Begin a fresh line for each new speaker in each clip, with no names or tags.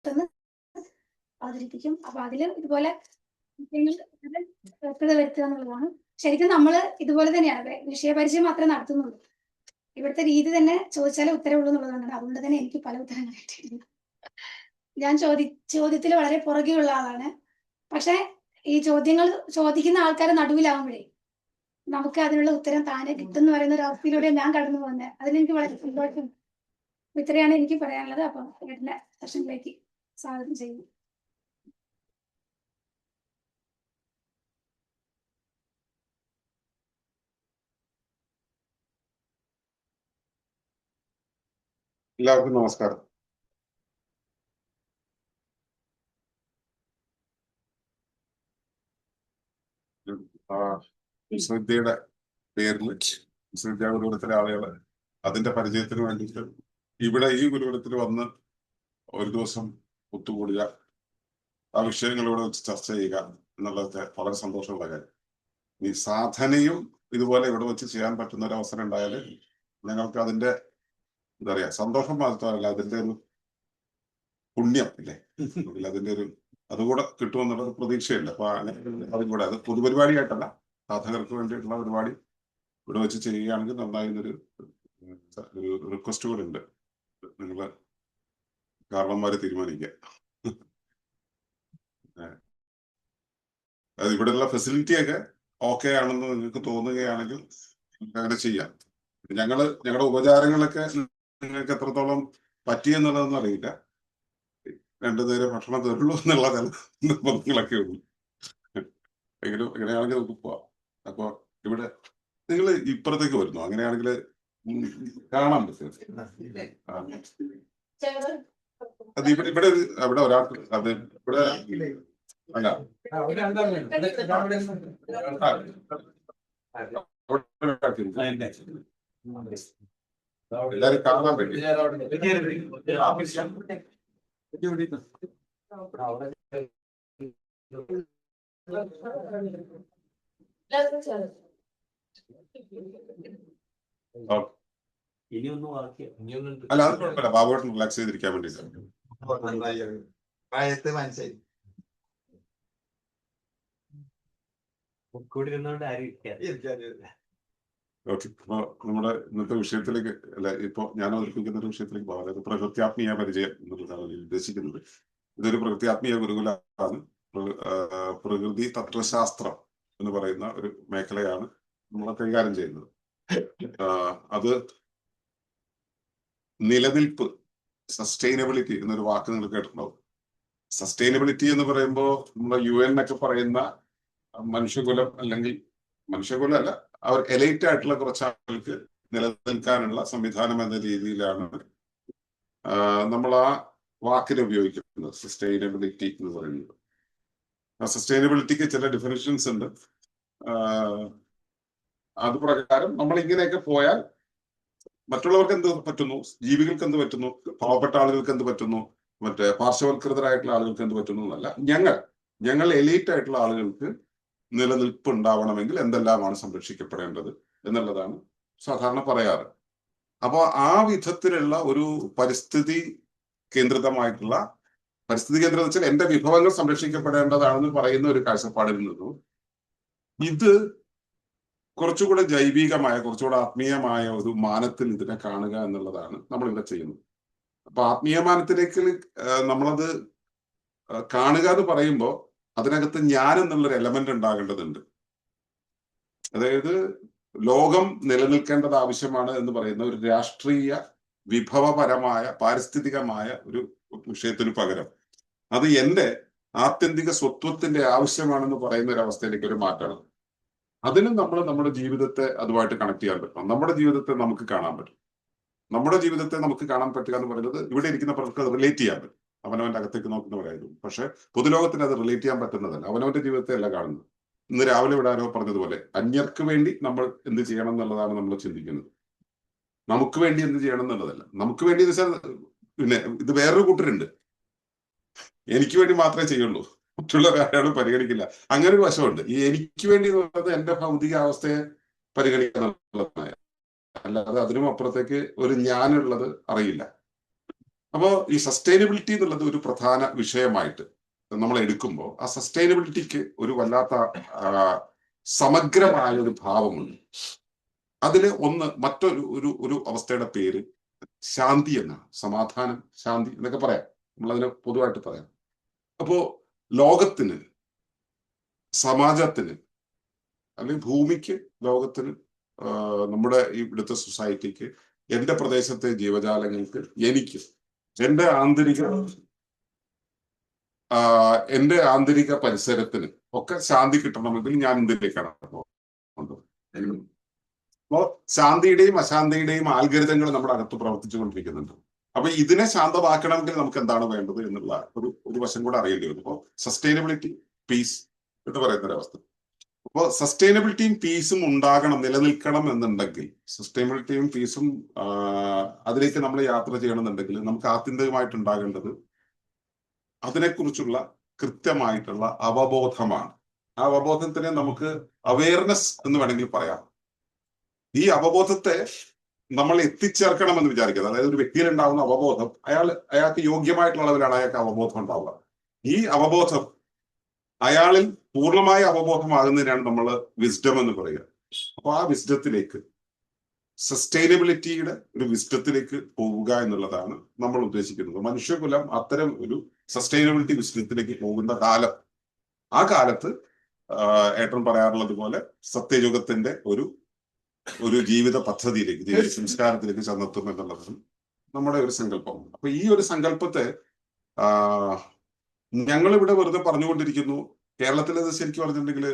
പെട്ടെന്ന് അവതരിപ്പിക്കും. അപ്പൊ അതില് ഇതുപോലെ വ്യക്തത വരുത്തുക എന്നുള്ളതാണ്. ശരിക്കും നമ്മൾ ഇതുപോലെ തന്നെയാണ് വിഷയപരിചയം മാത്രമേ നടത്തുന്നുള്ളൂ. ഇവിടുത്തെ രീതി തന്നെ ചോദിച്ചാലേ ഉത്തരവുള്ളൂ എന്നുള്ളതാണ്. അതുകൊണ്ട് തന്നെ എനിക്ക് പല ഉത്തരങ്ങൾ കിട്ടിയിട്ടില്ല. ഞാൻ ചോദ്യത്തിൽ വളരെ പുറകെയുള്ള ആളാണ്. പക്ഷെ ഈ ചോദ്യങ്ങൾ ചോദിക്കുന്ന ആൾക്കാരെ നടുവിലാവുമ്പോഴേ നമുക്ക് അതിനുള്ള ഉത്തരം താനെ കിട്ടും എന്ന് പറയുന്ന ഒരു അവസ്ഥയിലൂടെ ഞാൻ കടന്നു പോകുന്നത്. അതിലെനിക്ക് വളരെ സന്തോഷം. ഇത്രയാണ് എനിക്ക് പറയാനുള്ളത്. അപ്പം ഏട്ടന്റെ സെഷനിലേക്ക് സ്വാഗതം ചെയ്യുന്നു.
എല്ലാവർക്കും നമസ്കാരം. വിശ്വവിദ്യയുടെ പേരിൽ വിശ്വവിദ്യാ ഗുരുകുലത്തിലെ ആളുകൾ അതിന്റെ പരിചയത്തിന് വേണ്ടിയിട്ട് ഇവിടെ ഈ ഗുരുകുലത്തിൽ വന്ന് ഒരു ദിവസം ഒത്തുകൂടുക, ആ വിഷയങ്ങളിലൂടെ വെച്ച് ചർച്ച ചെയ്യുക എന്നുള്ളതൊക്കെ വളരെ സന്തോഷമുള്ള കാര്യം. ഈ സാധനയും ഇതുപോലെ ഇവിടെ വെച്ച് ചെയ്യാൻ പറ്റുന്ന ഒരു അവസരം ഉണ്ടായാൽ ഞങ്ങൾക്ക് അതിന്റെ എന്താ പറയാ സന്തോഷം മാത്രമല്ല, അതിന്റെ ഒരു പുണ്യം ഇല്ലേ, അതിന്റെ ഒരു അതുകൂടെ കിട്ടുമെന്നുള്ളൊരു പ്രതീക്ഷയുണ്ട്. അപ്പൊ അങ്ങനെ അതും കൂടെ അത് പൊതുപരിപാടിയായിട്ടല്ല, സാധകർക്ക് വേണ്ടിയിട്ടുള്ള പരിപാടി ഇവിടെ വെച്ച് ചെയ്യുകയാണെങ്കിൽ നന്നായിരുന്നൊരു റിക്വസ്റ്റ് കൂടെ ഉണ്ട്. നിങ്ങള് കാരണന്മാരെ തീരുമാനിക്കുക. അത് ഇവിടെയുള്ള ഫെസിലിറ്റിയൊക്കെ ഓക്കെ ആണെന്ന് നിങ്ങൾക്ക് തോന്നുകയാണെങ്കിൽ അങ്ങനെ ചെയ്യാം. ഞങ്ങളുടെ ഉപചാരങ്ങളൊക്കെ നിങ്ങൾക്ക് എത്രത്തോളം പറ്റിയെന്നുള്ളതൊന്നും അറിയില്ല. രണ്ടു നേരം ഭക്ഷണം തരുള്ളൂ എന്നുള്ള നിർബന്ധങ്ങളൊക്കെ ഉള്ളൂ. എങ്കിലും എങ്ങനെയാണെങ്കിൽ നമുക്ക് പോവാം. അപ്പൊ ഇവിടെ നിങ്ങൾ ഇപ്പുറത്തേക്ക് വരുന്നു, അങ്ങനെയാണെങ്കിൽ കാണാൻ പറ്റും. അത് ഇവിടെ അവിടെ ഒരാൾക്ക് അത് ഇവിടെ അല്ല എല്ലാരും കാണാൻ പറ്റും. അല്ല അത് കുഴപ്പമില്ല, ബാബുവേട്ടൻ റിലാക്സ് ചെയ്തിരിക്കാൻ വേണ്ടിട്ട്. ഓക്കെ, അപ്പൊ നമ്മുടെ ഇന്നത്തെ വിഷയത്തിലേക്ക് അല്ല, ഇപ്പൊ ഞാൻ അവതരിപ്പിക്കുന്ന ഒരു വിഷയത്തിലേക്ക് പോകാം. അതായത് പ്രകൃത്യാത്മീയ പരിചയം എന്നുള്ളതാണ് ഉദ്ദേശിക്കുന്നത്. ഇതൊരു പ്രകൃത്യാത്മീയ ഗുരുകുലമാണ്. പ്രകൃതി തത്വശാസ്ത്രം എന്ന് പറയുന്ന ഒരു മേഖലയാണ് നമ്മൾ കൈകാര്യം ചെയ്യുന്നത്. അത് നിലനിൽപ്പ്, സസ്റ്റൈനബിലിറ്റി എന്നൊരു വാക്ക് നിങ്ങൾ കേട്ടിട്ടുണ്ടാവും. സസ്റ്റൈനബിലിറ്റി എന്ന് പറയുമ്പോൾ നമ്മുടെ UN ഒക്കെ പറയുന്ന മനുഷ്യകുലം, അല്ലെങ്കിൽ മനുഷ്യകുലം അല്ല, അവർ എലൈറ്റ് ആയിട്ടുള്ള കുറച്ച് ആളുകൾക്ക് നിലനിൽക്കാനുള്ള സംവിധാനം എന്ന രീതിയിലാണ് നമ്മൾ ആ വാക്കിനെ ഉപയോഗിക്കുന്നത്, സസ്റ്റൈനബിലിറ്റി എന്ന് പറയുന്നത്. ആ സസ്റ്റൈനബിലിറ്റിക്ക് ചില ഡെഫിനിഷൻസ് ഉണ്ട്. അത് പ്രകാരം നമ്മൾ ഇങ്ങനെയൊക്കെ പോയാൽ മറ്റുള്ളവർക്ക് എന്ത് പറ്റുന്നു, ജീവികൾക്ക് എന്ത് പറ്റുന്നു, പാവപ്പെട്ട ആളുകൾക്ക് എന്ത് പറ്റുന്നു, മറ്റേ പാർശ്വവൽകൃതരായിട്ടുള്ള ആളുകൾക്ക് എന്ത് പറ്റുന്നു എന്നല്ല, ഞങ്ങൾ എലൈറ്റ് ആയിട്ടുള്ള ആളുകൾക്ക് നിലനിൽപ്പ് ഉണ്ടാവണമെങ്കിൽ എന്തെല്ലാമാണ് സംരക്ഷിക്കപ്പെടേണ്ടത് എന്നുള്ളതാണ് സാധാരണ പറയാറ്. അപ്പോൾ ആ വിധത്തിലുള്ള ഒരു പരിസ്ഥിതി കേന്ദ്രിതമായിട്ടുള്ള, പരിസ്ഥിതി കേന്ദ്രം എന്ന് വെച്ചാൽ എന്റെ വിഭവങ്ങൾ സംരക്ഷിക്കപ്പെടേണ്ടതാണെന്ന് പറയുന്ന ഒരു കാഴ്ചപ്പാടിൽ നിന്നും ഇത് കുറച്ചുകൂടെ ജൈവികമായ, കുറച്ചുകൂടെ ആത്മീയമായ ഒരു മാനത്തിൽ ഇതിനെ കാണുക എന്നുള്ളതാണ് നമ്മളിവിടെ ചെയ്യുന്നത്. അപ്പൊ ആത്മീയമാനത്തിലേക്ക് നമ്മളത് കാണുക എന്ന് പറയുമ്പോൾ അതിനകത്ത് ഞാൻ എന്നുള്ളൊരു എലമെന്റ് ഉണ്ടാകേണ്ടതുണ്ട്. അതായത് ലോകം നിലനിൽക്കേണ്ടത് ആവശ്യമാണ് എന്ന് പറയുന്ന ഒരു രാഷ്ട്രീയ വിഭവപരമായ പാരിസ്ഥിതികമായ ഒരു വിഷയത്തിന് പകരം അത് എന്റെ ആത്യന്തിക സ്വത്വത്തിന്റെ ആവശ്യമാണെന്ന് പറയുന്ന ഒരു അവസ്ഥയിലേക്ക് ഒരു മാറ്റണം. അതിനും നമ്മൾ നമ്മുടെ ജീവിതത്തെ അതുമായിട്ട് കണക്ട് ചെയ്യാൻ പറ്റണം. നമ്മുടെ ജീവിതത്തെ നമുക്ക് കാണാൻ പറ്റും. നമ്മുടെ ജീവിതത്തെ നമുക്ക് കാണാൻ പറ്റുക എന്ന് പറയുന്നത് ഇവിടെ ഇരിക്കുന്ന പലർക്ക് അത് റിലേറ്റ് ചെയ്യാൻ പറ്റും, അവനവന്റെ അകത്തേക്ക് നോക്കുന്നവരായിരുന്നു. പക്ഷെ പൊതുലോകത്തിന് അത് റിലേറ്റ് ചെയ്യാൻ പറ്റുന്നതല്ല. അവനവന്റെ ജീവിതത്തെ അല്ല കാണുന്നത്. ഇന്ന് രാവിലെ ഇവിടെ ആരോ പറഞ്ഞതുപോലെ അന്യർക്ക് വേണ്ടി നമ്മൾ എന്ത് ചെയ്യണം എന്നുള്ളതാണ് നമ്മൾ ചിന്തിക്കുന്നത്. നമുക്ക് വേണ്ടി എന്ത് ചെയ്യണം എന്നുള്ളതല്ല. നമുക്ക് വേണ്ടി എന്ന് വെച്ചാൽ പിന്നെ ഇത് വേറൊരു കൂട്ടരുണ്ട്, എനിക്ക് വേണ്ടി മാത്രമേ ചെയ്യുള്ളൂ, മറ്റുള്ള ഒരാളും പരിഗണിക്കില്ല. അങ്ങനെ ഒരു വശമുണ്ട്. ഈ എനിക്ക് വേണ്ടി എന്നുള്ളത് എന്റെ ഭൗതിക അവസ്ഥയെ പരിഗണിക്കുക, അല്ലാതെ അതിനും അപ്പുറത്തേക്ക് ഒരു ഞാനുള്ളത് അറിയില്ല. അപ്പോൾ ഈ സസ്റ്റൈനബിലിറ്റി എന്നുള്ളത് ഒരു പ്രധാന വിഷയമായിട്ട് നമ്മൾ എടുക്കുമ്പോൾ ആ സസ്റ്റൈനബിലിറ്റിക്ക് ഒരു വല്ലാത്ത സമഗ്രമായ ഒരു ഭാവമുണ്ട്. അതില് മറ്റൊരു ഒരു അവസ്ഥയുടെ പേര് ശാന്തി എന്നാണ്. സമാധാനം, ശാന്തി എന്നൊക്കെ പറയാം, നമ്മളതിനെ പൊതുവായിട്ട് പറയാം. അപ്പോ ലോകത്തിന്, സമാജത്തിന്, അല്ലെങ്കിൽ ഭൂമിക്ക്, ലോകത്തിന്, നമ്മുടെ ഇവിടുത്തെ സൊസൈറ്റിക്ക്, എന്റെ പ്രദേശത്തെ ജീവജാലങ്ങൾക്ക്, എനിക്ക് എന്റെ ആന്തരിക പരിസരത്തിന് ഒക്കെ ശാന്തി കിട്ടണമെങ്കിൽ ഞാൻ എന്തിലേക്കാണ് പോകുന്നത്? അപ്പോ ശാന്തിയുടെയും അശാന്തിയുടെയും ആൽഗരിതങ്ങൾ നമ്മുടെ അകത്ത് പ്രവർത്തിച്ചുകൊണ്ടിരിക്കുന്നുണ്ട്. അപ്പൊ ഇതിനെ ശാന്തമാക്കണമെങ്കിൽ നമുക്ക് എന്താണ് വേണ്ടത് എന്നുള്ള ഒരു വശം കൂടെ അറിയേണ്ടി വരും. അപ്പോൾ സസ്റ്റൈനബിലിറ്റി, പീസ് എന്ന് പറയുന്ന ഒരവസ്ഥ. അപ്പോൾ സസ്റ്റൈനബിലിറ്റിയും പീസും ഉണ്ടാകണം, നിലനിൽക്കണം എന്നുണ്ടെങ്കിൽ, സസ്റ്റൈനബിലിറ്റിയും പീസും അതിലേക്ക് നമ്മൾ യാത്ര ചെയ്യണമെന്നുണ്ടെങ്കിൽ നമുക്ക് ആത്യന്തികമായിട്ട് ഉണ്ടാകേണ്ടത് അതിനെക്കുറിച്ചുള്ള കൃത്യമായിട്ടുള്ള അവബോധമാണ്. ആ അവബോധത്തിനെ നമുക്ക് അവയർനെസ് എന്ന് വേണമെങ്കിൽ പറയാം. ഈ അവബോധത്തെ നമ്മൾ എത്തിച്ചേർക്കണമെന്ന് വിചാരിക്കുന്നത്, അതായത് ഒരു വ്യക്തിയിൽ ഉണ്ടാകുന്ന അവബോധം അയാൾക്ക് യോഗ്യമായിട്ടുള്ള അളവിലാണ് അയാൾക്ക് അവബോധം ഉണ്ടാവുക. ഈ അവബോധം അയാളിൽ പൂർണ്ണമായ അവബോധമാകുന്നതിനാണ് നമ്മൾ വിസ്ഡം എന്ന് പറയുക. അപ്പൊ ആ വിസ്ഡത്തിലേക്ക്, സസ്റ്റൈനബിലിറ്റിയുടെ ഒരു വിസ്ഡത്തിലേക്ക് പോവുക എന്നുള്ളതാണ് നമ്മൾ ഉദ്ദേശിക്കുന്നത്. മനുഷ്യകുലം അത്തരം ഒരു സസ്റ്റൈനബിലിറ്റി വിസ്ഡത്തിലേക്ക് പോകുന്ന കാലം, ആ കാലത്ത് ഏട്ടൻ പറയാറുള്ളത് പോലെ സത്യയുഗത്തിന്റെ ഒരു ജീവിത പദ്ധതിയിലേക്ക്, ജീവിത സംസ്കാരത്തിലേക്ക് ചെന്നെത്തും എന്നുള്ളതാണ് നമ്മുടെ ഒരു സങ്കല്പം. അപ്പൊ ഈ ഒരു സങ്കല്പത്തെ ഞങ്ങളിവിടെ വെറുതെ പറഞ്ഞുകൊണ്ടിരിക്കുന്നു. കേരളത്തിൽ അത് ശരിക്കും പറഞ്ഞിട്ടുണ്ടെങ്കിൽ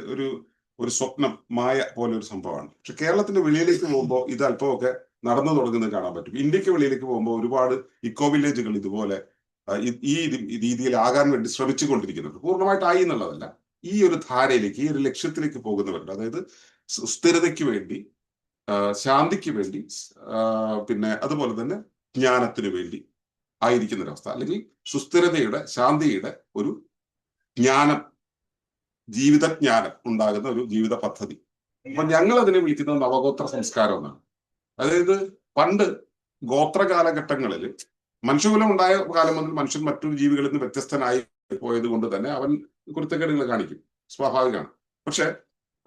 ഒരു സ്വപ്നം, മായ പോലെ ഒരു സംഭവമാണ്. പക്ഷെ കേരളത്തിന്റെ വെളിയിലേക്ക് പോകുമ്പോൾ ഇത് അല്പമൊക്കെ നടന്നു തുടങ്ങുന്നത് കാണാൻ പറ്റും. ഇന്ത്യക്ക് വെളിയിലേക്ക് പോകുമ്പോൾ ഒരുപാട് ഇക്കോ വില്ലേജുകൾ ഇതുപോലെ ഈ രീതിയിൽ ആകാൻ വേണ്ടി ശ്രമിച്ചുകൊണ്ടിരിക്കുന്നുണ്ട്. പൂർണ്ണമായിട്ടായി എന്നുള്ളതല്ല, ഈ ഒരു ധാരയിലേക്ക്, ഈ ഒരു ലക്ഷ്യത്തിലേക്ക് പോകുന്നവരുണ്ട്. അതായത് സുസ്ഥിരതയ്ക്ക് വേണ്ടി, ശാന്തിക്ക് വേണ്ടി, പിന്നെ അതുപോലെ തന്നെ ജ്ഞാനത്തിന് വേണ്ടി ആയിരിക്കുന്ന ഒരവസ്ഥ, അല്ലെങ്കിൽ സുസ്ഥിരതയുടെ, ശാന്തിയുടെ ഒരു ജ്ഞാനം, ജീവിതജ്ഞാനം ഉണ്ടാകുന്ന ഒരു ജീവിത പദ്ധതി. അപ്പൊ ഞങ്ങൾ അതിനെ വിളിക്കുന്നത് നവഗോത്ര സംസ്കാരം എന്നാണ്. അതായത് പണ്ട് ഗോത്ര കാലഘട്ടങ്ങളിൽ മനുഷ്യകുലം ഉണ്ടായ കാലം മുതൽ മനുഷ്യൻ മറ്റൊരു ജീവികളിൽ നിന്ന് വ്യത്യസ്തനായി പോയത് കൊണ്ട് തന്നെ അവൻ കുരുത്തക്കേടുകൾ കാണിക്കും, സ്വാഭാവികമാണ്. പക്ഷെ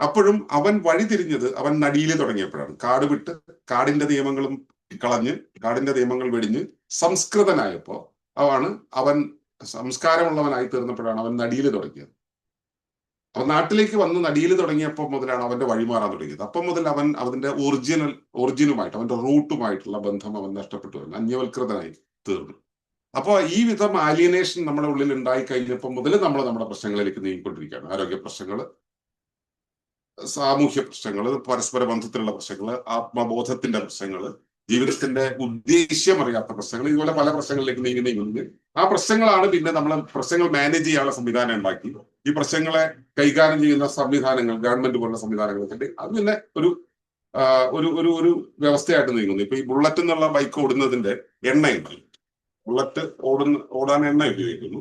അപ്പോഴും അവൻ വഴിതിരിഞ്ഞത് അവൻ നടിയിൽ തുടങ്ങിയപ്പോഴാണ്. കാട് വിട്ട് കാടിന്റെ നിയമങ്ങളും കളഞ്ഞ്, കാടിന്റെ നിയമങ്ങൾ വെടിഞ്ഞ് സംസ്കൃതനായപ്പോ അവൻ സംസ്കാരമുള്ളവനായി തീർന്നപ്പോഴാണ് അവൻ നടിയിൽ തുടങ്ങിയത്. അപ്പൊ നാട്ടിലേക്ക് വന്ന് നടിയിൽ തുടങ്ങിയപ്പോൾ മുതലാണ് അവന്റെ വഴിമാറാൻ തുടങ്ങിയത്. അപ്പം മുതൽ അവൻ അതിന്റെ ഒറിജിനുമായിട്ട്, അവന്റെ റൂട്ടുമായിട്ടുള്ള ബന്ധം അവൻ നഷ്ടപ്പെട്ടു, അന്യവൽകൃതനായി തീർന്നു. അപ്പൊ ഈ വിധം ആലിയനേഷൻ നമ്മുടെ ഉള്ളിൽ ഉണ്ടായി കഴിഞ്ഞപ്പോൾ മുതൽ നമ്മൾ നമ്മുടെ പ്രശ്നങ്ങളിലേക്ക് നീങ്ങിക്കൊണ്ടിരിക്കുകയാണ്. ആരോഗ്യ പ്രശ്നങ്ങൾ, സാമൂഹ്യ പ്രശ്നങ്ങൾ, പരസ്പര ബന്ധത്തിലുള്ള പ്രശ്നങ്ങൾ, ആത്മബോധത്തിന്റെ പ്രശ്നങ്ങൾ, ജീവിതത്തിന്റെ ഉദ്ദേശ്യമറിയാത്ത പ്രശ്നങ്ങൾ, ഇതുപോലെ പല പ്രശ്നങ്ങളിലേക്ക് നീങ്ങുന്നത്. ആ പ്രശ്നങ്ങളാണ് പിന്നെ നമ്മൾ പ്രശ്നങ്ങൾ മാനേജ് ചെയ്യാനുള്ള സംവിധാനം ഉണ്ടാക്കി. ഈ പ്രശ്നങ്ങളെ കൈകാര്യം ചെയ്യുന്ന സംവിധാനങ്ങൾ, ഗവൺമെന്റ് പോലുള്ള സംവിധാനങ്ങളൊക്കെ അത് പിന്നെ ഒരു ഒരു വ്യവസ്ഥയായിട്ട് നീങ്ങുന്നു. ഇപ്പൊ ഈ ബുള്ളറ്റ് എന്നുള്ള ബൈക്ക് ഓടുന്നതിന്റെ എണ്ണയുണ്ട്. ബുള്ളറ്റ് ഓടാൻ എണ്ണ ഉപയോഗിക്കുന്നു.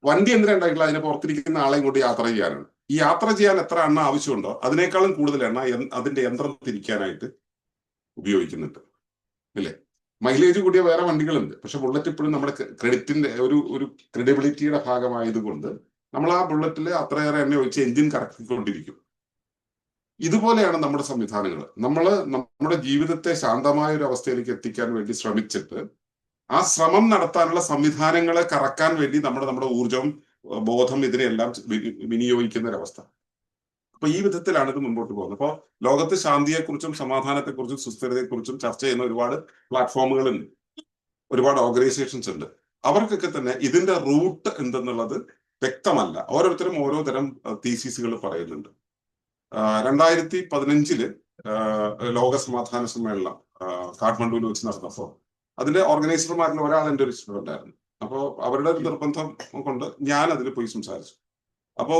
വണ്ടി എന്തിനാ ഉണ്ടായിട്ടുള്ള? അതിനെ പുറത്തിരിക്കുന്ന ആളെ കൊണ്ട് യാത്ര ചെയ്യാനാണ്. ഈ യാത്ര ചെയ്യാൻ എത്ര എണ്ണ ആവശ്യമുണ്ടോ അതിനേക്കാളും കൂടുതൽ എണ്ണ അതിന്റെ യന്ത്രം തിരിക്കാനായിട്ട് ഉപയോഗിക്കുന്നുണ്ട്, അല്ലേ? മൈലേജ് കൂടിയ വേറെ വണ്ടികളുണ്ട്. പക്ഷെ ബുള്ളറ്റ് ഇപ്പോഴും നമ്മുടെ ക്രെഡിറ്റിന്റെ ഒരു ക്രെഡിബിലിറ്റിയുടെ ഭാഗമായതുകൊണ്ട് നമ്മൾ ആ ബുള്ളറ്റിൽ അത്രയേറെ എണ്ണ ഒഴിച്ച് എഞ്ചിൻ കറക്കിക്കൊണ്ടിരിക്കും. ഇതുപോലെയാണ് നമ്മുടെ സംവിധാനങ്ങൾ. നമ്മുടെ ജീവിതത്തെ ശാന്തമായ ഒരു അവസ്ഥയിലേക്ക് എത്തിക്കാൻ വേണ്ടി ശ്രമിച്ചിട്ട് ആ ശ്രമം നടത്താനുള്ള സംവിധാനങ്ങളെ കറക്കാൻ വേണ്ടി നമ്മുടെ ഊർജം, ബോധം, ഇതിനെല്ലാം വിനിയോഗിക്കുന്ന ഒരവസ്ഥ. അപ്പൊ ഈ വിധത്തിലാണ് ഇത് മുമ്പോട്ട് പോകുന്നത്. അപ്പോൾ ലോകത്ത് ശാന്തിയെക്കുറിച്ചും സമാധാനത്തെക്കുറിച്ചും സുസ്ഥിരതയെക്കുറിച്ചും ചർച്ച ചെയ്യുന്ന ഒരുപാട് പ്ലാറ്റ്ഫോമുകളുണ്ട്, ഒരുപാട് ഓർഗനൈസേഷൻസ് ഉണ്ട്. അവർക്കൊക്കെ തന്നെ ഇതിന്റെ റൂട്ട് എന്തെന്നുള്ളത് വ്യക്തമല്ല. ഓരോരുത്തരും ഓരോ തരം തീസിസുകൾ പറയുന്നുണ്ട്. 2015 ലോക സമാധാന സമ്മേളനം കാഠ്മണ്ഡുവിൽ വെച്ച് നടന്നപ്പോൾ അതിന്റെ ഓർഗനൈസർമാരിൽ ഒരാൾ എൻ്റെ ഒരു സ്റ്റുഡന്റ് ആയിരുന്നു. അപ്പോൾ അവരുടെ ഒരു നിർബന്ധം കൊണ്ട് ഞാൻ അതിൽ പോയി സംസാരിച്ചു. അപ്പോ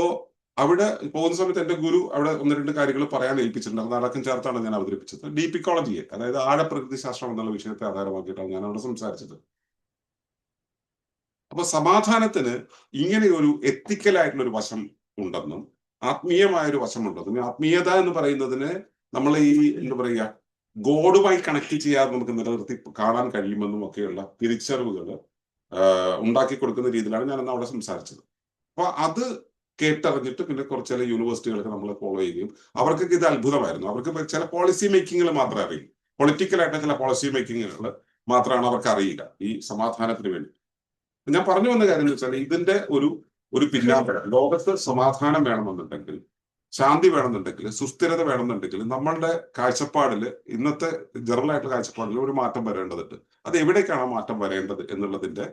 അവിടെ പോകുന്ന സമയത്ത് എന്റെ ഗുരു അവിടെ 1-2 കാര്യങ്ങൾ പറയാൻ ഏൽപ്പിച്ചിട്ടുണ്ട്. അത് അടക്കം ചേർത്താണ് ഞാൻ അവതരിപ്പിച്ചത്. ഡീപ് ഇക്കോളജിയെ, അതായത് ആഴപ്രകൃതി ശാസ്ത്രം എന്നുള്ള വിഷയത്തെ ആധാരമാക്കിയിട്ടാണ് ഞാൻ അവിടെ സംസാരിച്ചത്. അപ്പൊ സമാധാനത്തിന് ഇങ്ങനെ ഒരു എത്തിക്കലായിട്ടുള്ള ഒരു വശം ഉണ്ടെന്നും ആത്മീയമായ ഒരു വശമുണ്ടെന്നും, ആത്മീയത എന്ന് പറയുന്നതിന് നമ്മൾ എന്താ പറയുക, ഗോഡുമായി കണക്ട് ചെയ്യാതെ നമുക്ക് നിലനിർത്തി കാണാൻ കഴിയുമെന്നും ഒക്കെയുള്ള തിരിച്ചറിവുകൾ ഉണ്ടാക്കി കൊടുക്കുന്ന രീതിയിലാണ് ഞാൻ അന്ന് അവിടെ സംസാരിച്ചത്. അപ്പൊ അത് കേട്ടറിഞ്ഞിട്ട് പിന്നെ കുറച്ച് ചില യൂണിവേഴ്സിറ്റികളൊക്കെ നമ്മൾ ഫോളോ ചെയ്യുകയും അവർക്കൊക്കെ ഇത് അത്ഭുതമായിരുന്നു. അവർക്ക് ചില പോളിസി മേക്കിങ്ങുകൾ മാത്രമേ അറിയൂ, പൊളിറ്റിക്കലായിട്ട് ചില പോളിസി മേക്കിങ്ങുകൾ മാത്രമാണ് അവർക്ക് അറിയില്ല ഈ സമാധാനത്തിന് വേണ്ടി. ഞാൻ പറഞ്ഞു വന്ന കാര്യം എന്ന് വെച്ചാൽ ഇതിന്റെ ഒരു പിന്നാമ്പരം, ലോകത്ത് സമാധാനം വേണമെന്നുണ്ടെങ്കിൽ, ശാന്തി വേണമെന്നുണ്ടെങ്കിൽ, സുസ്ഥിരത വേണമെന്നുണ്ടെങ്കിൽ നമ്മളുടെ കാഴ്ചപ്പാടിൽ, ഇന്നത്തെ ജനറൽ ആയിട്ടുള്ള കാഴ്ചപ്പാടിൽ ഒരു മാറ്റം വരേണ്ടതുണ്ട്. അത് എവിടേക്കാണ് മാറ്റം വരേണ്ടത് എന്നുള്ളതിന്റെ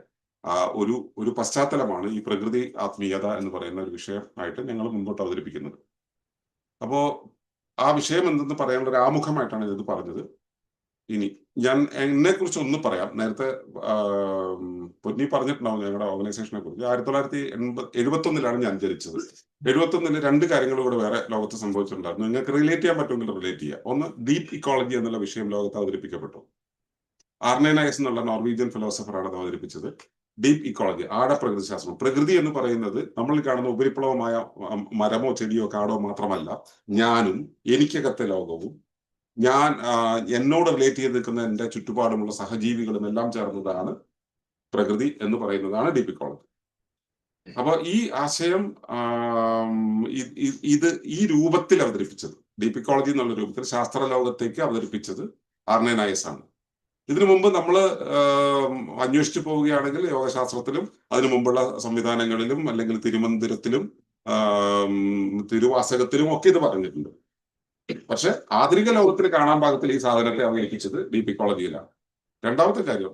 ഒരു പശ്ചാത്തലമാണ് ഈ പ്രകൃതി ആത്മീയത എന്ന് പറയുന്ന ഒരു വിഷയം ആയിട്ട് ഞങ്ങൾ മുമ്പോട്ട് അവതരിപ്പിക്കുന്നത്. അപ്പോ ആ വിഷയം എന്തെന്ന് പറയാനുള്ള ഒരു ആമുഖമായിട്ടാണ് ഇത് പറഞ്ഞത്. ഇനി ഞാൻ എന്നെ കുറിച്ച് ഒന്ന് പറയാം. നേരത്തെ പൊന്നി പറഞ്ഞിട്ടുണ്ടാവും ഞങ്ങളുടെ ഓർഗനൈസേഷനെ കുറിച്ച്. 1971 ഞാൻ ജനിച്ചത്. 71 രണ്ട് കാര്യങ്ങൾ കൂടെ വേറെ ലോകത്ത് സംഭവിച്ചിട്ടുണ്ടായിരുന്നു. നിങ്ങൾക്ക് റിലേറ്റ് ചെയ്യാൻ പറ്റുമെങ്കിൽ റിലേറ്റ് ചെയ്യാം. ഒന്ന്, ഡീപ് ഇക്കോളജി എന്നുള്ള വിഷയം ലോകത്ത് അവതരിപ്പിക്കപ്പെട്ടു. ആർനെ നയസ് എന്നുള്ള നോർവീജിയൻ ഫിലോസഫറാണ് അത് അവതരിപ്പിച്ചത്. ഡീപ് ഇക്കോളജി, ആഴപ്രകൃതി ശാസ്ത്രം. പ്രകൃതി എന്ന് പറയുന്നത് നമ്മൾ കാണുന്ന ഉപരിപ്ലവമായ മരമോ ചെടിയോ കാടോ മാത്രമല്ല, ഞാനും എനിക്കകത്തെ ലോകവും എന്നോട് റിലേറ്റ് ചെയ്ത് നിൽക്കുന്ന എൻ്റെ ചുറ്റുപാടുമുള്ള സഹജീവികളും എല്ലാം ചേർന്നതാണ് പ്രകൃതി എന്ന് പറയുന്നതാണ് ഡീപ് ഇക്കോളജി. അപ്പൊ ഈ ആശയം ഈ രൂപത്തിൽ അവതരിപ്പിച്ചത്, ഡീപ് ഇക്കോളജി എന്നുള്ള രൂപത്തിൽ ശാസ്ത്ര ലോകത്തേക്ക് അവതരിപ്പിച്ചത് ആർനെ നയസ് ആണ്. ഇതിനു മുമ്പ് നമ്മൾ അന്വേഷിച്ചു പോവുകയാണെങ്കിൽ യോഗശാസ്ത്രത്തിലും അതിനു മുമ്പുള്ള സംവിധാനങ്ങളിലും അല്ലെങ്കിൽ തിരുമന്ദിരത്തിലും തിരുവാസകത്തിലും ഒക്കെ ഇത് പറഞ്ഞിട്ടുണ്ട്. പക്ഷെ ആധുനിക ലോകത്തിൽ കാണാൻ പാകത്തിൽ ഈ സാധനത്തെ അവതരിപ്പിച്ചത് ഡീപ് ഇക്കോളജിയിലാണ്. രണ്ടാമത്തെ കാര്യം,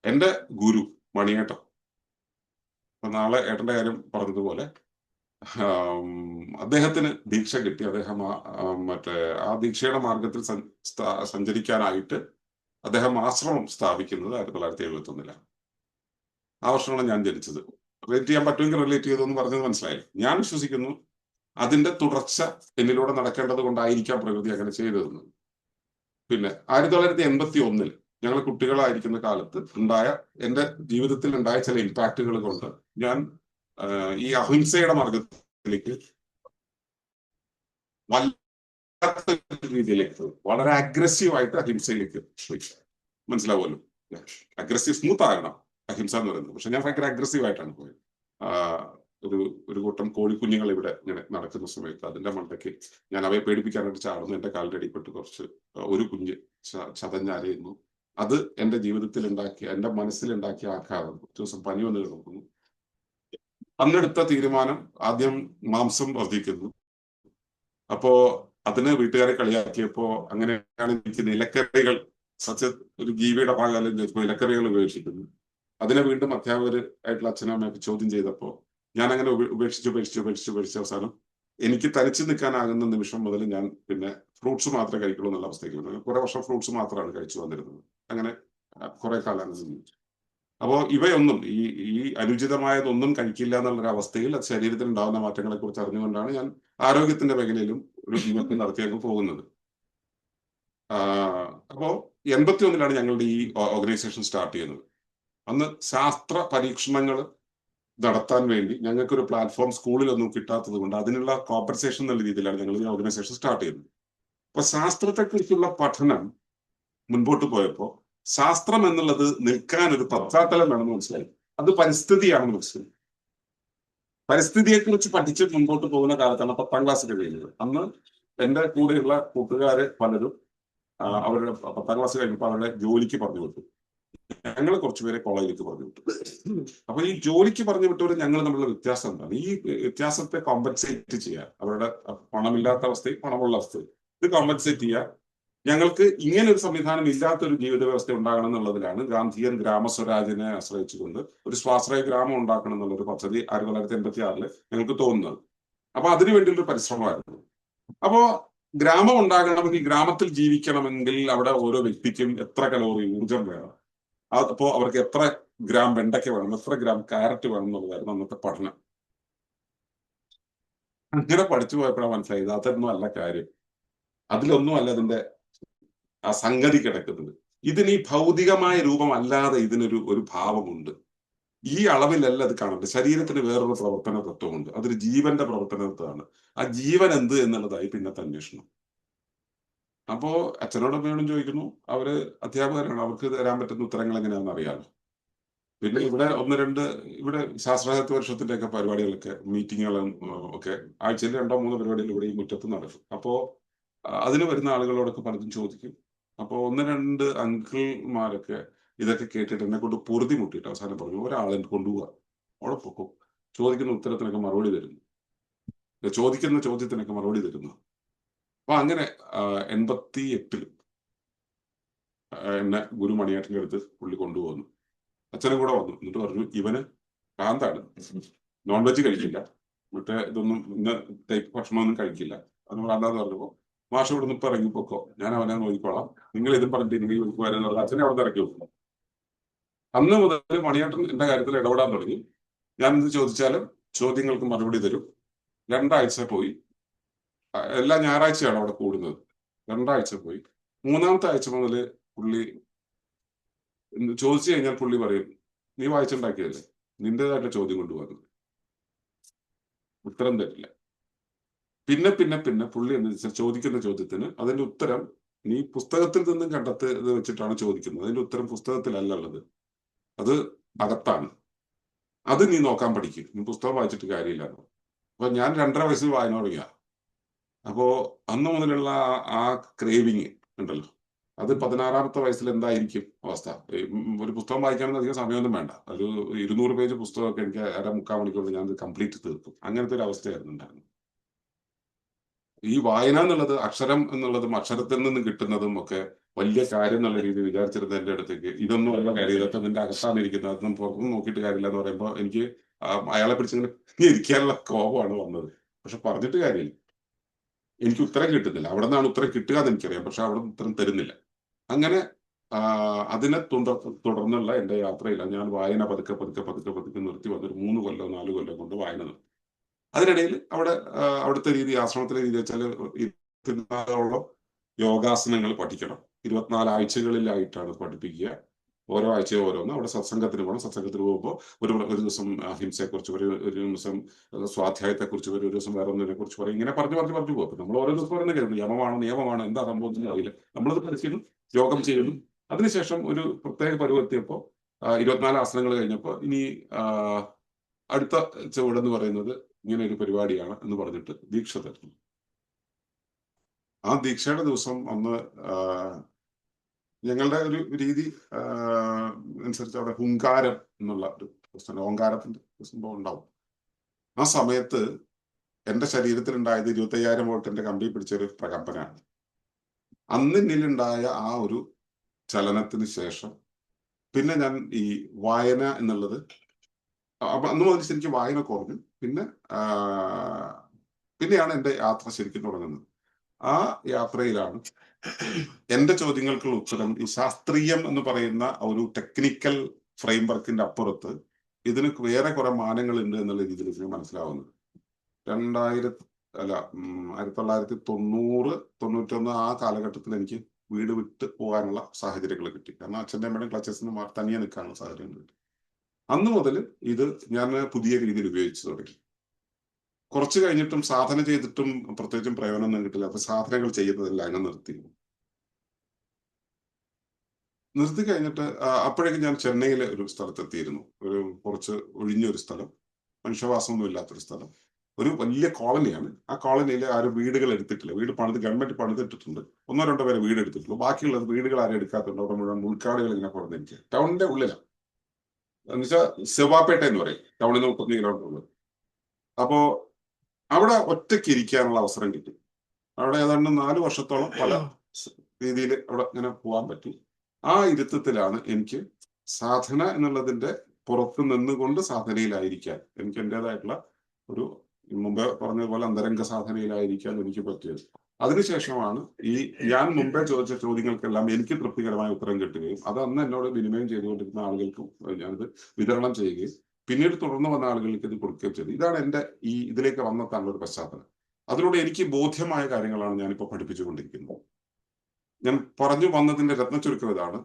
എൻ്റെ ഗുരു മണിയേട്ടൻ, നാളെ ഏട്ടന്റെ കാര്യം പറഞ്ഞതുപോലെ അദ്ദേഹത്തിന് ദീക്ഷ കിട്ടി. അദ്ദേഹം ആ ദീക്ഷയുടെ മാർഗത്തിൽ സഞ്ചരിക്കാനായിട്ട് അദ്ദേഹം ആശ്രമം സ്ഥാപിക്കുന്നത് 1971. ആ വർഷമാണ് ഞാൻ ജനിച്ചത്. റിലേറ്റ് ചെയ്യാൻ പറ്റുമെങ്കിൽ റിലേറ്റ് ചെയ്തു എന്ന് പറഞ്ഞത് മനസ്സിലായി. ഞാൻ വിശ്വസിക്കുന്നു അതിന്റെ തുടർച്ച എന്നിലൂടെ നടക്കേണ്ടത് കൊണ്ടായിരിക്കാം പ്രകൃതി അങ്ങനെ ചെയ്തതെന്ന്. പിന്നെ 1981 ഞങ്ങൾ കുട്ടികളായിരിക്കുന്ന കാലത്ത് എൻ്റെ ജീവിതത്തിൽ ഉണ്ടായ ചില ഇമ്പാക്റ്റുകൾ കൊണ്ട് ഞാൻ ഈ അഹിംസയുടെ മാർഗത്തിലേക്ക് രീതിയിലേക്ക് വളരെ അഗ്രസീവായിട്ട് അഹിംസയിലേക്ക് പോയി. മനസ്സിലാവുമല്ലോ, അഗ്രസീവ് സ്മൂത്ത് ആകണം അഹിംസ എന്ന് പറയുന്നത്. പക്ഷെ ഞാൻ ഭയങ്കര അഗ്രസീവ് ആയിട്ടാണ് പോയത്. ഒരു കൂട്ടം കോഴിക്കുഞ്ഞുങ്ങൾ ഇവിടെ ഇങ്ങനെ നടക്കുന്ന സമയത്ത് അതിന്റെ മണ്ടയ്ക്ക് ഞാൻ അവയെ പേടിപ്പിക്കാനായിട്ട് ചാടുന്നു. എന്റെ കാലിന്റെ അടിപ്പെട്ട് ഒരു കുഞ്ഞ് ചതഞ്ഞരയുന്നു. അത് എന്റെ ജീവിതത്തിൽ എന്റെ മനസ്സിലുണ്ടാക്കിയ ആഘാതം. ഒരു ദിവസം പനി വന്ന് കിടക്കുന്നു. അന്നെടുത്ത തീരുമാനം, ആദ്യം മാംസം വർദ്ധിക്കുന്നു. അപ്പോ അതിന് വീട്ടുകാരെ കളിയാക്കിയപ്പോ അങ്ങനെയാണ് എനിക്ക് നിലക്കറികൾ, ഒരു ജീവിയുടെ ഭാഗം നിലക്കറികൾ ഉപേക്ഷിക്കുന്നു. അതിനെ വീണ്ടും അധ്യാപകർ ആയിട്ടുള്ള അച്ഛനമ്മയൊക്കെ ചോദ്യം ചെയ്തപ്പോൾ ഞാൻ അങ്ങനെ ഉപേക്ഷിച്ച് അവസാനം എനിക്ക് തനിച്ച് നിൽക്കാനാകുന്ന നിമിഷം മുതൽ ഞാൻ പിന്നെ ഫ്രൂട്ട്സ് മാത്രമേ കഴിക്കുള്ളൂ എന്നുള്ള അവസ്ഥയ്ക്ക് വന്നു. കുറെ വർഷം ഫ്രൂട്ട്സ് മാത്രമാണ് കഴിച്ചു വന്നിരുന്നത്. അങ്ങനെ കുറെ കാലം ജീവിച്ചു. അപ്പോൾ ഇവയൊന്നും ഈ അനുചിതമായതൊന്നും കഴിക്കില്ല എന്നുള്ളൊരു അവസ്ഥയിൽ അത് ശരീരത്തിൽ ഉണ്ടാകുന്ന മാറ്റങ്ങളെ കുറിച്ച് അറിഞ്ഞുകൊണ്ടാണ് ഞാൻ ആരോഗ്യത്തിന്റെ മേഖലയിലും ഒരു ജീവിതത്തിൽ നടത്തിയൊക്കെ പോകുന്നത്. അപ്പോ 81 ഞങ്ങളുടെ ഈ ഓർഗനൈസേഷൻ സ്റ്റാർട്ട് ചെയ്യുന്നത്. അന്ന് ശാസ്ത്ര പരീക്ഷണങ്ങൾ നടത്താൻ വേണ്ടി ഞങ്ങൾക്കൊരു പ്ലാറ്റ്ഫോം സ്കൂളിലൊന്നും കിട്ടാത്തത് കൊണ്ട് അതിനുള്ള കോമ്പൻസേഷൻ എന്നുള്ള രീതിയിലാണ് ഞങ്ങൾ ഈ ഓർഗനൈസേഷൻ സ്റ്റാർട്ട് ചെയ്യുന്നത്. അപ്പൊ ശാസ്ത്രത്തെക്കുറിച്ചുള്ള പഠനം മുൻപോട്ട് പോയപ്പോൾ ശാസ്ത്രം എന്നുള്ളത് നിൽക്കാൻ ഒരു പശ്ചാത്തലം വേണമെന്ന് മനസ്സിലായി. അത് പരിസ്ഥിതിയാണെന്ന് മനസ്സിലായി. പരിസ്ഥിതിയെക്കുറിച്ച് പഠിച്ച് മുൻപോട്ട് പോകുന്ന കാലത്താണ് 10ാം ക്ലാസ് കഴിയുന്നത്. അന്ന് എൻ്റെ കൂടെയുള്ള കൂട്ടുകാരെ പലരും അവരുടെ 10ാം ക്ലാസ് കഴിഞ്ഞപ്പോൾ അവരുടെ ജോലിക്ക് പറഞ്ഞു വിട്ടു. ഞങ്ങൾ കുറച്ചുപേരെ കോളേജിലേക്ക് പറഞ്ഞു വിട്ടു. അപ്പൊ ഈ ജോലിക്ക് പറഞ്ഞു വിട്ടവർ ഞങ്ങൾ തമ്മിലുള്ള വ്യത്യാസം എന്താണ്? ഈ വ്യത്യാസത്തെ കോമ്പൻസേറ്റ് ചെയ്യാൻ, അവരുടെ പണമില്ലാത്ത അവസ്ഥയും പണമുള്ള അവസ്ഥയും ഇത് കോമ്പൻസേറ്റ് ചെയ്യാൻ ഞങ്ങൾക്ക് ഇങ്ങനെ ഒരു സംവിധാനം ഇല്ലാത്തൊരു ജീവിത വ്യവസ്ഥ ഉണ്ടാകണം എന്നുള്ളതിലാണ് ഗാന്ധിയൻ ഗ്രാമസ്വരാജിനെ ആശ്രയിച്ചുകൊണ്ട് ഒരു സ്വാശ്രയ ഗ്രാമം ഉണ്ടാക്കണം എന്നുള്ളൊരു പദ്ധതി 1986 ഞങ്ങൾക്ക് തോന്നുന്നത്. അപ്പൊ അതിനു വേണ്ടിയൊരു പരിശ്രമമായിരുന്നു. അപ്പോ ഗ്രാമം ഉണ്ടാകണമെങ്കിൽ, ഗ്രാമത്തിൽ ജീവിക്കണമെങ്കിൽ അവിടെ ഓരോ വ്യക്തിക്കും എത്ര കലോറി ഊർജം വേണം, അപ്പോ അവർക്ക് എത്ര ഗ്രാം വെണ്ടയ്ക്ക വേണം, എത്ര ഗ്രാം ക്യാരറ്റ് വേണം എന്നുള്ളതായിരുന്നു അന്നത്തെ പഠനം. അങ്ങനെ പഠിച്ചു പോയപ്പോഴാണ് മനസ്സിലായത് അതൊന്നും അല്ല കാര്യം. അതിലൊന്നും അല്ല അതിന്റെ ആ സംഗതി കിടക്കുന്നത്. ഇതിന് ഈ ഭൗതികമായ രൂപമല്ലാതെ ഇതിനൊരു ഭാവമുണ്ട്. ഈ അളവിലല്ല അത് കാണുന്നത്. ശരീരത്തിന് വേറൊരു പ്രവർത്തന തത്വമുണ്ട്. അതൊരു ജീവന്റെ പ്രവർത്തന തത്വമാണ്. ആ ജീവൻ എന്ത് എന്നുള്ളതായി പിന്നത്തെ അന്വേഷണം. അപ്പോ അച്ഛനോടും അമ്മയോടും ചോദിക്കുന്നു. അവര് അധ്യാപകരാണ്, അവർക്ക് തരാൻ പറ്റുന്ന ഉത്തരങ്ങൾ എങ്ങനെയാണെന്ന് അറിയാമല്ലോ. പിന്നെ ഇവിടെ ഒന്ന് രണ്ട് ഇവിടെ ശാസ്ത്രസാഹിത്യ വർഷത്തിന്റെ ഒക്കെ പരിപാടികളൊക്കെ മീറ്റിങ്ങുകളും ഒക്കെ ആഴ്ചയിൽ 2-3 പരിപാടികൾ ഇവിടെ ഈ മുറ്റത്ത് നടക്കും. അപ്പോ അതിന് വരുന്ന ആളുകളോടൊക്കെ പലതും ചോദിക്കും. അപ്പോ 1-2 അങ്കിൾമാരൊക്കെ ഇതൊക്കെ കേട്ടിട്ട് എന്നെ കൊണ്ട് പൊറുതി മുട്ടിയിട്ട് അവസാനം പറഞ്ഞു, ഒരാളെ കൊണ്ടുപോവുക, അവിടെ പൊക്കും, ചോദിക്കുന്ന ഉത്തരത്തിനൊക്കെ മറുപടി തരുന്നു, ചോദിക്കുന്ന ചോദ്യത്തിനൊക്കെ മറുപടി തരുന്നു. അപ്പൊ അങ്ങനെ 88 എന്നെ ഗുരു മണിയേട്ടൻ്റെ അടുത്ത് പുള്ളി കൊണ്ടുപോകുന്നു. അച്ഛനും കൂടെ വന്നു. എന്നിട്ട് പറഞ്ഞു, ഇവന് ഭ്രാന്താണ്, നോൺ വെജ് കഴിക്കില്ല, മറ്റേ ഇതൊന്നും ഇന്ന ടൈപ്പ് ഭക്ഷണമൊന്നും കഴിക്കില്ല, അത് ഭ്രാന്താന്ന് പറഞ്ഞപ്പോ മാഷ് ഇവിടെ നിന്ന് ഇപ്പൊ ഇറങ്ങിപ്പോക്കോ, ഞാൻ അവനെ നോക്കിക്കോളാം, നിങ്ങൾ ഇതും പറഞ്ഞിട്ട് എനിക്ക് വരുന്നത് അച്ഛനെ അവിടെ ഇറക്കി വെക്കും. അന്ന് മുതൽ മണിയേട്ടൻ എന്റെ കാര്യത്തിൽ ഇടപെടാൻ തുടങ്ങി. ഞാൻ എന്ത് ചോദിച്ചാലും ചോദ്യങ്ങൾക്ക് മറുപടി തരും. 2 ആഴ്ച പോയി. എല്ലാ ഞായറാഴ്ചയാണ് അവിടെ കൂടുന്നത്. 2 ആഴ്ച പോയി. 3-ാമത്തെ ആഴ്ച മുതൽ പുള്ളി ചോദിച്ചു കഴിഞ്ഞാൽ പുള്ളി പറയും, നീ വായിച്ചുണ്ടാക്കിയതല്ലേ, നിന്റേതായിട്ടുള്ള ചോദ്യം കൊണ്ടുവന്നു, ഉത്തരം തരില്ല. പിന്നെ പിന്നെ പിന്നെ പുള്ളി എന്ന് വെച്ചാൽ ചോദിക്കുന്ന ചോദ്യത്തിന് അതിന്റെ ഉത്തരം നീ പുസ്തകത്തിൽ നിന്നും കണ്ടെത്തത് വെച്ചിട്ടാണ് ചോദിക്കുന്നത്, അതിന്റെ ഉത്തരം പുസ്തകത്തിലല്ല ഉള്ളത്, അത് അകത്താണ്, അത് നീ നോക്കാൻ പഠിക്കും, നീ പുസ്തകം വായിച്ചിട്ട് കാര്യമില്ല. അപ്പൊ ഞാൻ 2.5 വയസ്സിൽ വായന തുടങ്ങിയ. അപ്പോ അന്ന് മുതലുള്ള ആ ക്രേവിങ് ഉണ്ടല്ലോ, അത് 16-ാമത്തെ വയസ്സിൽ എന്തായിരിക്കും അവസ്ഥ. ഒരു പുസ്തകം വായിക്കാനൊന്നും അധികം സമയമൊന്നും വേണ്ട, ഒരു 200 പേജ് പുസ്തകമൊക്കെ എനിക്ക് 1/4 മണിക്കൂർ ഞാൻ കംപ്ലീറ്റ് തീർക്കും. അങ്ങനത്തെ ഒരു അവസ്ഥയായിരുന്നു ഉണ്ടായിരുന്നത്. ഈ വായന എന്നുള്ളത്, അക്ഷരം എന്നുള്ളതും അക്ഷരത്തിൽ നിന്ന് കിട്ടുന്നതും ഒക്കെ വലിയ കാര്യം എന്നുള്ള രീതിയിൽ വിചാരിച്ചിരുന്ന എന്റെ അടുത്തേക്ക് ഇതൊന്നും ഉള്ള കാര്യം, ഇതൊക്കെ നിന്റെ അകത്താണ് ഇരിക്കുന്നത്, അതൊന്നും പുറത്തുനിന്ന് നോക്കിയിട്ട് കാര്യമില്ല എന്ന് പറയുമ്പോൾ എനിക്ക് അയാളെ പിടിച്ചിങ്ങനെ ഇരിക്കാനുള്ള കോപമാണ് വന്നത്. പക്ഷെ പറഞ്ഞിട്ട് കാര്യമില്ല, എനിക്ക് ഉത്തരം കിട്ടുന്നില്ല. അവിടെ നിന്നാണ് ഉത്തരം കിട്ടുക എന്ന് എനിക്കറിയാം, പക്ഷെ അവിടെ ഉത്തരം തരുന്നില്ല. അങ്ങനെ അതിനെ തുടർന്നുള്ള എന്റെ യാത്രയിലാണ് ഞാൻ വായന പതുക്കെ പതുക്കെ പതുക്കെ പതുക്കെ നിർത്തി വന്നൊരു 3 കൊല്ലം 4 കൊല്ലം കൊണ്ട് വായന നിർത്തി. അതിനിടയിൽ അവിടുത്തെ രീതി, ആശ്രമത്തിലെ രീതി വെച്ചാൽ 24 യോഗാസനങ്ങൾ പഠിക്കണം. 24 ആഴ്ചകളിലായിട്ടാണ് പഠിപ്പിക്കുക. ഓരോ ആഴ്ചയും ഓരോന്ന്. അവിടെ സത്സംഗത്തിന് പോകണം. സത്സംഗത്തിന് പോകുമ്പോൾ ഒരു ദിവസം അഹിംസയെക്കുറിച്ച്, ഒരു ദിവസം സ്വാധ്യായത്തെക്കുറിച്ച്, ഒരു ദിവസം വേറെ ഒന്നിനെ കുറിച്ച് പറയും. ഇങ്ങനെ പറഞ്ഞു പോകും. അപ്പൊ നമ്മൾ ഓരോ ദിവസം പറയുന്നത് കേൾക്കുന്നു, യമമാണോ നിയമമാണോ എന്താ സംഭവം അറിയില്ല. നമ്മളത് പഠിച്ചിരുന്നു, യോഗം ചെയ്യുന്നു. അതിനുശേഷം ഒരു പ്രത്യേക പരുവെത്തിയപ്പോൾ 24 ആസനങ്ങൾ കഴിഞ്ഞപ്പോൾ ഇനി അടുത്ത ചുവടെന്ന് പറയുന്നത് ഇങ്ങനെ ഒരു പരിപാടിയാണ് എന്ന് പറഞ്ഞിട്ട് ദീക്ഷ തരുന്നു. ആ ദീക്ഷയുടെ ദിവസം അന്ന് ഞങ്ങളുടെ ഒരു രീതി അനുസരിച്ച് അവിടെ ഹുങ്കാരം എന്നുള്ള ഒരു പ്രശ്നം, ഓങ്കാരത്തിന്റെ സംഭവം ഉണ്ടാവും. ആ സമയത്ത് എന്റെ ശരീരത്തിൽ ഉണ്ടായത് 25,000 വോൾട്ടിന്റെ കമ്പി പിടിച്ചൊരു പ്രകമ്പനാണ്. അന്നിലുണ്ടായ ആ ഒരു ചലനത്തിന് ശേഷം പിന്നെ ഞാൻ ഈ വായന എന്നുള്ളത്, അപ്പൊ അന്ന് മുതൽ ശരിക്കും വായന കുറഞ്ഞു. പിന്നെയാണ് എന്റെ യാത്ര ശരിക്കും തുടങ്ങുന്നത്. ആ യാത്രയിലാണ് എന്റെ ചോദ്യങ്ങൾക്കുള്ള ഉത്തരം ഈ ശാസ്ത്രീയം എന്ന് പറയുന്ന ഒരു ടെക്നിക്കൽ ഫ്രെയിംവർക്കിന്റെ അപ്പുറത്ത് ഇതിന് വേറെ കുറെ മാനങ്ങളുണ്ട് എന്നുള്ള രീതിയിൽ എനിക്ക് മനസ്സിലാവുന്നത്. 1990-91 ആ കാലഘട്ടത്തിൽ എനിക്ക് വീട് വിട്ട് പോകാനുള്ള സാഹചര്യങ്ങൾ കിട്ടി. കാരണം അച്ഛൻ്റെ അമ്മയുടെ ക്ലച്ചസിന് തനിയെ നിൽക്കാനുള്ള സാഹചര്യം കിട്ടി. അന്ന് മുതൽ ഇത് ഞാൻ പുതിയ രീതിയിൽ ഉപയോഗിച്ചു തുടങ്ങി. കുറച്ച് കഴിഞ്ഞിട്ടും സാധന ചെയ്തിട്ടും പ്രത്യേകിച്ചും പ്രയോജനം കിട്ടില്ല. അപ്പൊ സാധനകൾ ചെയ്യുന്നതെല്ലാം അങ്ങ് നിർത്തി കഴിഞ്ഞിട്ട് അപ്പോഴേക്കും ഞാൻ ചെന്നൈയിലെ ഒരു സ്ഥലത്തെത്തിയിരുന്നു. ഒരു കുറച്ച് ഒഴിഞ്ഞൊരു സ്ഥലം, മനുഷ്യവാസമൊന്നും ഇല്ലാത്തൊരു സ്ഥലം. ഒരു വലിയ കോളനിയാണ്. ആ കോളനിയിൽ ആരും വീടുകൾ എടുത്തിട്ടില്ല. വീട് ഗവൺമെന്റ് പണിതിട്ടിട്ടുണ്ട്. 1-2 പേരെ വീട് എടുത്തിട്ടുള്ളൂ. ബാക്കിയുള്ളത് വീടുകൾ ആരും എടുക്കാത്തുണ്ട്. അവിടെ മുഴുവൻ ഉൾക്കാടുകൾ ഇങ്ങനെ കുറഞ്ഞിരിക്കുക. ടൗണിന്റെ ഉള്ളിലാണ്. എന്നുവെച്ചാൽ സെവാപ്പേട്ട എന്ന് പറയും, ടൗണിൽ നിന്ന് 30 കിലോമീറ്റർ. അപ്പോ അവിടെ ഒറ്റയ്ക്ക് ഇരിക്കാനുള്ള അവസരം കിട്ടി. അവിടെ ഏതാണ്ട് 4 വർഷത്തോളം പല രീതിയിൽ അവിടെ ഇങ്ങനെ പോകാൻ പറ്റി. ആ ഇരുത്തത്തിലാണ് എനിക്ക് സാധന എന്നുള്ളതിന്റെ പുറത്ത് നിന്നുകൊണ്ട് സാധനയിലായിരിക്കാൻ എനിക്ക് എന്റേതായിട്ടുള്ള ഒരു, മുമ്പേ പറഞ്ഞതുപോലെ അന്തരംഗ സാധനയിലായിരിക്കാൻ എനിക്ക് പറ്റിയത്. അതിനുശേഷമാണ് ഈ ഞാൻ മുമ്പേ ചോദിച്ച ചോദ്യങ്ങൾക്കെല്ലാം എനിക്ക് തൃപ്തികരമായ ഉത്തരം കിട്ടുകയും അത് അന്ന് എന്നോട് വിനിമയം ചെയ്തുകൊണ്ടിരുന്ന ആളുകൾക്കും ഞാനിത് വിതരണം ചെയ്യുകയും പിന്നീട് തുടർന്ന് വന്ന ആളുകൾക്ക് ഇത് കൊടുക്കുകയും ചെയ്തു. ഇതാണ് എന്റെ ഈ ഇതിലേക്ക് വന്നെത്താനുള്ള ഒരു പശ്ചാത്തലം. അതിലൂടെ എനിക്ക് ബോധ്യമായ കാര്യങ്ങളാണ് ഞാനിപ്പോൾ പഠിപ്പിച്ചുകൊണ്ടിരിക്കുന്നത്. ഞാൻ പറഞ്ഞു വന്നതിന്റെ രത്നച്ചുരുക്കം ഇതാണ്.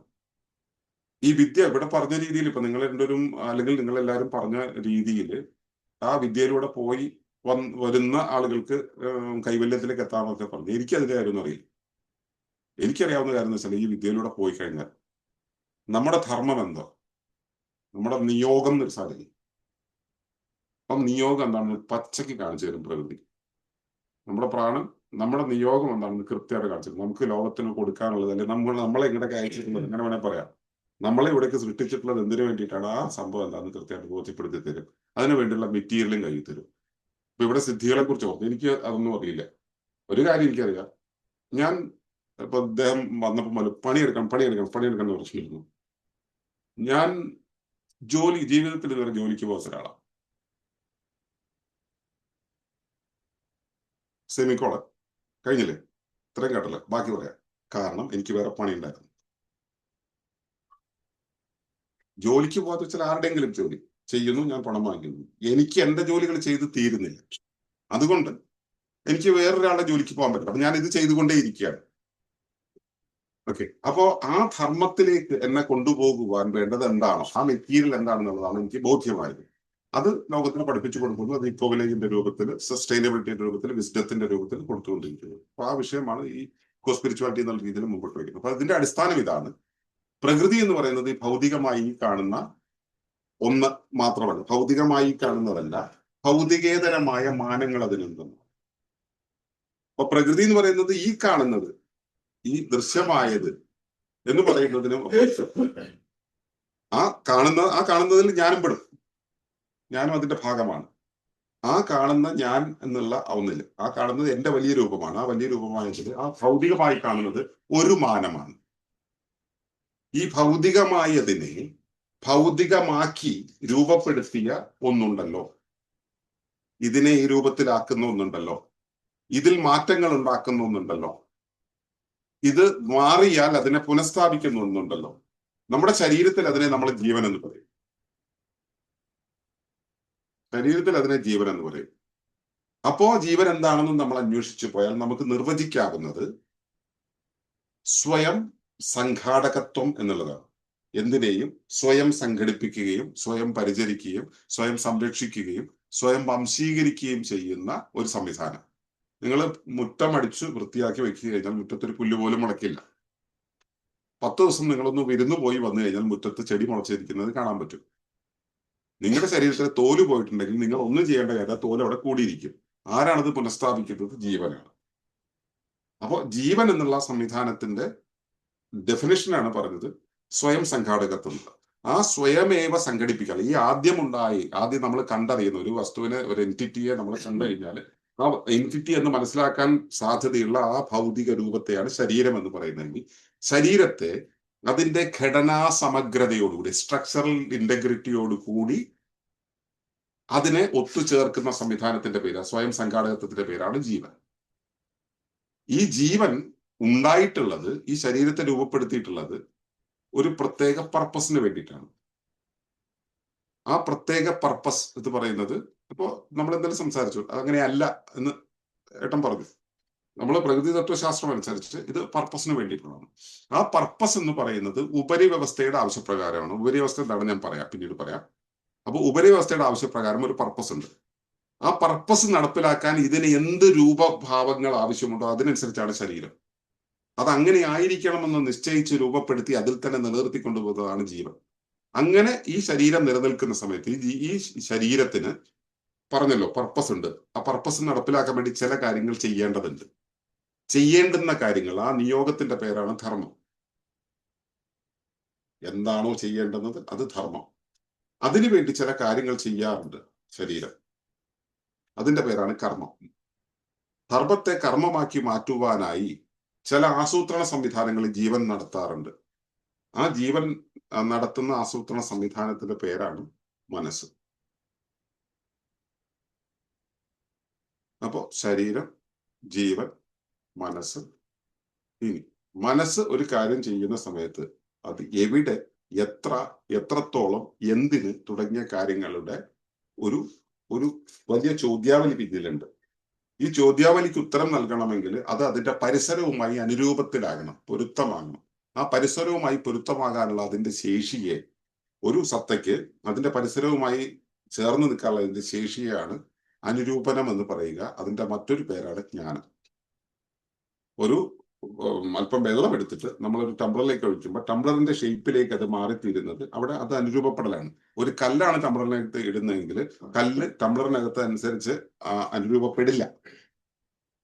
ഈ വിദ്യ ഇവിടെ പറഞ്ഞ രീതിയിൽ, ഇപ്പൊ നിങ്ങൾ രണ്ടുപേരും അല്ലെങ്കിൽ നിങ്ങൾ എല്ലാവരും പറഞ്ഞ രീതിയിൽ ആ വിദ്യയിലൂടെ പോയി വരുന്ന ആളുകൾക്ക് കൈവല്യത്തിലേക്ക് എത്താമെന്നൊക്കെ പറഞ്ഞു. എനിക്ക് അതിന്റെ കാര്യമൊന്നും അറിയില്ല. എനിക്കറിയാവുന്ന കാര്യം എന്ന് വെച്ചാൽ ഈ വിദ്യയിലൂടെ പോയി കഴിഞ്ഞാൽ നമ്മുടെ ധർമ്മം എന്തോ, നമ്മുടെ നിയോഗം എന്നൊരു സാധനം, അപ്പം നിയോഗം എന്താണെന്ന് പച്ചയ്ക്ക് കാണിച്ചു തരും പ്രകൃതി. നമ്മുടെ പ്രാണൻ നമ്മുടെ നിയോഗം എന്താണെന്ന് കൃത്യമായിട്ട് കാണിച്ചു തരും. നമുക്ക് ലോകത്തിന് കൊടുക്കാനുള്ളത്, അല്ലെങ്കിൽ നമ്മളെ ഇങ്ങോട്ടൊക്കെ അയച്ചിട്ടുള്ളത്, അങ്ങനെ വേണേൽ പറയാം, നമ്മളെ ഇവിടേക്ക് സൃഷ്ടിച്ചിട്ടുള്ളത് എന്തിനു വേണ്ടിയിട്ടാണ്, ആ സംഭവം എന്താണെന്ന് കൃത്യമായിട്ട് ബോധ്യപ്പെടുത്തി തരും. അതിനു വേണ്ടിയുള്ള മെറ്റീരിയലും കയ്യിൽ തരും. ഇപ്പൊ ഇവിടെ സിദ്ധികളെ കുറിച്ച് ഓർത്ത് എനിക്ക് അതൊന്നും അറിയില്ല. ഒരു കാര്യം എനിക്കറിയാം, ഞാൻ ഇപ്പൊ അദ്ദേഹം വന്നപ്പോൾ പണിയെടുക്കണം എന്ന് പറഞ്ഞിരുന്നു. ഞാൻ ജീവിതത്തിൽ ഇതുവരെ ജോലിക്ക് പോകുന്ന ഒരാളാണ്. സെമിക്കോള കഴിഞ്ഞില്ലേ, ഇത്രയും കേട്ടല്ലോ, ബാക്കി പറയാം. കാരണം എനിക്ക് വേറെ പണി ഉണ്ടായിരുന്നു. ജോലിക്ക് പോകാത്ത വെച്ചാൽ ആരുടെയെങ്കിലും ജോലി ചെയ്യുന്നു, ഞാൻ പണം വാങ്ങിക്കുന്നു. എനിക്ക് എന്റെ ജോലികൾ ചെയ്ത് തീരുന്നില്ല. അതുകൊണ്ട് എനിക്ക് വേറൊരാളുടെ ജോലിക്ക് പോകാൻ പറ്റില്ല. അപ്പൊ ഞാൻ ഇത് ചെയ്തുകൊണ്ടേ ഇരിക്കുകയാണ്. ഓക്കെ, അപ്പോ ആ ധർമ്മത്തിലേക്ക് എന്നെ കൊണ്ടുപോകുവാൻ വേണ്ടത് എന്താണോ, ആ മെറ്റീരിയൽ എന്താണെന്നുള്ളതാണ് എനിക്ക് ബോധ്യമായത്. അത് ലോകത്തിന് പഠിപ്പിച്ചു കൊടുക്കുന്നു. അത് ഇക്കോവിലേജിന്റെ രൂപത്തിൽ, സസ്റ്റൈനബിലിറ്റിയുടെ രൂപത്തിൽ, വിസ്ഡത്തിന്റെ രൂപത്തിൽ കൊടുത്തുകൊണ്ടിരിക്കുന്നത്. അപ്പൊ ആ വിഷയമാണ് ഈ സ്പിരിച്വാലിറ്റി എന്നുള്ള രീതിയിൽ മുമ്പോട്ട് വയ്ക്കുന്നത്. അപ്പൊ അതിന്റെ അടിസ്ഥാനം ഇതാണ്. പ്രകൃതി എന്ന് പറയുന്നത് ഈ ഭൗതികമായി കാണുന്ന ഒന്ന് മാത്രമല്ല, ഭൗതികമായി കാണുന്നതല്ല, ഭൗതികേതരമായ മാനങ്ങൾ അതിനുണ്ടെന്ന്. അപ്പൊ പ്രകൃതി എന്ന് പറയുന്നത് ഈ കാണുന്നത്, ഈ ദൃശ്യമായത് എന്ന് പറയുന്നതിനും ആ കാണുന്നതിൽ ഞാനും പെടും, ഞാനും അതിന്റെ ഭാഗമാണ്. ആ കാണുന്ന ഞാൻ എന്നുള്ള ഒന്നില്, ആ കാണുന്നത് എന്റെ വലിയ രൂപമാണ്. ആ വലിയ രൂപമായതിൽ ആ ഭൗതികമായി കാണുന്നത് ഒരു മാനമാണ്. ഈ ഭൗതികമായതിനെ ഭൗതികമാക്കി രൂപപ്പെടുത്തിയ ഒന്നുണ്ടല്ലോ, ഇതിനെ ഈ രൂപത്തിലാക്കുന്ന ഒന്നുണ്ടല്ലോ, ഇതിൽ മാറ്റങ്ങൾ ഉണ്ടാക്കുന്ന ഒന്നുണ്ടല്ലോ, ഇത് മാറിയാൽ അതിനെ പുനഃസ്ഥാപിക്കുന്ന ഒന്നുണ്ടല്ലോ. നമ്മുടെ ശരീരത്തിൽ അതിനെ നമ്മൾ ജീവൻ എന്ന് പറയും. ശരീരത്തിൽ അതിനെ ജീവൻ എന്ന് പറയും. അപ്പോ ജീവൻ എന്താണെന്ന് നമ്മൾ അന്വേഷിച്ചു പോയാൽ നമുക്ക് നിർവചിക്കാവുന്നത് സ്വയം സംഘാടകത്വം എന്നുള്ളതാണ്. എന്തിനേയും സ്വയം സംഘടിപ്പിക്കുകയും സ്വയം പരിചരിക്കുകയും സ്വയം സംരക്ഷിക്കുകയും സ്വയം വംശീകരിക്കുകയും ചെയ്യുന്ന ഒരു സംവിധാനം. നിങ്ങൾ മുറ്റമടിച്ചു വൃത്തിയാക്കി വെക്കുക കഴിഞ്ഞാൽ മുറ്റത്തൊരു പുല്ല് പോലും മുളയ്ക്കില്ല. 10 ദിവസം നിങ്ങളൊന്ന് വിരുന്നു പോയി വന്നു കഴിഞ്ഞാൽ മുറ്റത്ത് ചെടി മുളച്ചിരിക്കുന്നത് കാണാൻ പറ്റും. നിങ്ങളുടെ ശരീരത്തിൽ തോല് പോയിട്ടുണ്ടെങ്കിൽ നിങ്ങൾ ഒന്നും ചെയ്യേണ്ട കാര്യം, തോല് അവിടെ കൂടിയിരിക്കും. ആരാണത് പുനഃസ്ഥാപിക്കുന്നത്? ജീവനാണ്. അപ്പോൾ ജീവൻ എന്നുള്ള സംവിധാനത്തിന്റെ ഡെഫിനിഷനാണ് പറഞ്ഞത് സ്വയം സംഘാടകത്വം. ആ സ്വയമേവ സംഘടിപ്പിക്കുക. ഈ ആദ്യം നമ്മൾ കണ്ടറിയുന്ന ഒരു വസ്തുവിനെ, ഒരു എൻറ്റിറ്റിയെ നമ്മൾ കണ്ടു കഴിഞ്ഞാൽ ആ എൻറ്റിറ്റി എന്ന് മനസ്സിലാക്കാൻ സാധ്യതയുള്ള ആ ഭൗതിക രൂപത്തെയാണ് ശരീരം എന്ന് പറയുന്നതെങ്കിൽ, ശരീരത്തെ അതിന്റെ ഘടനാ സമഗ്രതയോടുകൂടി, സ്ട്രക്ചറൽ ഇന്റഗ്രിറ്റിയോടുകൂടി അതിനെ ഒത്തുചേർക്കുന്ന സംവിധാനത്തിന്റെ പേര്, സ്വയം സംഘാടകത്വത്തിന്റെ പേരാണ് ജീവൻ. ഈ ജീവൻ ഉണ്ടായിട്ടുള്ളത്, ഈ ശരീരത്തെ രൂപപ്പെടുത്തിയിട്ടുള്ളത് ഒരു പ്രത്യേക പർപ്പസിന് വേണ്ടിയിട്ടാണ്. ആ പ്രത്യേക പർപ്പസ് എന്ന് പറയുന്നത്, ഇപ്പോ നമ്മൾ എന്തെങ്കിലും സംസാരിച്ചു, അതങ്ങനെയല്ല എന്ന് ഏട്ടൻ പറഞ്ഞു. നമ്മൾ പ്രകൃതി തത്വശാസ്ത്രം അനുസരിച്ച് ഇത് പർപ്പസിന് വേണ്ടിയിട്ടുള്ളതാണ്. ആ പർപ്പസ് എന്ന് പറയുന്നത് ഉപരിവ്യവസ്ഥയുടെ ആവശ്യപ്രകാരമാണ്. ഉപരിവ്യവസ്ഥ എന്താണെന്ന് ഞാൻ പിന്നീട് പറയാം. അപ്പൊ ഉപരിവ്യവസ്ഥയുടെ ആവശ്യപ്രകാരം ഒരു പർപ്പസ് ഉണ്ട്. ആ പർപ്പസ് നടപ്പിലാക്കാൻ ഇതിന് എന്ത് രൂപഭാവങ്ങൾ ആവശ്യമുണ്ടോ അതിനനുസരിച്ചാണ് ശരീരം. അത് അങ്ങനെ ആയിരിക്കണമെന്ന് നിശ്ചയിച്ച് രൂപപ്പെടുത്തി അതിൽ തന്നെ നിലനിർത്തിക്കൊണ്ടുപോകുന്നതാണ് ജീവൻ. അങ്ങനെ ഈ ശരീരം നിലനിൽക്കുന്ന സമയത്ത് ഈ ശരീരത്തിന് പറഞ്ഞല്ലോ പർപ്പസ് ഉണ്ട്. ആ പർപ്പസ് നടപ്പിലാക്കാൻ വേണ്ടി ചില കാര്യങ്ങൾ ചെയ്യേണ്ടതുണ്ട്. ചെയ്യേണ്ടുന്ന കാര്യങ്ങൾ, ആ നിയോഗത്തിന്റെ പേരാണ് ധർമ്മം. എന്താണോ ചെയ്യേണ്ടുന്നത് അത് ധർമ്മം. അതിനുവേണ്ടി ചില കാര്യങ്ങൾ ചെയ്യാറുണ്ട് ശരീരം. അതിന്റെ പേരാണ് കർമ്മം. ധർമ്മത്തെ കർമ്മമാക്കി മാറ്റുവാനായി ചില ആസൂത്രണ സംവിധാനങ്ങളിൽ ജീവൻ നടത്താറുണ്ട്. ആ ജീവൻ നടത്തുന്ന ആസൂത്രണ സംവിധാനത്തിന്റെ പേരാണ് മനസ്സ്. അപ്പോ ശരീരം, ജീവൻ, മനസ്സ്. ഇനി മനസ്സ് ഒരു കാര്യം ചെയ്യുന്ന സമയത്ത് അത് എവിടെ, എത്രത്തോളം, എന്തിന് തുടങ്ങിയ കാര്യങ്ങളുടെ ഒരു വലിയ ചോദ്യാവലി പിന്നിലുണ്ട്. ഈ ചോദ്യാവലിക്ക് ഉത്തരം നൽകണമെങ്കിൽ അത് അതിന്റെ പരിസരവുമായി അനുരൂപത്തിലാകണം, പൊരുത്തമാകണം. ആ പരിസരവുമായി പൊരുത്തമാകാനുള്ള അതിന്റെ ശേഷിയെ, ഒരു സത്തയ്ക്ക് അതിന്റെ പരിസരവുമായി ചേർന്ന് നിൽക്കാനുള്ള അതിന്റെ ശേഷിയാണ് അനുരൂപനം എന്ന് പറയുക. അതിന്റെ മറ്റൊരു പേരാണ് ജ്ഞാനം. ഒരു അല്പം വെള്ളം എടുത്തിട്ട് നമ്മളൊരു ടംബ്ലറിലേക്ക് ഒഴിക്കുമ്പോൾ ടംബ്ലറിന്റെ ഷേപ്പിലേക്ക് അത് മാറിത്തീരുന്നത് അവിടെ അത് അനുരൂപപ്പെടലാണ്. ഒരു കല്ലാണ് ടംബ്ലറിനകത്ത് ഇടുന്നതെങ്കിൽ കല്ല് ടംബ്ലറിനകത്ത് അനുസരിച്ച് അനുരൂപപ്പെടില്ല,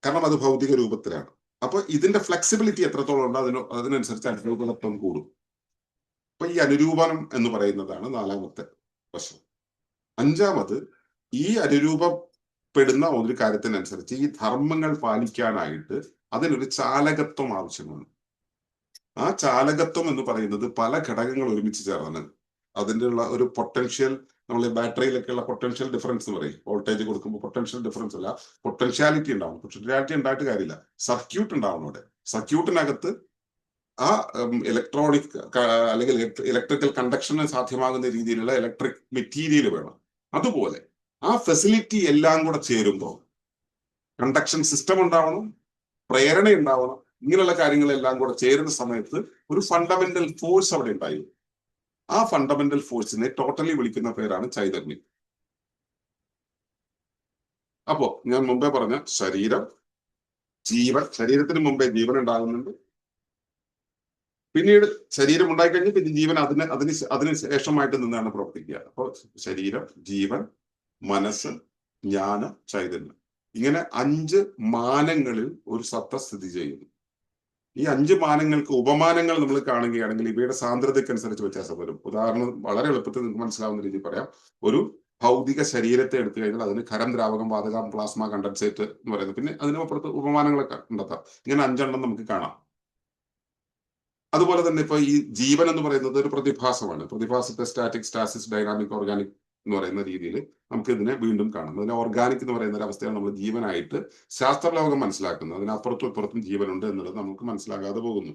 കാരണം അത് ഭൗതിക രൂപത്തിലാണ്. അപ്പൊ ഇതിന്റെ ഫ്ലെക്സിബിലിറ്റി എത്രത്തോളം ഉണ്ട് അതിനനുസരിച്ച് അനുരൂപണത്വം കൂടും. അപ്പൊ ഈ അനുരൂപണം എന്ന് പറയുന്നതാണ് 4ാമത്തെ വശം. 5ാമത്, ഈ അനുരൂപപ്പെടുന്ന ഒരു കാര്യത്തിനനുസരിച്ച് ഈ ധർമ്മങ്ങൾ പാലിക്കാനായിട്ട് അതിനൊരു ചാലകത്വം ആവശ്യമാണ്. ആ ചാലകത്വം എന്ന് പറയുന്നത് പല ഘടകങ്ങൾ ഒരുമിച്ച് ചേർന്ന് അതിൻ്റെ ഉള്ള ഒരു പൊട്ടൻഷ്യൽ, നമ്മൾ ബാറ്ററിയിലൊക്കെയുള്ള പൊട്ടൻഷ്യൽ ഡിഫറൻസ് എന്ന് പറയും. വോൾട്ടേജ് കൊടുക്കുമ്പോൾ പൊട്ടൻഷ്യൽ ഡിഫറൻസ് അല്ല, പൊട്ടൻഷ്യാലിറ്റി ഉണ്ടാവും. പൊട്ടൻഷ്യാലിറ്റി ഉണ്ടായിട്ട് കാര്യമില്ല, സർക്യൂട്ട് ഉണ്ടാവണം. അവിടെ സർക്യൂട്ടിനകത്ത് ആ ഇലക്ട്രോണിക് അല്ലെങ്കിൽ ഇലക്ട്രിക്കൽ കണ്ടക്ഷന് സാധ്യമാകുന്ന രീതിയിലുള്ള ഇലക്ട്രിക് മെറ്റീരിയൽ വേണം. അതുപോലെ ആ ഫെസിലിറ്റി എല്ലാം കൂടെ ചേരുമ്പോൾ കണ്ടക്ഷൻ സിസ്റ്റം ഉണ്ടാവണം, പ്രേരണ ഉണ്ടാവണം. ഇങ്ങനെയുള്ള കാര്യങ്ങളെല്ലാം കൂടെ ചേരുന്ന സമയത്ത് ഒരു ഫണ്ടമെന്റൽ ഫോഴ്സ് അവിടെ ഉണ്ടായി. ആ ഫണ്ടമെന്റൽ ഫോഴ്സിനെ ടോട്ടലി വിളിക്കുന്ന പേരാണ് ചൈതന്യം. അപ്പോ ഞാൻ മുമ്പേ പറഞ്ഞ ശരീരം, ജീവൻ, ശരീരത്തിന് മുമ്പേ ജീവൻ ഉണ്ടാകുന്നുണ്ട്, പിന്നീട് ശരീരം ഉണ്ടായിക്കഴിഞ്ഞ് പിന്നെ ജീവൻ അതിന് ശേഷമായിട്ട് നിന്നാണ് പ്രവർത്തിക്കുക. അപ്പോൾ ശരീരം, ജീവൻ, മനസ്സ്, ജ്ഞാനം, ചൈതന്യം, ഇങ്ങനെ 5 മാനങ്ങളിൽ ഒരു സത്ത സ്ഥിതി ചെയ്യുന്നു. ഈ 5 മാനങ്ങൾക്ക് ഉപമാനങ്ങൾ നമ്മൾ കാണുകയാണെങ്കിൽ ഇവയുടെ സാന്ദ്രതയ്ക്കനുസരിച്ച് വ്യത്യാസം വരും. ഉദാഹരണം വളരെ എളുപ്പത്തിൽ നിങ്ങൾക്ക് മനസ്സിലാവുന്ന രീതിയിൽ പറയാം. ഒരു ഭൗതിക ശരീരത്തെ എടുത്തു കഴിഞ്ഞാൽ അതിന് ഖരം, ദ്രാവകം, വാതകം, പ്ലാസ്മ, കണ്ടൻസേറ്റ് എന്ന് പറയുന്നത്, പിന്നെ അതിനപ്പുറത്ത് ഉപമാനങ്ങളൊക്കെ കണ്ടെത്താം. ഇങ്ങനെ 5 എണ്ണം നമുക്ക് കാണാം. അതുപോലെ തന്നെ ഇപ്പൊ ഈ ജീവൻ എന്ന് പറയുന്നത് ഒരു പ്രതിഭാസമാണ്. പ്രതിഭാസത്തെ സ്റ്റാറ്റിക്, സ്റ്റാസിസ്, ഡൈനാമിക്, ഓർഗാനിക് എന്ന് പറയുന്ന രീതിയിൽ നമുക്ക് ഇതിനെ വീണ്ടും കാണാം. അതിനെ ഓർഗാനിക് എന്ന് പറയുന്ന ഒരു അവസ്ഥയാണ് നമ്മൾ ജീവനായിട്ട് ശാസ്ത്രലോകം മനസ്സിലാക്കുന്നത്. അതിനപ്പുറത്തും ഇപ്പുറത്തും ജീവനുണ്ട് എന്നുള്ളത് നമുക്ക് മനസ്സിലാകാതെ പോകുന്നു.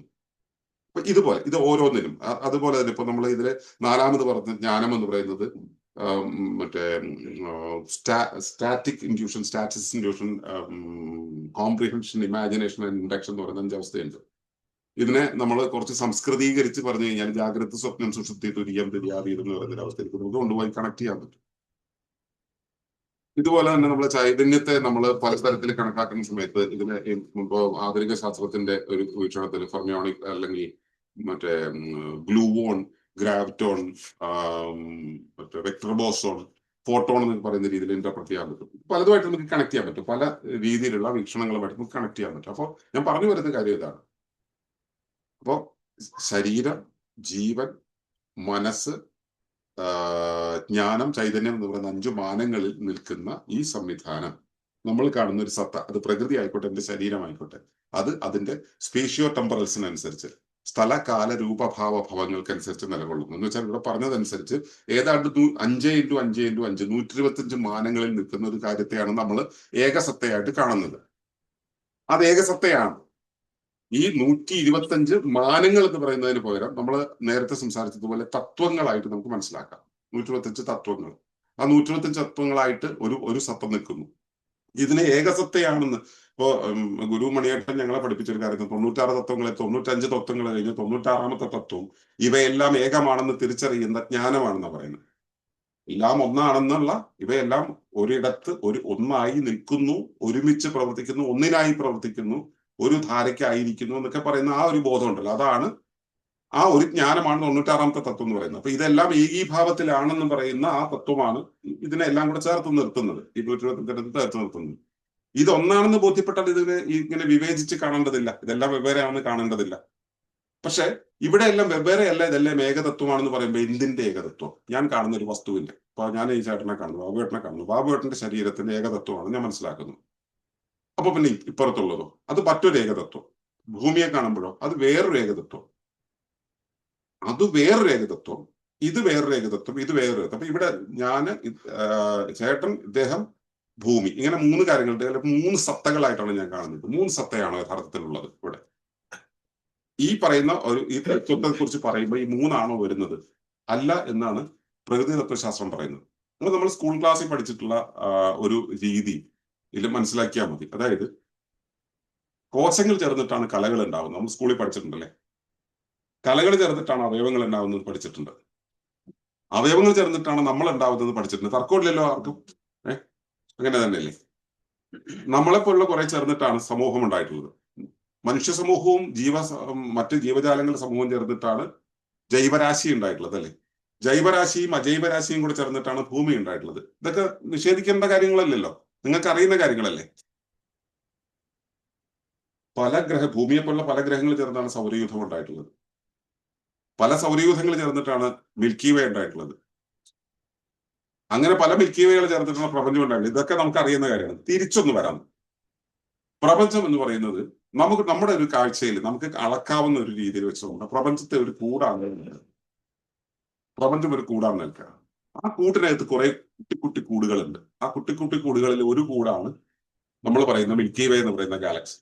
അപ്പൊ ഇതുപോലെ ഇത് ഓരോന്നിനും അതുപോലെ തന്നെ ഇപ്പൊ നമ്മൾ ഇതില് 4ാമത് പറഞ്ഞ ജ്ഞാനം എന്ന് പറയുന്നത് മറ്റേ static induction, static induction, comprehension, imagination and induction എന്ന് പറയുന്ന 5 അവസ്ഥയുണ്ട്. ഇതിനെ നമ്മൾ കുറച്ച് സംസ്കൃതീകരിച്ച് പറഞ്ഞു കഴിഞ്ഞാൽ ജാഗ്രത, സ്വപ്നം, സുഷുപ്തി, തുരീയം, തുര്യാതീതം എന്ന് പറയുന്ന അവസ്ഥയിലേക്ക് നമുക്ക് കൊണ്ടുപോയി കണക്ട് ചെയ്യാൻ പറ്റും. ഇതുപോലെ തന്നെ നമ്മൾ ചൈതന്യത്തെ നമ്മൾ പല തരത്തിൽ കണക്കാക്കുന്ന സമയത്ത് ഇതിനെ ഇപ്പോൾ ആധുനിക ശാസ്ത്രത്തിന്റെ ഒരു വീക്ഷണത്തിൽ ഫെർമിയോണിക് അല്ലെങ്കിൽ മറ്റേ ഗ്ലൂവോൺ, ഗ്രാവിറ്റോൺ, മറ്റേ വെക്ടർ ബോസോൺ, ഫോട്ടോൺ എന്ന് പറയുന്ന രീതിയിൽ ഇന്റർപ്രറ്റ് ചെയ്യാൻ പറ്റും. പലതുമായിട്ട് നമുക്ക് കണക്ട് ചെയ്യാൻ പറ്റും. പല രീതിയിലുള്ള വീക്ഷണങ്ങളുമായിട്ട് നമുക്ക് കണക്ട് ചെയ്യാൻ പറ്റും. അപ്പോൾ ഞാൻ പറഞ്ഞു വരുന്ന കാര്യം ഇതാണ്. അപ്പോൾ ശരീരം, ജീവൻ, മനസ്സ്, ജ്ഞാനം, ചൈതന്യം എന്ന് പറയുന്ന 5 മാനങ്ങളിൽ നിൽക്കുന്ന ഈ സംവിധാനം നമ്മൾ കാണുന്ന ഒരു സത്ത, അത് പ്രകൃതി ആയിക്കോട്ടെ, എന്റെ ശരീരമായിക്കോട്ടെ, അത് അതിന്റെ സ്പേഷ്യോ ടെമ്പറൽസിനനുസരിച്ച്, സ്ഥല, കാല, രൂപഭാവ ഭവങ്ങൾക്കനുസരിച്ച് നിലകൊള്ളുന്നു. എന്ന് വെച്ചാൽ ഇവിടെ പറഞ്ഞതനുസരിച്ച് ഏതാണ്ട് 5x5x5 125 മാനങ്ങളിൽ നിൽക്കുന്ന ഒരു കാര്യത്തെയാണ് നമ്മൾ ഏകസത്തയായിട്ട് കാണുന്നത്. അത് ഏകസത്തയാണ്. ഈ 125 മാനങ്ങൾ എന്ന് പറയുന്നതിന് പകരം നമ്മൾ നേരത്തെ സംസാരിച്ചതുപോലെ തത്വങ്ങളായിട്ട് നമുക്ക് മനസ്സിലാക്കാം. 125 തത്വങ്ങൾ. ആ 125 തത്വങ്ങളായിട്ട് ഒരു സത്ത നിൽക്കുന്നു. ഇതിനെ ഏകസത്തയാണെന്ന് ഇപ്പോ ഗുരു മണിയേട്ടൻ ഞങ്ങളെ പഠിപ്പിച്ചൊരു കാര്യം, 96 തത്വങ്ങളെ 95 തത്വങ്ങൾ കഴിഞ്ഞ് 96ാമത്തെ തത്വം ഇവയെല്ലാം ഏകമാണെന്ന് തിരിച്ചറിയുന്ന ജ്ഞാനമാണെന്ന് പറയുന്നത്. എല്ലാം ഒന്നാണെന്നുള്ള, ഇവയെല്ലാം ഒരിടത്ത് ഒന്നായി നിൽക്കുന്നു, ഒരുമിച്ച് പ്രവർത്തിക്കുന്നു, ഒന്നിനായി പ്രവർത്തിക്കുന്നു, ഒരു ധാരയ്ക്കായിരിക്കുന്നു എന്നൊക്കെ പറയുന്ന ആ ഒരു ബോധം ഉണ്ടല്ലോ, അതാണ് ആ ഒരു ജ്ഞാനമാണ് 96ാമത്തെ തത്വം എന്ന് പറയുന്നത്. അപ്പൊ ഇതെല്ലാം ഏകീഭാവത്തിലാണെന്ന് പറയുന്ന ആ തത്വമാണ് ഇതിനെല്ലാം കൂടെ ചേർത്ത് നിർത്തുന്നത്, ഈ 125 ചേർത്ത് നിർത്തുന്നത്. ഇതൊന്നാണെന്ന് ബോധ്യപ്പെട്ടാൽ ഇതിനെ ഇങ്ങനെ വിവേചിച്ച് കാണേണ്ടതില്ല, ഇതെല്ലാം വെവ്വേറെയാണെന്ന് കാണേണ്ടതില്ല. പക്ഷെ ഇവിടെ എല്ലാം വെവ്വേറെയല്ല, ഇതെല്ലാം ഏകതത്വമാണെന്ന് പറയുമ്പോൾ എന്തിന്റെ ഏകതത്വം? ഞാൻ കാണുന്ന ഒരു വസ്തുവിന്റെ, അപ്പൊ ഞാൻ ഈ ചേട്ടനെ കാണുന്നു, ബാബുവേട്ടനെ കാണുന്നു, ബാബുവേട്ടന്റെ ശരീരത്തിന്റെ ഏകതത്വമാണ് ഞാൻ മനസ്സിലാക്കുന്നു. അപ്പൊ പിന്നെ ഇപ്പുറത്തുള്ളതോ അത് മറ്റൊരു ഏകതത്വം. ഭൂമിയെ കാണുമ്പോഴോ അത് വേറൊരു ഏകതത്വം, അത് വേറൊരു ഏകതത്വം, ഇത് വേറൊരു ഏകതത്വം, ഇത് വേറൊരു ഏകതത്വം. അപ്പൊ ഇവിടെ ഞാൻ, ചേട്ടൻ, ഇദ്ദേഹം, ഭൂമി, ഇങ്ങനെ 3 കാര്യങ്ങളുണ്ട്. 3 സത്തകളായിട്ടാണ് ഞാൻ കാണുന്നത്. 3 സത്തയാണ് യഥാർത്ഥത്തിലുള്ളത് ഇവിടെ. ഈ പറയുന്ന ഈ തത്വത്തെ കുറിച്ച് പറയുമ്പോൾ ഈ 3 ആണോ വരുന്നത്? അല്ല എന്നാണ് പ്രകൃതി തത്വശാസ്ത്രം പറയുന്നത്. നമ്മൾ സ്കൂൾ ക്ലാസ്സിൽ പഠിച്ചിട്ടുള്ള ഒരു രീതി ഇതിൽ മനസ്സിലാക്കിയാൽ മതി. അതായത് കോശങ്ങൾ ചേർന്നിട്ടാണ് കലകൾ ഉണ്ടാവുന്നത്. നമ്മൾ സ്കൂളിൽ പഠിച്ചിട്ടുണ്ടല്ലേ. കലകൾ ചേർന്നിട്ടാണ് അവയവങ്ങൾ ഉണ്ടാവുന്നത് പഠിച്ചിട്ടുണ്ട്. അവയവങ്ങൾ ചേർന്നിട്ടാണ് നമ്മൾ ഉണ്ടാവുന്നത് പഠിച്ചിട്ടുണ്ട്. തർക്കമില്ലല്ലോ ആർക്കും. അങ്ങനെ തന്നെയല്ലേ? നമ്മളെപ്പോലുള്ള കുറെ ചേർന്നിട്ടാണ് സമൂഹം ഉണ്ടായിട്ടുള്ളത്. മനുഷ്യ സമൂഹവും മറ്റ് ജീവജാലങ്ങളുടെ സമൂഹവും ചേർന്നിട്ടാണ് ജൈവരാശി ഉണ്ടായിട്ടുള്ളത്, അല്ലെ? ജൈവരാശിയും അജൈവരാശിയും കൂടെ ചേർന്നിട്ടാണ് ഭൂമി ഉണ്ടായിട്ടുള്ളത്. ഇതൊക്കെ നിഷേധിക്കേണ്ട കാര്യങ്ങളല്ലല്ലോ, നിങ്ങൾക്ക് അറിയുന്ന കാര്യങ്ങളല്ലേ. ഭൂമിയെ പോലുള്ള പല ഗ്രഹങ്ങൾ ചേർന്നാണ് സൗരയൂഥം ഉണ്ടായിട്ടുള്ളത്. പല സൗരയൂഥങ്ങൾ ചേർന്നിട്ടാണ് മിൽക്കി വേ ഉണ്ടായിട്ടുള്ളത്. അങ്ങനെ പല മിൽക്കി വേകൾ ചേർന്നിട്ടാണ് പ്രപഞ്ചം ഉണ്ടായിട്ടുള്ളത്. ഇതൊക്കെ നമുക്ക് അറിയുന്ന കാര്യമാണ്. തിരിച്ചൊന്ന് വരാം. പ്രപഞ്ചം എന്ന് പറയുന്നത് നമ്മുടെ ഒരു കാഴ്ചയിൽ നമുക്ക് അളക്കാവുന്ന ഒരു രീതിയിൽ വെച്ചുകൊണ്ട് പ്രപഞ്ചത്തെ ഒരു കൂടാണ്. പ്രപഞ്ചം ഒരു കൂടാണ് നിൽക്കുക. ആ കൂട്ടിനകത്ത് കുറെ കുട്ടി കൂടുകളുണ്ട്. ആ കുട്ടി കൂടുകളിൽ ഒരു കൂടാണ് നമ്മൾ പറയുന്ന മിൽക്കി വേ എന്ന് പറയുന്ന ഗാലക്സി.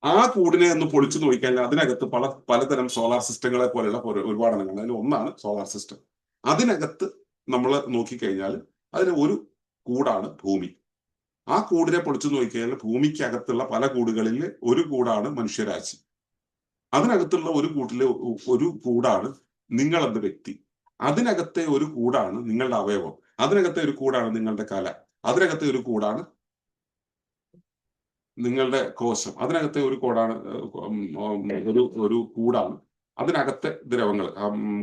ആ കൂടിനെ ഒന്ന് പൊളിച്ചു നോക്കിക്കഴിഞ്ഞാൽ അതിനകത്ത് പലതരം സോളാർ സിസ്റ്റങ്ങളെ പോലെയുള്ള ഒരുപാട് എണ്ണങ്ങൾ. അതിൽ ഒന്നാണ് സോളാർ സിസ്റ്റം. അതിനകത്ത് നമ്മൾ നോക്കിക്കഴിഞ്ഞാൽ അതിന് ഒരു കൂടാണ് ഭൂമി. ആ കൂടിനെ പൊളിച്ചു നോക്കിക്കഴിഞ്ഞാൽ ഭൂമിക്കകത്തുള്ള പല കൂടുകളിൽ ഒരു കൂടാണ് മനുഷ്യരാശി. അതിനകത്തുള്ള ഒരു കൂട്ടിലെ ഒരു കൂടാണ് നിങ്ങൾ എന്ന വ്യക്തി. അതിനകത്തെ ഒരു കൂടാണ് നിങ്ങളുടെ അവയവം. അതിനകത്തെ ഒരു കൂടാണ് നിങ്ങളുടെ കല. അതിനകത്തെ ഒരു കൂടാണ് നിങ്ങളുടെ കോശം. അതിനകത്തെ ഒരു കൂടാണ് ഒരു കൂടാണ് അതിനകത്തെ ദ്രവങ്ങൾ,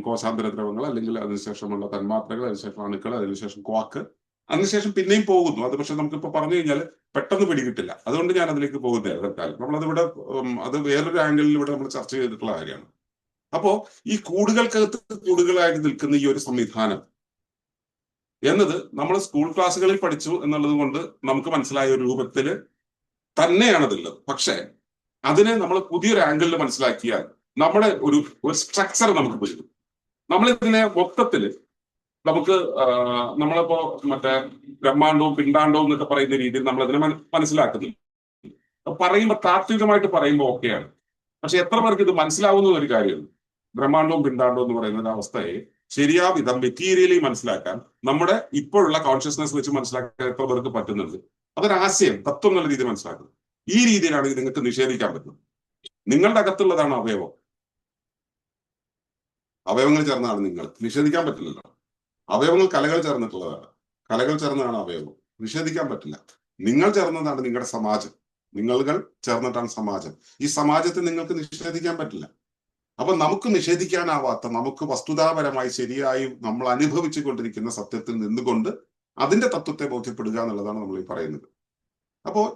കോശാന്തര ദ്രവങ്ങൾ, അല്ലെങ്കിൽ അതിനുശേഷമുള്ള തന്മാത്രകൾ, അതിനുശേഷം അണുക്കൾ, അതിനുശേഷം ക്വാക്ക്, അതിനുശേഷം പിന്നെയും പോകുന്നു. അത് പക്ഷെ നമുക്കിപ്പോ പറഞ്ഞു കഴിഞ്ഞാൽ പെട്ടെന്ന് പിടികിട്ടില്ല. അതുകൊണ്ട് ഞാൻ അതിലേക്ക് പോകുന്നില്ല തൽക്കാലം. നമ്മളതിവിടെ അത് വേറൊരു ആംഗിളിൽ ഇവിടെ നമ്മൾ ചർച്ച ചെയ്തിട്ടുള്ള കാര്യമാണ്. അപ്പോ ഈ കൂടുകൾക്കകത്ത് കൂടുകളായിട്ട് നിൽക്കുന്ന ഈ ഒരു സംവിധാനം എന്നത് നമ്മൾ സ്കൂൾ ക്ലാസ്സുകളിൽ പഠിച്ചു എന്നുള്ളത് കൊണ്ട് നമുക്ക് മനസ്സിലായ ഒരു രൂപത്തില് തന്നെയാണതുള്ളത്. പക്ഷെ അതിനെ നമ്മൾ പുതിയൊരു ആംഗിളിൽ മനസ്സിലാക്കിയാൽ നമ്മുടെ ഒരു സ്ട്രക്ചർ നമുക്ക് വരും. നമ്മളിതിനെ മൊത്തത്തില് നമുക്ക് നമ്മളിപ്പോ മറ്റേ ബ്രഹ്മാണ്ടവും പിണ്ടാണ്ടവും എന്നൊക്കെ പറയുന്ന രീതിയിൽ നമ്മൾ അതിനെ മനസ്സിലാക്കുന്നു. പറയുമ്പോൾ താത്വികമായിട്ട് പറയുമ്പോൾ ഓക്കെയാണ്. പക്ഷെ എത്ര പേർക്ക് ഇത് മനസ്സിലാവുന്ന ഒരു കാര്യമാണ്. ബ്രഹ്മാണ്ടവും പിണ്ടാണ്ടവും എന്ന് പറയുന്ന ഒരു അവസ്ഥയെ ശരിയാവിധം മെറ്റീരിയലി മനസ്സിലാക്കാൻ നമ്മുടെ ഇപ്പോഴുള്ള കോൺഷ്യസ്നെസ് വെച്ച് മനസ്സിലാക്കാൻ എത്ര പേർക്ക് പറ്റുന്നുണ്ട്? അതൊരാശയം, തത്വം എന്നുള്ള രീതി മനസ്സിലാക്കുന്നത്. ഈ രീതിയിലാണെങ്കിൽ നിങ്ങൾക്ക് നിഷേധിക്കാൻ പറ്റും. നിങ്ങളുടെ അകത്തുള്ളതാണ് അവയവം. അവയവങ്ങൾ ചേർന്നാണ് നിങ്ങൾ. നിഷേധിക്കാൻ പറ്റില്ലല്ലോ. അവയവങ്ങൾ കലകൾ ചേർന്നിട്ടുള്ളതാണ്. കലകൾ ചേർന്നതാണ് അവയവം. നിഷേധിക്കാൻ പറ്റില്ല. നിങ്ങൾ ചേർന്നതാണ് നിങ്ങളുടെ സമാജം. നിങ്ങളുകൾ ചേർന്നിട്ടാണ് സമാജം. ഈ സമാജത്തെ നിങ്ങൾക്ക് നിഷേധിക്കാൻ പറ്റില്ല. അപ്പൊ നമുക്ക് നിഷേധിക്കാനാവാത്ത, നമുക്ക് വസ്തുതാപരമായി ശരിയായി നമ്മൾ അനുഭവിച്ചു കൊണ്ടിരിക്കുന്ന സത്യത്തിൽ നിന്നുകൊണ്ട് അതിന്റെ തത്വത്തെ ബോധ്യപ്പെടുക എന്നുള്ളതാണ് നമ്മൾ ഈ പറയുന്നത്. അപ്പോ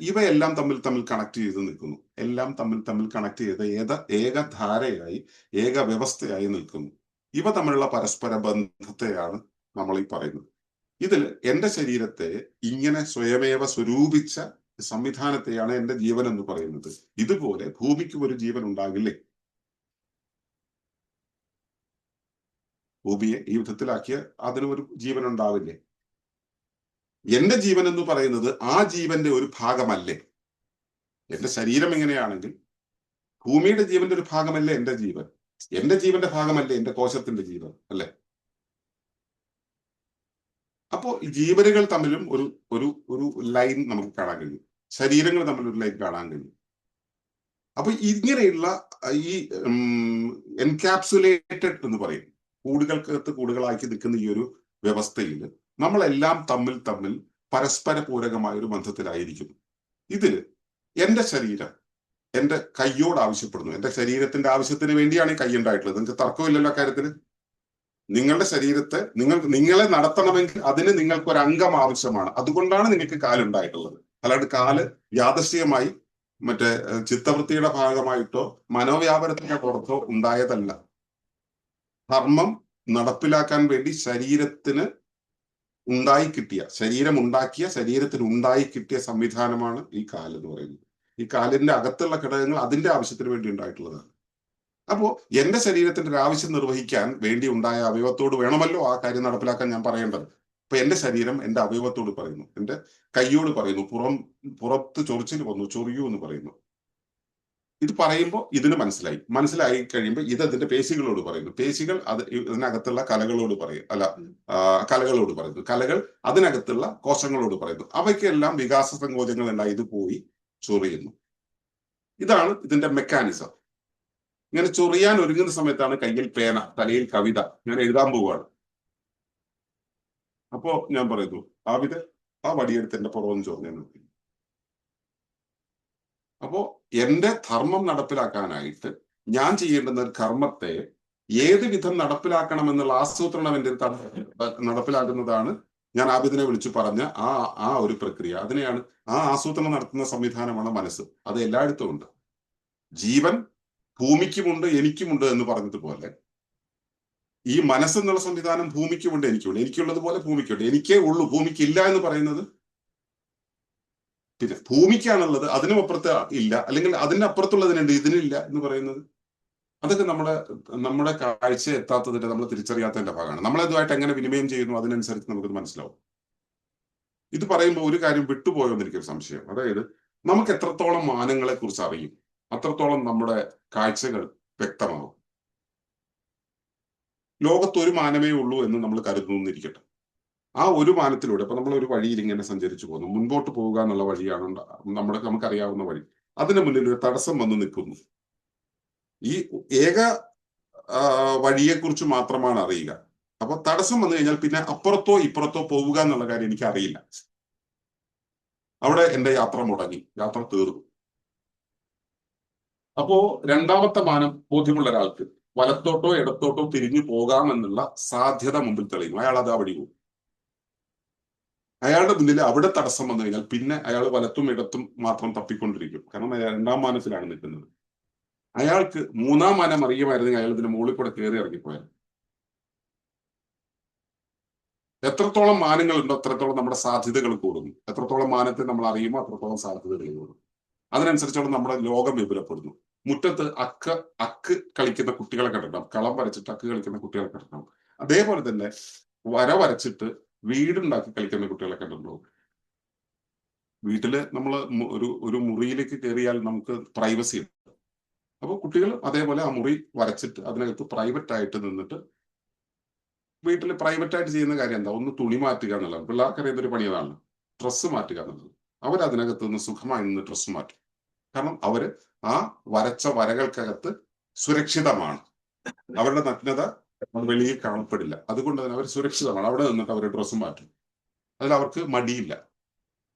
ഇവയെല്ലാം തമ്മിൽ കണക്ട് ചെയ്ത് നിൽക്കുന്നു. എല്ലാം തമ്മിൽ കണക്ട് ചെയ്ത് ഏകധാരയായി, ഏക വ്യവസ്ഥയായി നിൽക്കുന്നു. ഇവ തമ്മിലുള്ള പരസ്പര ബന്ധത്തെയാണ് നമ്മൾ ഈ പറയുന്നത്. എന്റെ ശരീരത്തെ ഇങ്ങനെ സ്വയമേവ സ്വരൂപിച്ച സംവിധാനത്തെയാണ് എന്റെ ജീവൻ എന്ന് പറയുന്നത്. ഇതുപോലെ ഭൂമിക്ക് ഒരു ജീവൻ ഉണ്ടാകില്ലേ? ഭൂമിയെ ഈ വിധത്തിലാക്കിയ അതിന് ഒരു ജീവൻ ഉണ്ടാവില്ലേ? എന്റെ ജീവൻ എന്ന് പറയുന്നത് ആ ജീവന്റെ ഒരു ഭാഗമല്ലേ? എന്റെ ശരീരം എങ്ങനെയാണെങ്കിൽ ഭൂമിയുടെ ജീവന്റെ ഒരു ഭാഗമല്ലേ എന്റെ ജീവൻ? എന്റെ ജീവന്റെ ഭാഗമല്ലേ എന്റെ കോശത്തിന്റെ ജീവൻ, അല്ലെ? അപ്പോ ഈ ജീവനുകൾ തമ്മിലും ഒരു ലൈൻ നമുക്ക് കാണാൻ കഴിയും. ശരീരങ്ങൾ തമ്മിൽ ഒരു ലൈൻ കാണാൻ കഴിയും. അപ്പൊ ഇങ്ങനെയുള്ള ഈ എൻകാപ്സുലേറ്റഡ് എന്ന് പറയും, കൂടുകൾക്കകത്ത് കൂടുകളാക്കി നിൽക്കുന്ന ഈ ഒരു വ്യവസ്ഥയിൽ നമ്മളെല്ലാം തമ്മിൽ പരസ്പര പൂരകമായ ഒരു ബന്ധത്തിലായിരിക്കും. എന്റെ ശരീരം എന്റെ കയ്യോട് ആവശ്യപ്പെടുന്നു. എന്റെ ശരീരത്തിന്റെ ആവശ്യത്തിന് വേണ്ടിയാണ് ഈ കൈ ഉണ്ടായിട്ടുള്ളത്. നിങ്ങൾക്ക് തർക്കമില്ലല്ലോ കാര്യത്തിന്. നിങ്ങളുടെ ശരീരത്തെ നിങ്ങളെ നടത്തണമെങ്കിൽ അതിന് നിങ്ങൾക്ക് ഒരു അംഗം ആവശ്യമാണ്. അതുകൊണ്ടാണ് നിങ്ങൾക്ക് കാലുണ്ടായിട്ടുള്ളത്. അല്ലാണ്ട് കാല് യാദൃശ്ചികമായി മറ്റേ ചിത്തവൃത്തിയുടെ ഭാഗമായിട്ടോ മനോവ്യാപനത്തിന്റെ പുറത്തോ ഉണ്ടായതല്ല. ധർമ്മം നടപ്പിലാക്കാൻ വേണ്ടി ശരീരത്തിന് ഉണ്ടായി കിട്ടിയ സംവിധാനമാണ് ഈ കാല് എന്ന് പറയുന്നത്. ഈ കാലിന്റെ അകത്തുള്ള ഘടകങ്ങൾ അതിന്റെ ആവശ്യത്തിന് വേണ്ടി ഉണ്ടായിട്ടുള്ളതാണ്. അപ്പോ എന്റെ ശരീരത്തിന്റെ ഒരു ആവശ്യം നിർവഹിക്കാൻ വേണ്ടി ഉണ്ടായ അവയവത്തോട് വേണമല്ലോ ആ കാര്യം നടപ്പിലാക്കാൻ ഞാൻ പറയേണ്ടത്. അപ്പൊ എന്റെ ശരീരം എന്റെ അവയവത്തോട് പറയുന്നു, എന്റെ കൈയോട് പറയുന്നു, പുറത്ത് ചൊറിച്ചിൽ വന്നു, ചൊറിയൂ എന്ന് പറയുന്നു. ഇത് പറയുമ്പോൾ ഇതിന് മനസ്സിലായി കഴിയുമ്പോൾ ഇത് അതിന്റെ പേശികളോട് പറയുന്നു. പേശികൾ ഇതിനകത്തുള്ള കലകളോട് പറയുന്നു. കലകൾ അതിനകത്തുള്ള കോശങ്ങളോട് പറയുന്നു. അവയ്ക്കെല്ലാം വികാസ സങ്കോചങ്ങൾ ഉണ്ടായി ഇത് പോയി ചൊറിയുന്നു. ഇതാണ് ഇതിന്റെ മെക്കാനിസം. ഇങ്ങനെ ചൊറിയാൻ ഒരുങ്ങുന്ന സമയത്താണ് കയ്യിൽ പേന, തലയിൽ കവിത, ഞാൻ എഴുതാൻ പോവുകയാണ്. അപ്പോ ഞാൻ പറയുന്നു, ആ വടിയെടുത്ത് എന്റെ പുറമൊന്ന് ചൊറിഞ്ഞു നോക്കി. അപ്പോ എന്റെ ധർമ്മം നടപ്പിലാക്കാനായിട്ട് ഞാൻ ചെയ്യേണ്ടുന്ന ഒരു കർമ്മത്തെ ഏത് വിധം നടപ്പിലാക്കണമെന്നുള്ള ആസൂത്രണം എന്റെ നടപ്പിലാക്കുന്നതാണ് ഞാൻ ആബിദിനെ വിളിച്ചു പറഞ്ഞ ആ ഒരു പ്രക്രിയ. അതിനെയാണ് ആ ആസൂത്രണം നടത്തുന്ന സംവിധാനമാണ് മനസ്സ്. അത് എല്ലായിടത്തും ഉണ്ട്. ജീവൻ ഭൂമിക്കുമുണ്ട് എനിക്കുമുണ്ട് എന്ന് പറഞ്ഞതുപോലെ ഈ മനസ്സെന്നുള്ള സംവിധാനം ഭൂമിക്കുമുണ്ട് എനിക്കുണ്ട്. എനിക്കുള്ളതുപോലെ ഭൂമിക്കുണ്ട്. എനിക്കേ ഉള്ളൂ, ഭൂമിക്കില്ല എന്ന് പറയുന്നത് പിന്നെ ഭൂമിക്കാണുള്ളത്, അതിനും അപ്പുറത്ത് ഇല്ല, അല്ലെങ്കിൽ അതിന്റെ അപ്പുറത്തുള്ളതിനുണ്ട്, ഇതിനില്ല എന്ന് പറയുന്നത് അതൊക്കെ നമ്മുടെ കാഴ്ച എത്താത്തതിന്റെ, നമ്മൾ തിരിച്ചറിയാത്തതിന്റെ ഭാഗമാണ്. നമ്മളതുമായിട്ട് എങ്ങനെ വിനിമയം ചെയ്യുന്നു അതിനനുസരിച്ച് നമുക്കത് മനസ്സിലാവും. ഇത് പറയുമ്പോൾ ഒരു കാര്യം വിട്ടുപോയോ എന്ന് എനിക്കൊരു സംശയം. അതായത് നമുക്ക് എത്രത്തോളം മാനങ്ങളെ കുറിച്ച് അറിയും അത്രത്തോളം നമ്മുടെ കാഴ്ചകൾ വ്യക്തമാവും. ലോകത്ത് ഒരു മാനമേ ഉള്ളൂ എന്ന് നമ്മൾ കരുതുന്നിരിക്കട്ടെ. ആ ഒരു മാനത്തിലൂടെ ഇപ്പൊ നമ്മൾ ഒരു വഴിയിൽ ഇങ്ങനെ സഞ്ചരിച്ചു പോകുന്നു, മുൻപോട്ട് പോവുക എന്നുള്ള വഴിയാണ് നമുക്കറിയാവുന്ന വഴി. അതിന് മുന്നിൽ ഒരു തടസ്സം വന്ന് നിൽക്കുന്നു. ഈ ഏക വഴിയെക്കുറിച്ച് മാത്രമാണ് അറിയുക. അപ്പൊ തടസ്സം വന്നു കഴിഞ്ഞാൽ പിന്നെ അപ്പുറത്തോ ഇപ്പുറത്തോ പോവുക എന്നുള്ള കാര്യം എനിക്ക് അറിയില്ല. അവിടെ എന്റെ യാത്ര മുടങ്ങി, യാത്ര തീർന്നു. അപ്പോ രണ്ടാമത്തെ മാനം ബോധ്യമുള്ള ഒരാൾക്ക് വലത്തോട്ടോ ഇടത്തോട്ടോ തിരിഞ്ഞു പോകാമെന്നുള്ള സാധ്യത മുമ്പിൽ തെളിയുന്നു. അയാൾ അത് ആ വഴി പോകും. അയാളുടെ മുന്നിൽ അവിടെ തടസ്സം വന്നു കഴിഞ്ഞാൽ പിന്നെ അയാൾ വലത്തും ഇടത്തും മാത്രം തപ്പിക്കൊണ്ടിരിക്കും. കാരണം രണ്ടാം മാനത്തിലാണ് നിൽക്കുന്നത്. അയാൾക്ക് മൂന്നാം മാനം അറിയുമായിരുന്നെങ്കിൽ അയാൾ ഇതിന്റെ മുകളിൽ കൂടെ കയറി ഇറങ്ങിപ്പോയാൽ. എത്രത്തോളം മാനങ്ങളുണ്ടോ അത്രത്തോളം നമ്മുടെ സാധ്യതകൾ കൂടുന്നു. എത്രത്തോളം മാനത്തെ നമ്മൾ അറിയുമോ അത്രത്തോളം സാധ്യതകൾ കൂടും. അതിനനുസരിച്ചോളം നമ്മുടെ ലോകം വിപുലപ്പെടുന്നു. മുറ്റത്ത് അക്ക് കളിക്കുന്ന കുട്ടികളെ കണ്ടിട്ടുണ്ടാവും, കളം വരച്ചിട്ട് അക്ക് കളിക്കുന്ന കുട്ടികളെ കണ്ടിട്ടുണ്ടാവും. അതേപോലെ തന്നെ വര വരച്ചിട്ട് വീടുണ്ടാക്കി കളിക്കുന്ന കുട്ടികളെ കണ്ടിട്ടുണ്ടാവും. വീട്ടില് നമ്മൾ ഒരു മുറിയിലേക്ക് കയറിയാൽ നമുക്ക് പ്രൈവസി ഉണ്ട്. അപ്പോൾ കുട്ടികൾ അതേപോലെ ആ മുറി വരച്ചിട്ട് അതിനകത്ത് പ്രൈവറ്റ് ആയിട്ട് നിന്നിട്ട്, വീട്ടിൽ പ്രൈവറ്റ് ആയിട്ട് ചെയ്യുന്ന കാര്യം എന്താ? ഒന്ന് തുണി മാറ്റുക എന്നുള്ളത്. പിള്ളേർക്ക് അറിയുന്നൊരു പണി അതാണ്, ഡ്രസ്സ് മാറ്റുക എന്നുള്ളത്. അവരതിനകത്ത് നിന്ന് സുഖമായി നിന്ന് ഡ്രസ്സ് മാറ്റും. കാരണം അവര് ആ വരച്ച വരകൾക്കകത്ത് സുരക്ഷിതമാണ്. അവരുടെ നഗ്നത വെളിയിൽ കാണപ്പെടില്ല. അതുകൊണ്ട് തന്നെ അവർ സുരക്ഷിതമാണ്. അവിടെ നിന്നിട്ട് അവർ ഡ്രസ്സ് മാറ്റും. അതിൽ അവർക്ക് മടിയില്ല.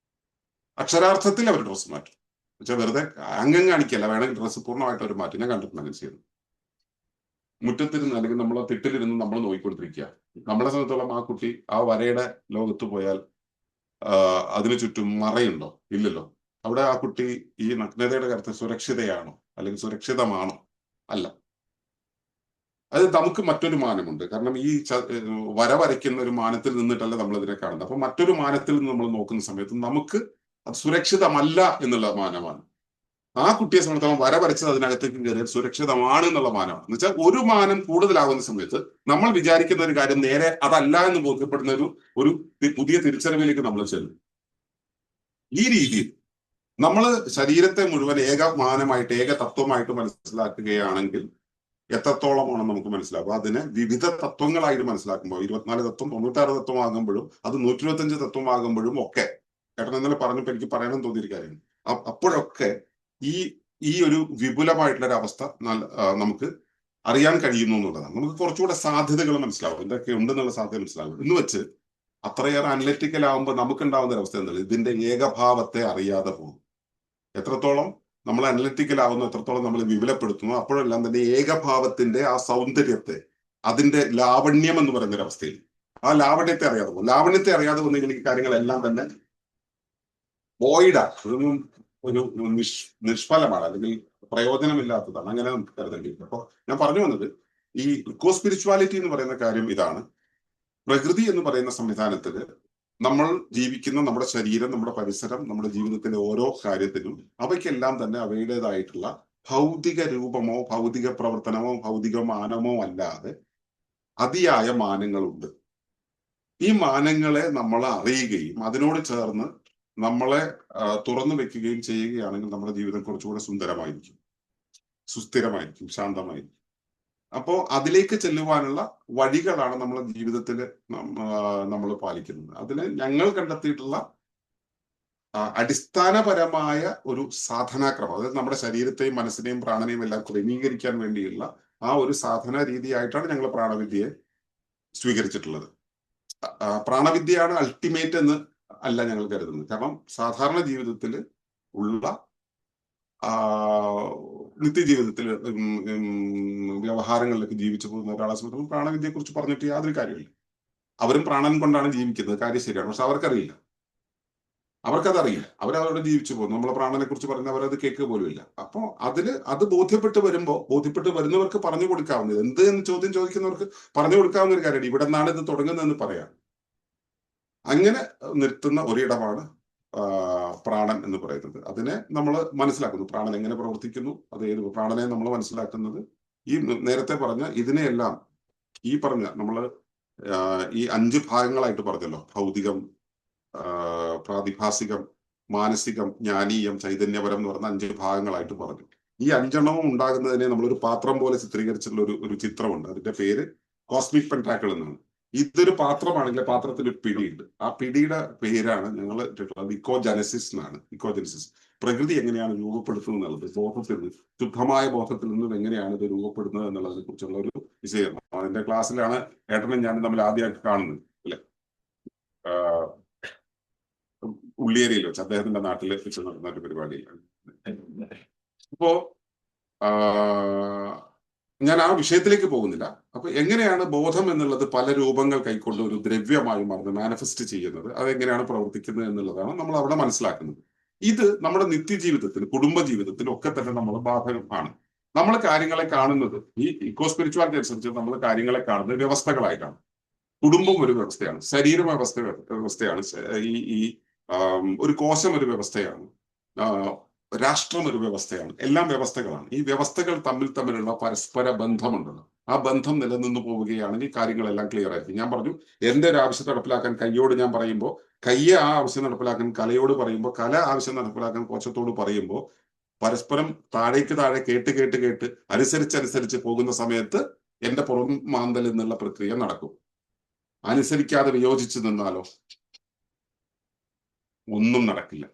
അക്ഷരാർത്ഥത്തിൽ അവർ ഡ്രസ്സ് മാറ്റും. പക്ഷെ വെറുതെ അംഗം കാണിക്കല്ല, വേണമെങ്കിൽ ഡ്രസ്സ് പൂർണ്ണമായിട്ട് അവർ മാറ്റും. ഞാൻ കണ്ടിട്ടുണ്ട് അങ്ങനെ ചെയ്യുന്നത്. മുറ്റത്തിരുന്ന് അല്ലെങ്കിൽ നമ്മൾ തിട്ടിലിരുന്ന് നമ്മൾ നോക്കിക്കൊണ്ടിരിക്കുക. നമ്മളെ സംബന്ധിച്ചോളം ആ കുട്ടി ആ വരയുടെ ലോകത്ത് പോയാൽ അതിനു ചുറ്റും മറയുണ്ടോ? ഇല്ലല്ലോ. അവിടെ ആ കുട്ടി ഈ നഗ്നതയുടെ കാര്യത്തിൽ സുരക്ഷിതയാണോ അല്ലെങ്കിൽ സുരക്ഷിതമാണോ? അല്ല. അത് നമുക്ക് മറ്റൊരു മാനമുണ്ട്. കാരണം ഈ വര വരയ്ക്കുന്ന ഒരു മാനത്തിൽ നിന്നിട്ടല്ല നമ്മൾ ഇതിനെ കാണുന്നത്. അപ്പൊ മറ്റൊരു മാനത്തിൽ നിന്ന് നമ്മൾ നോക്കുന്ന സമയത്ത് നമുക്ക് അത് സുരക്ഷിതമല്ല എന്നുള്ള മാനമാണ്. ആ കുട്ടിയെ സംബന്ധിച്ചോളം വര വരച്ചത് അതിനകത്തേക്ക് കയറിയാൽ സുരക്ഷിതമാണ് എന്നുള്ള മാനമാണ്. എന്ന് വെച്ചാൽ ഒരു മാനം കൂടുതലാകുന്ന സമയത്ത് നമ്മൾ വിചാരിക്കുന്ന ഒരു കാര്യം നേരെ അതല്ല എന്ന് ബോധ്യപ്പെടുന്ന ഒരു പുതിയ തിരിച്ചറിവിലേക്ക് നമ്മൾ ചെല്ലും. ഈ രീതിയിൽ നമ്മൾ ശരീരത്തെ മുഴുവൻ ഏക മാനമായിട്ട് ഏക തത്വമായിട്ട് മനസ്സിലാക്കുകയാണെങ്കിൽ എത്രത്തോളമാണ് നമുക്ക് മനസ്സിലാക്കുക. അതിനെ വിവിധ തത്വങ്ങളായിട്ട് മനസ്സിലാക്കുമ്പോൾ 24 തത്വം 96 തത്വം ആകുമ്പോഴും അത് 125 തത്വം ആകുമ്പോഴും ഒക്കെ, ചേട്ടൻ ഇന്നലെ പറഞ്ഞപ്പോൾ എനിക്ക് പറയാനും തോന്നിയൊരു കാര്യം, അപ്പോഴൊക്കെ ഈ ഒരു വിപുലമായിട്ടുള്ള ഒരു അവസ്ഥ നമുക്ക് അറിയാൻ കഴിയുന്നു എന്നുള്ളതാണ്. നമുക്ക് കുറച്ചുകൂടെ സാധ്യതകൾ മനസ്സിലാവും, എന്തൊക്കെ ഉണ്ടെന്നുള്ള സാധ്യത മനസ്സിലാവും. എന്ന് വെച്ച് അത്രയേറെ അനലിറ്റിക്കൽ ആകുമ്പോൾ നമുക്കുണ്ടാവുന്ന ഒരു അവസ്ഥ എന്താണ്? ഇതിന്റെ ഏകഭാവത്തെ അറിയാതെ പോകും. എത്രത്തോളം നമ്മൾ അനലിറ്റിക്കൽ ആവുന്നു, എത്രത്തോളം നമ്മൾ വിപുലപ്പെടുത്തുന്നു, അപ്പോഴെല്ലാം തന്നെ ഏകഭാവത്തിന്റെ ആ സൗന്ദര്യത്തെ, അതിന്റെ ലാവണ്യം എന്ന് പറയുന്ന ഒരു അവസ്ഥയിൽ ആ ലാവണ്യത്തെ അറിയാതെ പോകും. ലാവണ്യത്തെ അറിയാതെ വന്നു കഴിഞ്ഞാൽ ഈ കാര്യങ്ങളെല്ലാം തന്നെ വോയിഡാണ്, അതൊന്നും ഒരു നിഷ്ഫലമാണ്, അല്ലെങ്കിൽ പ്രയോജനമില്ലാത്തതാണ്. അങ്ങനെ നമുക്ക് കരുതേണ്ടിയിരിക്കും. അപ്പൊ ഞാൻ പറഞ്ഞു വന്നത് ഈ ഇക്കോ സ്പിരിച്വാലിറ്റി എന്ന് പറയുന്ന കാര്യം ഇതാണ്. പ്രകൃതി എന്ന് പറയുന്ന സംവിധാനത്തിൽ നമ്മൾ ജീവിക്കുന്ന നമ്മുടെ ശരീരം, നമ്മുടെ പരിസരം, നമ്മുടെ ജീവിതത്തിലെ ഓരോ കാര്യത്തിനും അവയ്ക്കെല്ലാം തന്നെ അവയുടേതായിട്ടുള്ള ഭൗതിക രൂപമോ ഭൗതിക പ്രവർത്തനമോ ഭൗതിക മാനമോ അല്ലാതെ അതിയായ മാനങ്ങളുണ്ട്. ഈ മാനങ്ങളെ നമ്മൾ അറിയുകയും അതിനോട് ചേർന്ന് നമ്മളെ തുറന്നു വെക്കുകയും ചെയ്യുകയാണെങ്കിൽ നമ്മുടെ ജീവിതം കുറച്ചുകൂടെ സുന്ദരമായിരിക്കും, സുസ്ഥിരമായിരിക്കും, ശാന്തമായിരിക്കും. അപ്പോ അതിലേക്ക് ചെല്ലുവാനുള്ള വഴികളാണ് നമ്മുടെ ജീവിതത്തിൽ നമ്മൾ പാലിക്കുന്നത്. അതിന് ഞങ്ങൾ കണ്ടെത്തിയിട്ടുള്ള അടിസ്ഥാനപരമായ ഒരു സാധനാക്രമം, അതായത് നമ്മുടെ ശരീരത്തെയും മനസ്സിനെയും പ്രാണനെയും എല്ലാം ക്രമീകരിക്കാൻ വേണ്ടിയുള്ള ആ ഒരു സാധന രീതിയായിട്ടാണ് ഞങ്ങൾ പ്രാണവിദ്യയെ സ്വീകരിച്ചിട്ടുള്ളത്. പ്രാണവിദ്യയാണ് അൾട്ടിമേറ്റ് എന്ന് അല്ല ഞങ്ങൾ കരുതുന്നത്. കാരണം സാധാരണ ജീവിതത്തിൽ ഉള്ള നിത്യജീവിതത്തിൽ വ്യവഹാരങ്ങളിലൊക്കെ ജീവിച്ചു പോകുന്ന ഒരാളെ സംബന്ധിച്ച് പ്രാണവിദ്യയെ കുറിച്ച് പറഞ്ഞിട്ട് യാതൊരു കാര്യമില്ല. അവരും പ്രാണൻ കൊണ്ടാണ് ജീവിക്കുന്നത്, കാര്യം ശരിയാണ്. പക്ഷെ അവർക്കറിയില്ല, അവർക്കതറിയില്ല. അവരവരുടെ ജീവിച്ചു പോകും. നമ്മളെ പ്രാണനെ കുറിച്ച് പറഞ്ഞാൽ അവരത് കേൾക്കുക പോലുമില്ല. അപ്പോൾ അത് ബോധ്യപ്പെട്ട് വരുന്നവർക്ക് പറഞ്ഞു കൊടുക്കാവുന്നത്, എന്ത് എന്ന് ചോദ്യം ചോദിക്കുന്നവർക്ക് പറഞ്ഞു കൊടുക്കാവുന്ന ഒരു കാര്യമാണ്. ഇവിടെ നിന്നാണ് ഇത് തുടങ്ങുന്നതെന്ന് പറയാം. അങ്ങനെ നിർത്തുന്ന ഒരിടമാണ് പ്രാണൻ എന്ന് പറയുന്നത്. അതിനെ നമ്മൾ മനസ്സിലാക്കുന്നു, പ്രാണൻ എങ്ങനെ പ്രവർത്തിക്കുന്നു, അത് ഏത് പ്രാണനെ നമ്മൾ മനസ്സിലാക്കുന്നത് ഈ നേരത്തെ പറഞ്ഞ ഇതിനെയെല്ലാം ഈ പറഞ്ഞ നമ്മൾ ഈ 5 ഭാഗങ്ങളായിട്ട് പറഞ്ഞല്ലോ: ഭൗതികം, പ്രാതിഭാസികം, മാനസികം, ജ്ഞാനീയം, ചൈതന്യപരം എന്ന് പറഞ്ഞ 5 ഭാഗങ്ങളായിട്ട് പറഞ്ഞു. ഈ 5 ഉണ്ടാകുന്നതിനെ നമ്മളൊരു പാത്രം പോലെ ചിത്രീകരിച്ചിട്ടുള്ള ഒരു ചിത്രമുണ്ട്. അതിന്റെ പേര് കോസ്മിക് പെന്റാക്കിൾ എന്നാണ്. ഇതൊരു പാത്രമാണെങ്കിൽ പാത്രത്തിൽ ഒരു പിടിയുണ്ട്. ആ പിടിയുടെ പേരാണ് ഞങ്ങൾ ഇക്കോജനസിസ് എന്നാണ്. ഇക്കോജനസിസ്, പ്രകൃതി എങ്ങനെയാണ് രൂപപ്പെടുത്തുന്നത് എന്നുള്ളത്, ബോധത്തിൽ നിന്ന്, ശുദ്ധമായ ബോധത്തിൽ നിന്നും എങ്ങനെയാണ് ഇത് രൂപപ്പെടുന്നത് എന്നുള്ളതിനെ കുറിച്ചുള്ള ഒരു വിശദീകരണം. അതിന്റെ ക്ലാസ്സിലാണ് ഏട്ടനും ഞാനും തമ്മിൽ ആദ്യമായിട്ട് കാണുന്നത്, അല്ലെ? ഉള്ളിയേരിയിൽ വെച്ച്, അദ്ദേഹത്തിന്റെ നാട്ടിൽ വെച്ച് നടന്ന ഒരു പരിപാടിയിലാണ്. അപ്പോ ഞാൻ ആ വിഷയത്തിലേക്ക് പോകുന്നില്ല. അപ്പൊ എങ്ങനെയാണ് ബോധം എന്നുള്ളത് പല രൂപങ്ങൾ കൈക്കൊണ്ട് ഒരു ദ്രവ്യമായി മാറുന്നത്, മാനിഫെസ്റ്റ് ചെയ്യുന്നത്, അതെങ്ങനെയാണ് പ്രവർത്തിക്കുന്നത് എന്നുള്ളതാണ് നമ്മൾ അവിടെ മനസ്സിലാക്കുന്നത്. ഇത് നമ്മുടെ നിത്യജീവിതത്തിൽ, കുടുംബ ജീവിതത്തിൽ ഒക്കെ തന്നെ നമ്മൾ ബാധകമാണ്. നമ്മൾ കാര്യങ്ങളെ കാണുന്നത്, ഈ ഇക്കോ സ്പിരിച്വാലിറ്റി അനുസരിച്ച് നമ്മൾ കാര്യങ്ങളെ കാണുന്നത് വ്യവസ്ഥകളായിട്ടാണ്. കുടുംബം ഒരു വ്യവസ്ഥയാണ്, ശരീരം വ്യവസ്ഥയാണ്, ഈ ഒരു കോശം ഒരു വ്യവസ്ഥയാണ്, രാഷ്ട്രം ഒരു വ്യവസ്ഥയാണ്. എല്ലാം വ്യവസ്ഥകളാണ്. ഈ വ്യവസ്ഥകൾ തമ്മിലുള്ള പരസ്പര ബന്ധമുണ്ടല്ലോ, ആ ബന്ധം നിലനിന്ന് പോവുകയാണെങ്കിൽ കാര്യങ്ങളെല്ലാം ക്ലിയർ ആയിരിക്കും. ഞാൻ പറഞ്ഞു, എന്റെ ഒരു ആവശ്യം നടപ്പിലാക്കാൻ കയ്യോട് ഞാൻ പറയുമ്പോൾ, കയ്യെ ആ ആവശ്യം നടപ്പിലാക്കാൻ കലയോട് പറയുമ്പോൾ, കല ആവശ്യം നടപ്പിലാക്കാൻ കോശത്തോട് പറയുമ്പോൾ, പരസ്പരം താഴേക്ക് താഴെ കേട്ട് അനുസരിച്ച് പോകുന്ന സമയത്ത് എന്റെ പുറം മാന്തൽ എന്നുള്ള പ്രക്രിയ നടക്കും. അനുസരിക്കാതെ വിയോജിച്ച് നിന്നാലോ ഒന്നും നടക്കില്ല.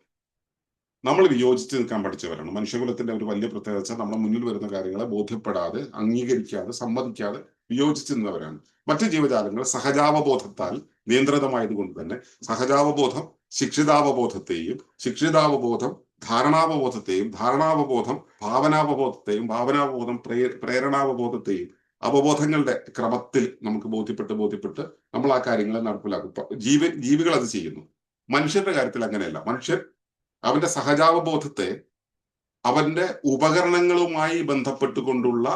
നമ്മൾ വിയോജിച്ച് നിൽക്കാൻ പഠിച്ചവരാണ്. മനുഷ്യകുലത്തിന്റെ ഒരു വലിയ പ്രത്യേകത നമ്മുടെ മുന്നിൽ വരുന്ന കാര്യങ്ങളെ ബോധ്യപ്പെടാതെ, അംഗീകരിക്കാതെ, സമ്മതിക്കാതെ വിയോജിച്ച് നിന്നവരാണ്. മറ്റു ജീവജാലങ്ങൾ സഹജാവബോധത്താൽ നിയന്ത്രിതമായതുകൊണ്ട് തന്നെ സഹജാവബോധം ശിക്ഷിതാവബോധത്തെയും, ശിക്ഷിതാവബോധം ധാരണാവബോധത്തെയും, ധാരണാവബോധം ഭാവനാവബോധത്തെയും, ഭാവനാവബോധം പ്രേരണാവബോധത്തെയും അവബോധങ്ങളുടെ ക്രമത്തിൽ നമുക്ക് ബോധ്യപ്പെട്ട് നമ്മൾ ആ കാര്യങ്ങളെ നടപ്പിലാക്കും. ജീവികൾ അത് ചെയ്യുന്നു. മനുഷ്യരുടെ കാര്യത്തിൽ അങ്ങനെയല്ല. മനുഷ്യൻ അവന്റെ സഹജാവബോധത്തെ അവന്റെ ഉപകരണങ്ങളുമായി ബന്ധപ്പെട്ടുകൊണ്ടുള്ള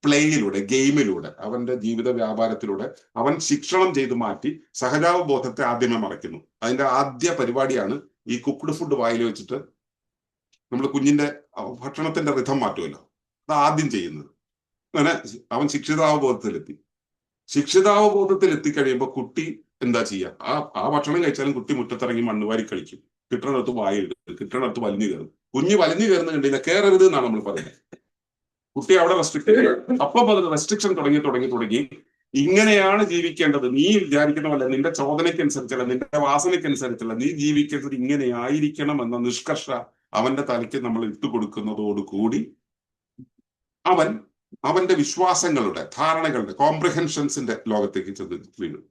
പ്ലേയിലൂടെ, ഗെയിമിലൂടെ, അവന്റെ ജീവിത വ്യാപാരത്തിലൂടെ അവൻ ശിക്ഷണം ചെയ്ത് മാറ്റി സഹജാവബോധത്തെ ആദ്യമേ മറയ്ക്കുന്നു. അതിന്റെ ആദ്യ പരിപാടിയാണ് ഈ കുക്ക്ഡ് ഫുഡ് വായിൽ വെച്ചിട്ട് നമ്മൾ കുഞ്ഞിന്റെ ഭക്ഷണത്തിന്റെ റിഥം മാറ്റുമല്ലോ, അത് ആദ്യം ചെയ്യുന്നത്. അങ്ങനെ അവൻ ശിക്ഷിതാവബോധത്തിൽ എത്തിക്കഴിയുമ്പോൾ കുട്ടി എന്താ ചെയ്യുക? ആ ഭക്ഷണം കഴിച്ചാലും കുട്ടി മുറ്റത്തിറങ്ങി മണ്ണുവാരി കളിക്കും, കിട്ടണടുത്ത് വായിടും, കിട്ടണടുത്ത് വലിഞ്ഞു കയറും. കുഞ്ഞ് വലിഞ്ഞു കയറുന്ന കണ്ടില്ല, കയറരുത് എന്നാണ് നമ്മൾ പറയുന്നത്. കുട്ടി അവിടെ അപ്പം അത് റെസ്ട്രിക്ഷൻ തുടങ്ങി ഇങ്ങനെയാണ് ജീവിക്കേണ്ടത്, നീ വിചാരിക്കുന്ന പോലെ, നിന്റെ ചോദനയ്ക്കനുസരിച്ചല്ല, നിന്റെ വാസനയ്ക്കനുസരിച്ചല്ല, നീ ജീവിക്കേണ്ടത് ഇങ്ങനെയായിരിക്കണം എന്ന നിഷ്കർഷ അവന്റെ തലയ്ക്ക് നമ്മൾ ഇട്ടുകൊടുക്കുന്നതോടുകൂടി അവന്റെ വിശ്വാസങ്ങളുടെ, ധാരണകളുടെ, കോംപ്രിഹെൻഷൻസിന്റെ ലോകത്തേക്ക് ചെന്ന് വീഴും.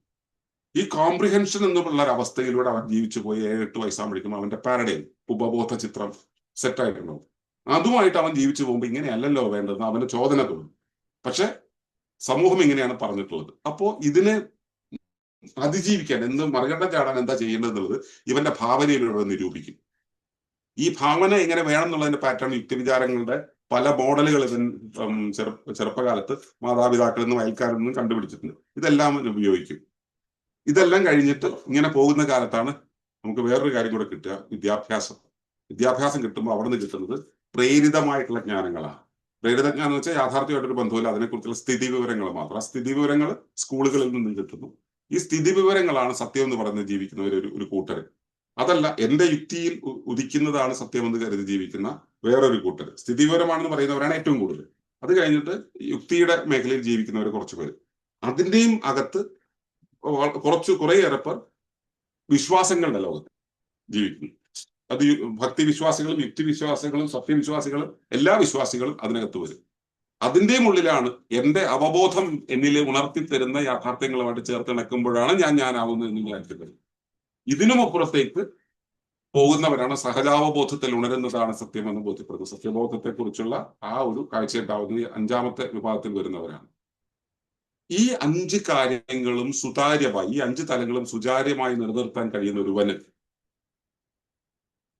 ഈ കോംപ്രിഹെൻഷൻ എന്നുള്ള ഒരു അവസ്ഥയിലൂടെ അവൻ ജീവിച്ചു പോയി 7-8 വയസ്സാകുമ്പോഴേക്കും അവന്റെ പാരഡൈം, ഉപബോധ ചിത്രം സെറ്റായിട്ടുണ്ടാവും. അതുമായിട്ട് അവൻ ജീവിച്ചു പോകുമ്പോൾ ഇങ്ങനെയല്ലല്ലോ വേണ്ടത് അവന് ചോദന തോന്നും. പക്ഷെ സമൂഹം ഇങ്ങനെയാണ് പറഞ്ഞിട്ടുള്ളത്. അപ്പോ ഇതിനെ അതിജീവിക്കാൻ, മറികടം ചാടാൻ എന്താ ചെയ്യേണ്ടതെന്നുള്ളത് ഇവന്റെ ഭാവനയിലൂടെ നിരൂപിക്കും. ഈ ഭാവന എങ്ങനെ വേണം എന്നുള്ളതിന്റെ പാറ്റേൺ യുക്തിവിചാരങ്ങളുടെ പല മോഡലുകൾ ഇവൻ ചെറുപ്പകാലത്ത് മാതാപിതാക്കളിൽ നിന്നും അയൽക്കാരിൽ നിന്നും കണ്ടുപിടിച്ചിട്ടുണ്ട്. ഇതെല്ലാം ഉപയോഗിക്കും. ഇതെല്ലാം കഴിഞ്ഞിട്ട് ഇങ്ങനെ പോകുന്ന കാലത്താണ് നമുക്ക് വേറൊരു കാര്യം കൂടെ കിട്ടുക, വിദ്യാഭ്യാസം കിട്ടുമ്പോൾ അവിടെ നിന്ന് കിട്ടുന്നത് പ്രേരിതമായിട്ടുള്ള ജ്ഞാനങ്ങളാണ്. പ്രേരിതജ്ഞാനം എന്ന് വെച്ചാൽ യാഥാർത്ഥ്യമായിട്ടൊരു ബന്ധമില്ല, അതിനെക്കുറിച്ചുള്ള സ്ഥിതി വിവരങ്ങൾ മാത്രം. സ്ഥിതി വിവരങ്ങൾ സ്കൂളുകളിൽ നിന്നും കിട്ടുന്നു. ഈ സ്ഥിതി വിവരങ്ങളാണ് സത്യം എന്ന് പറഞ്ഞ് ജീവിക്കുന്നവർ ഒരു കൂട്ടർ. അതല്ല, എന്റെ യുക്തിയിൽ ഉദിക്കുന്നതാണ് സത്യമെന്ന് കരുതി ജീവിക്കുന്ന വേറൊരു കൂട്ടർ. സ്ഥിതി വിവരമാണെന്ന് പറയുന്നവരാണ് ഏറ്റവും കൂടുതൽ. അത് കഴിഞ്ഞിട്ട് യുക്തിയുടെ മേഖലയിൽ ജീവിക്കുന്നവർ കുറച്ചു പേര്. അതിന്റെയും അകത്ത് കുറേയേറെ പേർ വിശ്വാസങ്ങളുടെ ലോകത്ത് ജീവിക്കുന്നു. അത് ഭക്തിവിശ്വാസികളും യുക്തിവിശ്വാസികളും സത്യവിശ്വാസികളും എല്ലാ വിശ്വാസികളും അതിനകത്ത് വരും. അതിൻ്റെയും ഉള്ളിലാണ് എന്റെ അവബോധം എന്നിൽ ഉണർത്തിത്തരുന്ന യാഥാർത്ഥ്യങ്ങളുമായിട്ട് ചേർത്തിണക്കുമ്പോഴാണ് ഞാനാവുന്നത് എന്ന് വിചാരിക്കുന്നത്. ഇതിനുമപ്പുറത്തേക്ക് പോകുന്നവരാണ് സഹജാവബോധത്തിൽ ഉണരുന്നതാണ് സത്യമെന്ന് ബോധ്യപ്പെടുന്നത്. സത്യബോധത്തെക്കുറിച്ചുള്ള ആ ഒരു കാഴ്ചയുണ്ടാവുന്നത് ഈ 5ാമത്തെ വിഭാഗത്തിൽ വരുന്നവരാണ്. ഈ 5 കാര്യങ്ങളും സുതാര്യമായി, ഈ 5 തലങ്ങളും സുതാര്യമായി നിലനിർത്താൻ കഴിയുന്ന ഒരുവന്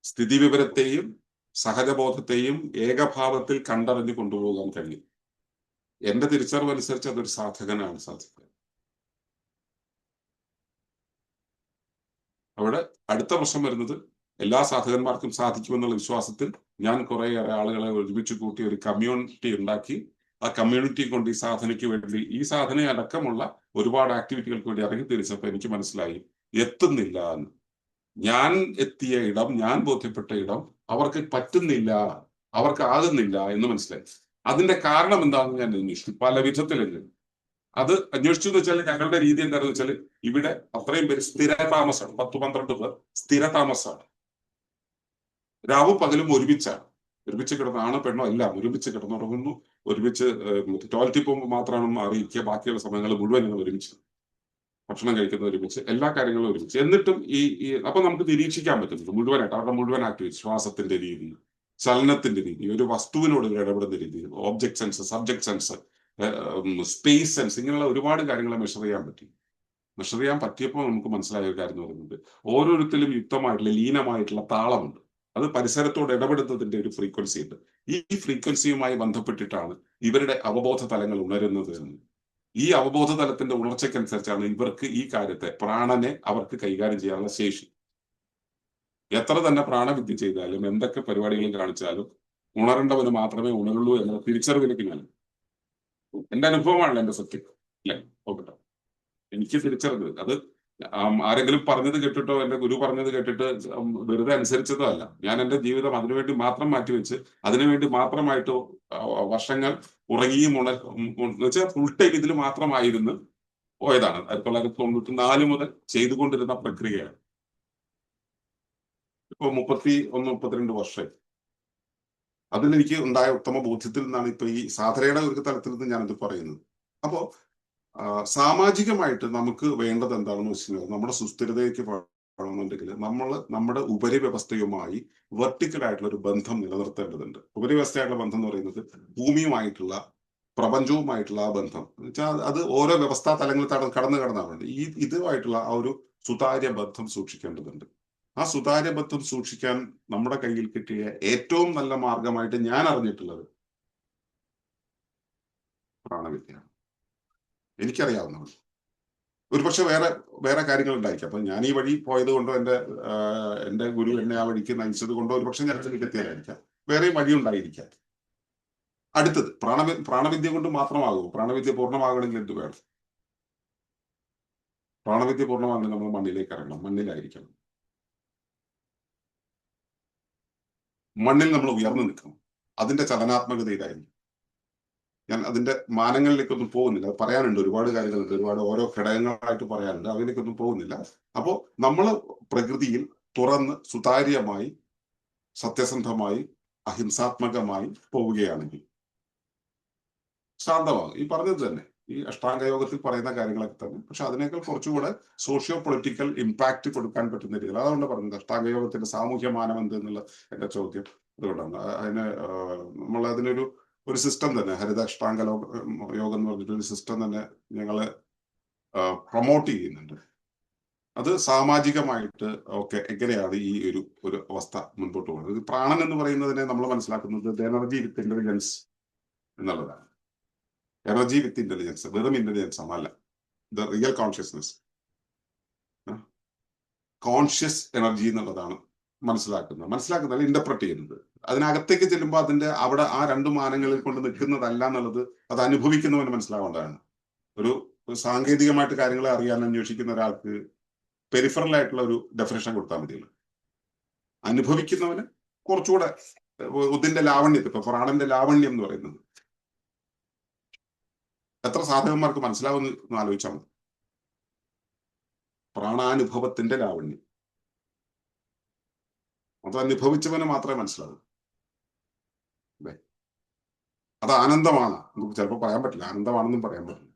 സ്ഥിതിവിവരത്തെയും സഹജബോധത്തെയും ഏകഭാവത്തിൽ കണ്ടറിഞ്ഞു കൊണ്ടുപോകാൻ കഴിയും. എന്റെ തിരിച്ചറിവ് അനുസരിച്ച് അതൊരു സാധകനാണ് സാധിക്കുക. അവിടെ അടുത്ത പ്രശ്നം വരുന്നത് എല്ലാ സാധകന്മാർക്കും സാധിക്കുമെന്നുള്ള വിശ്വാസത്തിൽ ഞാൻ കുറേയേറെ ആളുകളെ ഒരുമിച്ച് കൂട്ടി ഒരു കമ്മ്യൂണിറ്റി ഉണ്ടാക്കി ആ കമ്മ്യൂണിറ്റി കൊണ്ട് ഈ സാധനയ്ക്ക് വേണ്ടി, ഈ സാധന അടക്കമുള്ള ഒരുപാട് ആക്ടിവിറ്റികൾക്ക് വേണ്ടി ഇറങ്ങി തിരിച്ചപ്പോൾ എനിക്ക് മനസ്സിലായി എത്തുന്നില്ല എന്ന്. ഞാൻ എത്തിയ ഇടം, ഞാൻ ബോധ്യപ്പെട്ട ഇടം അവർക്ക് പറ്റുന്നില്ല, അവർക്ക് ആകുന്നില്ല എന്ന് മനസ്സിലായി. അതിന്റെ കാരണം എന്താണെന്ന് ഞാൻ അന്വേഷിച്ചു, പല വിധത്തിലെങ്കിലും. അത് അന്വേഷിച്ചു എന്ന് വെച്ചാൽ ഞങ്ങളുടെ രീതി എന്താണെന്ന് വെച്ചാൽ ഇവിടെ അത്രയും പേര് സ്ഥിര താമസമാണ്, 10-12 പേർ സ്ഥിര താമസമാണ്. രാവും പകലും ഒരുമിച്ചാണ്, ഒരുമിച്ച് കിടന്ന് ആണോ പെണ്ണോ എല്ലാം ഒരുമിച്ച് കിടന്നുറങ്ങുന്നു, ഒരുമിച്ച് ടോയ്ലറ്റിൽ പോകുമ്പോൾ മാത്രമാണ് മാറിയിരിക്കുക, ബാക്കിയുള്ള സമയങ്ങൾ മുഴുവൻ ഞങ്ങൾ ഒരുമിച്ച് ഭക്ഷണം കഴിക്കുന്ന ഒരുമിച്ച്, എല്ലാ കാര്യങ്ങളും ഒരുമിച്ച്. എന്നിട്ടും ഈ അപ്പൊ നമുക്ക് നിരീക്ഷിക്കാൻ പറ്റുന്നുണ്ട് മുഴുവനായിട്ട് അവരുടെ മുഴുവൻ ആക്ടിവിറ്റി, ശ്വാസത്തിന്റെ രീതി, ചലനത്തിന്റെ രീതി, ഒരു വസ്തുവിനോട് ഇടപെടുന്ന രീതി, object sense, subject sense, space sense, ഇങ്ങനെയുള്ള ഒരുപാട് കാര്യങ്ങളെ മെഷർ ചെയ്യാൻ പറ്റി. മെഷർ ചെയ്യാൻ പറ്റിയപ്പോൾ നമുക്ക് മനസ്സിലായ ഒരു കാര്യം എന്ന് പറയുന്നത് ഓരോരുത്തരും യുക്തമായിട്ടുള്ള ലീനമായിട്ടുള്ള താളമുണ്ട്. അത് പരിസരത്തോട് ഇടപെടുന്നതിന്റെ ഒരു ഫ്രീക്വൻസി ഉണ്ട്. ഈ ഫ്രീക്വൻസിയുമായി ബന്ധപ്പെട്ടിട്ടാണ് ഇവരുടെ അവബോധ തലങ്ങൾ ഉണരുന്നത് എന്ന്. ഈ അവബോധ തലത്തിന്റെ ഉണർച്ചയ്ക്കനുസരിച്ചാണ് ഇവർക്ക് ഈ കാര്യത്തെ, പ്രാണനെ അവർക്ക് കൈകാര്യം ചെയ്യാനുള്ള ശേഷി. എത്ര തന്നെ പ്രാണവിദ്യ ചെയ്താലും എന്തൊക്കെ പരിപാടികളും കാണിച്ചാലും ഉണരേണ്ടവന് മാത്രമേ ഉണരുള്ളൂ എന്ന തിരിച്ചറിവിലേക്ക് ഞാൻ, എന്റെ അനുഭവമാണല്ലോ എന്റെ സത്യം, അല്ലെ നോക്കട്ടെ, എനിക്ക് തിരിച്ചറിഞ്ഞത്. അത് ആരെങ്കിലും പറഞ്ഞത് കേട്ടിട്ടോ എന്റെ ഗുരു പറഞ്ഞത് കേട്ടിട്ട് വെറുതെ അനുസരിച്ചതോ അല്ല. ഞാൻ എന്റെ ജീവിതം അതിനുവേണ്ടി മാത്രം മാറ്റിവെച്ച് അതിനുവേണ്ടി മാത്രമായിട്ട് വർഷങ്ങൾ ഉറങ്ങിയും വെച്ചാൽ ഫുൾ ടൈം ഇതിൽ മാത്രമായിരുന്നു പോയതാണ്. 1994 മുതൽ ചെയ്തുകൊണ്ടിരുന്ന പ്രക്രിയയാണ്. ഇപ്പൊ 31-32 വർഷം. അതിലെനിക്ക് ഉണ്ടായ ഉത്തമ ബോധ്യത്തിൽ നിന്നാണ് ഇപ്പൊ ഈ സാധനയുടെ ഒരു തലത്തിൽ നിന്ന് ഞാനിത് പറയുന്നത്. അപ്പോ സാമാജികമായിട്ട് നമുക്ക് വേണ്ടത് എന്താണെന്ന് വെച്ച് കഴിഞ്ഞാൽ നമ്മുടെ സുസ്ഥിരതയ്ക്ക് വേണമെന്നുണ്ടെങ്കിൽ നമ്മൾ നമ്മുടെ ഉപരിവ്യവസ്ഥയുമായി വെർട്ടിക്കൽ ആയിട്ടുള്ള ഒരു ബന്ധം നിലനിർത്തേണ്ടതുണ്ട്. ഉപരിവ്യവസ്ഥയായിട്ടുള്ള ബന്ധം എന്ന് പറയുന്നത് ഭൂമിയുമായിട്ടുള്ള, പ്രപഞ്ചവുമായിട്ടുള്ള ആ ബന്ധം വെച്ചാൽ അത് ഓരോ വ്യവസ്ഥാ തലങ്ങളിൽ കടന്നാണ് ഇതുമായിട്ടുള്ള ആ ഒരു സുതാര്യ ബന്ധം സൂക്ഷിക്കേണ്ടതുണ്ട്. ആ സുതാര്യ ബന്ധം സൂക്ഷിക്കാൻ നമ്മുടെ കയ്യിൽ കിട്ടിയ ഏറ്റവും നല്ല മാർഗമായിട്ട് ഞാൻ അറിഞ്ഞിട്ടുള്ളത് പ്രാണവിദ്യയാണ്. എനിക്കറിയാവുന്നവർ ഒരുപക്ഷെ വേറെ കാര്യങ്ങൾ ഉണ്ടായിരിക്കും. അപ്പൊ ഞാൻ ഈ വഴി പോയത് കൊണ്ടോ എന്റെ ഗുരു എന്നെ ആ വഴിക്ക് നയിച്ചത് കൊണ്ടോ ഒരുപക്ഷെ ഞാൻ എത്തിയതായിരിക്കാം. വേറെയും വഴി ഉണ്ടായിരിക്കാം. അടുത്തത് പ്രാണവിദ്യ കൊണ്ട് മാത്രമാകുമോ? പ്രാണവിദ്യ പൂർണ്ണമാകണമെങ്കിൽ എന്ത് വേണം? പ്രാണവിദ്യ പൂർണ്ണമാകണമെങ്കിൽ നമ്മൾ മണ്ണിലേക്ക് ഇറങ്ങണം, മണ്ണിലായിരിക്കണം. മണ്ണിൽ നമ്മൾ ഉയർന്നു നിൽക്കണം. അതിന്റെ ചലനാത്മകതയിലായിരിക്കും. ഞാൻ അതിന്റെ മാനങ്ങളിലേക്കൊന്നും പോകുന്നില്ല. അത് പറയാനുണ്ട്, ഒരുപാട് കാര്യങ്ങളുണ്ട്, ഒരുപാട് ഓരോ ഘടകങ്ങളായിട്ട് പറയാനുണ്ട്, അതിലേക്കൊന്നും പോകുന്നില്ല. അപ്പോൾ നമ്മൾ പ്രകൃതിയിൽ തുറന്ന് സുതാര്യമായി സത്യസന്ധമായി അഹിംസാത്മകമായി പോവുകയാണെങ്കിൽ ശാന്തമാകും. ഈ പറഞ്ഞത് തന്നെ ഈ അഷ്ടാംഗയോഗത്തിൽ പറയുന്ന കാര്യങ്ങളൊക്കെ തന്നെ, പക്ഷെ അതിനേക്കാൾ കുറച്ചുകൂടെ സോഷ്യോ പൊളിറ്റിക്കൽ ഇമ്പാക്ട് കൊടുക്കാൻ പറ്റുന്ന രീതിയിൽ. അതുകൊണ്ട് പറഞ്ഞത് അഷ്ടാംഗയോഗത്തിന്റെ സാമൂഹ്യ മാനം എന്ത് എന്നുള്ള എന്റെ ചോദ്യം അതുകൊണ്ടാണ്. നമ്മൾ അതിനൊരു സിസ്റ്റം തന്നെ, ഹരിത അഷ്ടാംഗ യോഗം എന്ന് പറഞ്ഞിട്ട് ഒരു സിസ്റ്റം തന്നെ ഞങ്ങള് പ്രൊമോട്ട് ചെയ്യുന്നുണ്ട്. അത് സാമാജികമായിട്ട് ഒക്കെ എങ്ങനെയാണ് ഈ ഒരു അവസ്ഥ മുൻപോട്ട് പോകുന്നത്. ഇത് പ്രാണൻ എന്ന് പറയുന്നതിനെ നമ്മൾ മനസ്സിലാക്കുന്നത് എനർജി വിത്ത് ഇന്റലിജൻസ് എന്നുള്ളതാണ്. എനർജി വിത്ത് ഇന്റലിജൻസ്, വെറും ഇന്റലിജൻസ് അല്ല, the real consciousness, conscious energy എന്നുള്ളതാണ് മനസ്സിലാക്കുന്നത് ഇന്റർപ്രറ്റ് ചെയ്യുന്നത്. അതിനകത്തേക്ക് ചെല്ലുമ്പോൾ അവിടെ ആ 2 മാനങ്ങളിൽ കൊണ്ട് നിൽക്കുന്നതല്ല എന്നുള്ളത് അത് അനുഭവിക്കുന്നവന് മനസ്സിലാവേണ്ടതാണ്. ഒരു സാങ്കേതികമായിട്ട് കാര്യങ്ങളെ അറിയാൻ അന്വേഷിക്കുന്ന ഒരാൾക്ക് പെരിഫറൽ ആയിട്ടുള്ള ഒരു ഡെഫിനേഷൻ കൊടുത്താൽ മതിയല്ലോ. അനുഭവിക്കുന്നവന് കുറച്ചുകൂടെ ഇതിന്റെ ലാവണ്യത്തെ, ഇപ്പൊ പ്രാണന്റെ ലാവണ്യം എന്ന് പറയുന്നത് എത്ര സാധകന്മാർക്ക് മനസ്സിലാവുമെന്ന് ആലോചിച്ചാൽ മതി. പ്രാണാനുഭവത്തിന്റെ ലാവണ്യം അത് അനുഭവിച്ചവന് മാത്രമേ മനസ്സിലാവൂ. അല്ലേ? അത് ആനന്ദമാണ്. നമുക്ക് ചിലപ്പോൾ പറയാൻ പറ്റില്ല, ആനന്ദമാണെന്നും പറയാൻ പറ്റില്ല.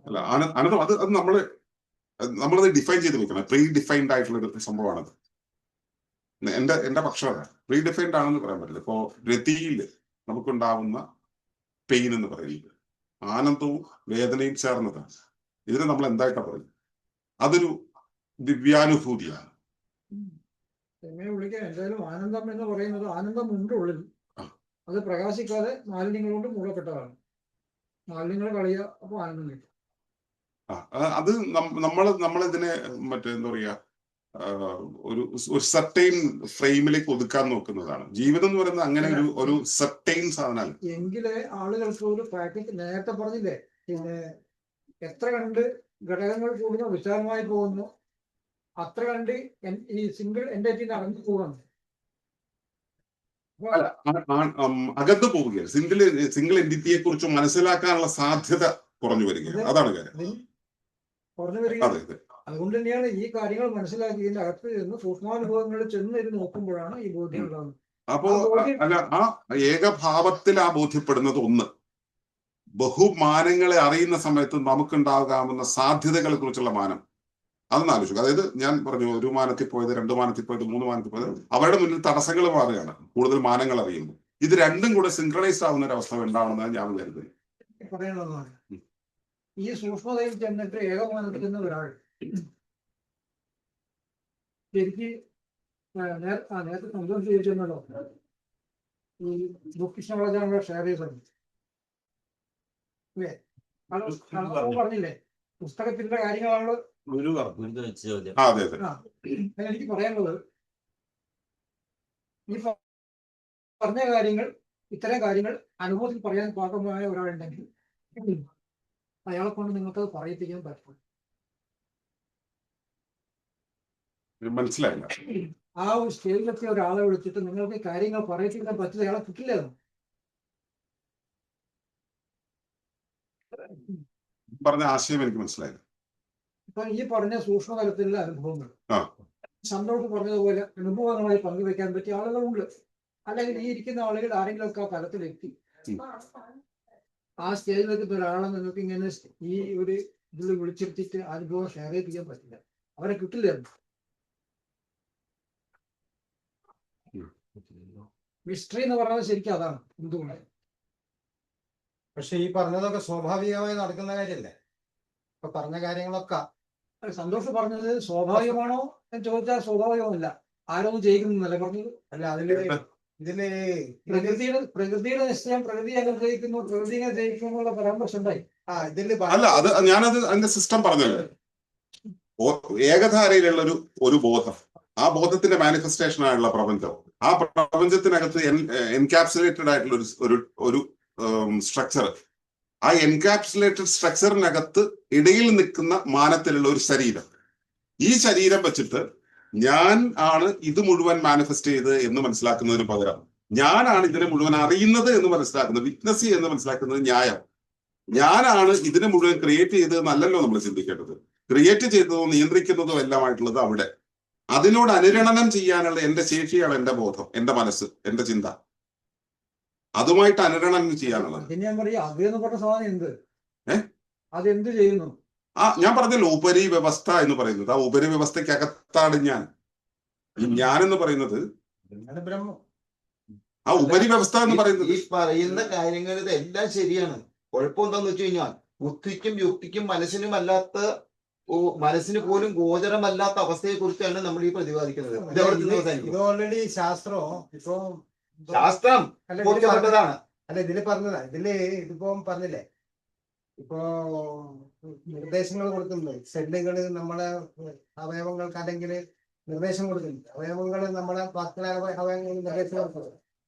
അല്ല ആനന്ദം അത് നമ്മള് നമ്മളത് ഡിഫൈൻ ചെയ്ത് വെക്കണം. പ്രീ ഡിഫൈൻഡ് ആയിട്ടുള്ള ഒരു സംഭവമാണത്. എന്റെ പക്ഷം പ്രീ ഡിഫൈൻഡ് ആണെന്ന് പറയാൻ പറ്റില്ല. ഇപ്പോ രതിയിൽ നമുക്കുണ്ടാവുന്ന പെയിൻ എന്ന് പറയുന്നത് ആനന്ദവും വേദനയും ചേർന്നതാണ്. ഇതിനെ നമ്മൾ എന്തായിട്ടാ പറയുന്നത്? അതൊരു ദിവ്യാനുഭൂതിയാണ്.
എങ്ങനെ വിളിക്കാൻ? എന്തായാലും ആനന്ദം എന്ന് പറയുന്നത് ആനന്ദമുണ്ട് ഉള്ളിൽ, അത് പ്രകാശിക്കാതെ മാലിന്യങ്ങൾ കൊണ്ട് മൂടപ്പെട്ടതാണ്. മാലിന്യങ്ങൾ കളയുക, അപ്പൊ ആനന്ദം കിട്ടും.
അത് നമ്മളിതിനെ എന്താ പറയാ, ഒരു സർട്ടൈൻ ഫ്രെയിമിലേക്ക് ഒതുക്കാൻ നോക്കുന്നതാണ്. ജീവിതം എന്ന് പറയുന്നത് അങ്ങനെ ഒരു സർട്ടൈൻ സാധനമല്ല.
എങ്കിലേ ആളുകൾക്ക് ഒരു പാക്കറ്റ്, നേരത്തെ പറഞ്ഞില്ലേ, പിന്നെ എത്ര കണ്ട് ഘടകങ്ങൾ കൂടുന്നു വിശാലമായി പോകുന്നു, അത്ര കണ്ട് ഈ സിംഗിൾ എൻറ്റിറ്റി അടഞ്ഞു കൂടണം.
അകത്ത് പോവുകയാണ്. സിംഗിൾ എൻറ്റിറ്റിയെ കുറിച്ച് മനസ്സിലാക്കാനുള്ള സാധ്യത കുറഞ്ഞു വരികയാണ്. അതാണ് കാര്യം,
കുറഞ്ഞു വരിക. അതുകൊണ്ട് തന്നെയാണ് ഈ കാര്യങ്ങൾ മനസ്സിലാക്കി ഇതിന്റെ അകത്ത് ചെന്ന് സൂക്ഷ്മാനുഭവങ്ങളിൽ ചെന്ന് നോക്കുമ്പോഴാണ് ഈ ബോധ്യം ഉണ്ടാകുന്നത്.
അപ്പോ ആ ഏകഭാവത്തിൽ ആ ബോധ്യപ്പെടുന്നത് ഒന്ന്. ബഹുമാനങ്ങളെ അറിയുന്ന സമയത്ത് നമുക്കുണ്ടാകാവുന്ന സാധ്യതകളെ കുറിച്ചുള്ള മാനം, അതൊന്ന് ആലോചിക്കും. അതായത് ഞാൻ പറഞ്ഞു, ഒരു മാനത്തിൽ പോയത്, 2 മാനത്തിൽ പോയത്, 3 മാനത്തിൽ പോയത്, അവരുടെ മുന്നിൽ തടസ്സങ്ങൾ മാറുകയാണ് കൂടുതൽ മാനങ്ങൾ അറിയുമ്പോൾ. ഇത് രണ്ടും കൂടെ സിൻക്രണൈസ് ആവുന്ന ഒരു അവസ്ഥ ഉണ്ടാവണമെന്നാണ് ഞാൻ കരുതുന്നത്.
പറയാനുള്ളതാണ്, ഈ സൂക്ഷ്മതയിൽ ചെന്നിട്ട് ഏകമാനത്തിൽ ചെന്ന ഒരാൾ ശരിക്ക് നേരത്തെ സന്തോഷം ചോദിച്ചല്ലോ, ഈ ഭൂകൃഷ്ണ ഷെയർ ചെയ്തത് പറഞ്ഞില്ലേ, പുസ്തകത്തിന്റെ കാര്യങ്ങളാണല്ലോ. എനിക്ക് പറയാനുള്ളത്, ഈ പറഞ്ഞ കാര്യങ്ങൾ, ഇത്തരം കാര്യങ്ങൾ അനുഭവത്തിൽ പറയാൻ പാകമായ ഒരാളുണ്ടെങ്കിൽ അയാളെ കൊണ്ട് നിങ്ങൾക്ക് പറയിപ്പിക്കാൻ പറ്റും.
മനസ്സിലായില്ല.
ആ ഒരു സ്റ്റേജിലെത്തിയ ഒരാളെ വിളിച്ചിട്ട് നിങ്ങൾക്ക് കാര്യങ്ങൾ പറയിപ്പിക്കാൻ പറ്റില്ല, അയാളെ കിട്ടില്ല.
പറഞ്ഞ ആശയം എനിക്ക് മനസ്സിലായില്ല.
ഇപ്പൊ ഈ പറഞ്ഞ സൂക്ഷ്മതലത്തിലുള്ള അനുഭവങ്ങൾ, സന്തോഷം പറഞ്ഞതുപോലെ അനുഭവങ്ങളായി പങ്കുവെക്കാൻ പറ്റിയ ആളുകളുണ്ട്. അല്ലെങ്കിൽ ഈ ഇരിക്കുന്ന ആളുകൾ ആരെങ്കിലും ഒക്കെ ആ തലത്തിലെത്തി ആ സ്റ്റേജിലേക്ക് ഒരാളെ നിങ്ങൾക്ക് ഇങ്ങനെ ഈ ഒരു ഇതിൽ വിളിച്ചിരുത്തിട്ട് അനുഭവം ഷെയർ ചെയ്യിപ്പിക്കാൻ പറ്റില്ല, അവരെ കിട്ടില്ല. മിസ്റ്ററി എന്ന് പറയുന്നത് ശരിക്കും അതാണ്. എന്തുകൊണ്ട്?
പക്ഷെ ഈ പറഞ്ഞതൊക്കെ സ്വാഭാവികമായി നടക്കുന്ന കാര്യല്ലേ? ഇപ്പൊ പറഞ്ഞ കാര്യങ്ങളൊക്കെ
സന്തോഷം പറഞ്ഞത് സ്വാഭാവികമാണോ എന്ന് ചോദിച്ചാൽ സ്വാഭാവികമല്ല. ആരൊന്നും ജയിക്കുന്നല്ല പറഞ്ഞത്.
അല്ല, ഇതില്
പ്രകൃതിയുടെ നിശ്ചയം, പ്രകൃതി അനുഗ്രഹിക്കുന്നു, പ്രകൃതിയെ ജയിക്കുന്നുള്ള പരാമർശം ഉണ്ടായി.
അല്ല, അത് ഞാനത് അതിന്റെ സിസ്റ്റം പറഞ്ഞല്ലോ. ഏകധാരയിലുള്ള ഒരു ബോധം, ആ ബോധത്തിന്റെ മാനിഫെസ്റ്റേഷൻ ആയുള്ള പ്രപഞ്ചം, ആ പ്രപഞ്ചത്തിനകത്ത് എൻകാപ്സുലേറ്റഡ് ആയിട്ടുള്ള ഒരു സ്ട്രക്ചർ, ആ എൻകാപ്സുലേറ്റഡ് സ്ട്രക്ചറിനകത്ത് ഇടയിൽ നിൽക്കുന്ന മാനത്തിലുള്ള ഒരു ശരീരം. ഈ ശരീരം വെച്ചിട്ട് ഞാൻ ആണ് ഇത് മുഴുവൻ മാനിഫെസ്റ്റ് ചെയ്ത് എന്ന് മനസ്സിലാക്കുന്നതിന് പകരം ഞാനാണ് ഇതിനെ മുഴുവൻ അറിയുന്നത് എന്ന് മനസ്സിലാക്കുന്നത്, വിറ്റ്നസ് എന്ന് മനസ്സിലാക്കുന്നത് ന്യായം. ഞാനാണ് ഇതിനെ മുഴുവൻ ക്രിയേറ്റ് ചെയ്തതെന്നല്ലല്ലോ നമ്മൾ ചിന്തിക്കേണ്ടത്. ക്രിയേറ്റ് ചെയ്തതോ നിയന്ത്രിക്കുന്നതോ എല്ലാമായിട്ടുള്ളത് അവിടെ. അതിനോട് അനുരണനം ചെയ്യാനുള്ള എന്റെ ശേഷിയാണ് എന്റെ ബോധം, എന്റെ മനസ്സ്, എന്റെ ചിന്ത. അതുമായിട്ട് അനുരണനം ചെയ്യാനുള്ളത്.
ഞാൻ പറയാ, അത് എന്ന് പറഞ്ഞ സാധനം എന്ത്? അതെന്ത് ചെയ്യുന്നു?
ഞാൻ പറഞ്ഞല്ലോ, ഉപരി വ്യവസ്ഥ എന്ന് പറയുന്നത്. ആ ഉപരി വ്യവസ്ഥയ്ക്കകത്താണ് ഞാൻ. ഈ ഞാനെന്ന് പറയുന്നത്,
ബ്രഹ്മം.
ആ ഉപരി വ്യവസ്ഥ എന്ന് പറയുന്നത്,
ഈ പറയുന്ന കാര്യങ്ങൾ ഇതെല്ലാം ശരിയാണ്. കുഴപ്പമെന്താന്ന് വെച്ച് കഴിഞ്ഞാൽ ബുദ്ധിക്കും യുക്തിക്കും മനസ്സിന് പോലും ഗോചരമല്ലാത്ത അവസ്ഥയെ കുറിച്ചാണ് നമ്മൾ ഈ പ്രതിപാദിക്കുന്നത്.
ഇത് ഓൾറെഡി ശാസ്ത്രം
ബോധ്യപ്പെട്ടതാണ്.
അല്ല, ഇതില് പറഞ്ഞതാ. ഇതിപ്പോ പറഞ്ഞില്ലേ, ഇപ്പോ നിർദ്ദേശങ്ങൾ കൊടുക്കുന്നത് സെല്ലുകള് നമ്മളെ അവയവങ്ങൾക്ക് അല്ലെങ്കിൽ നിർദ്ദേശം കൊടുക്കുന്നുണ്ട്. അവയവങ്ങൾ നമ്മളെ ബാക്കി അവയവങ്ങൾ നിർദ്ദേശം കൊടുക്കുന്നത്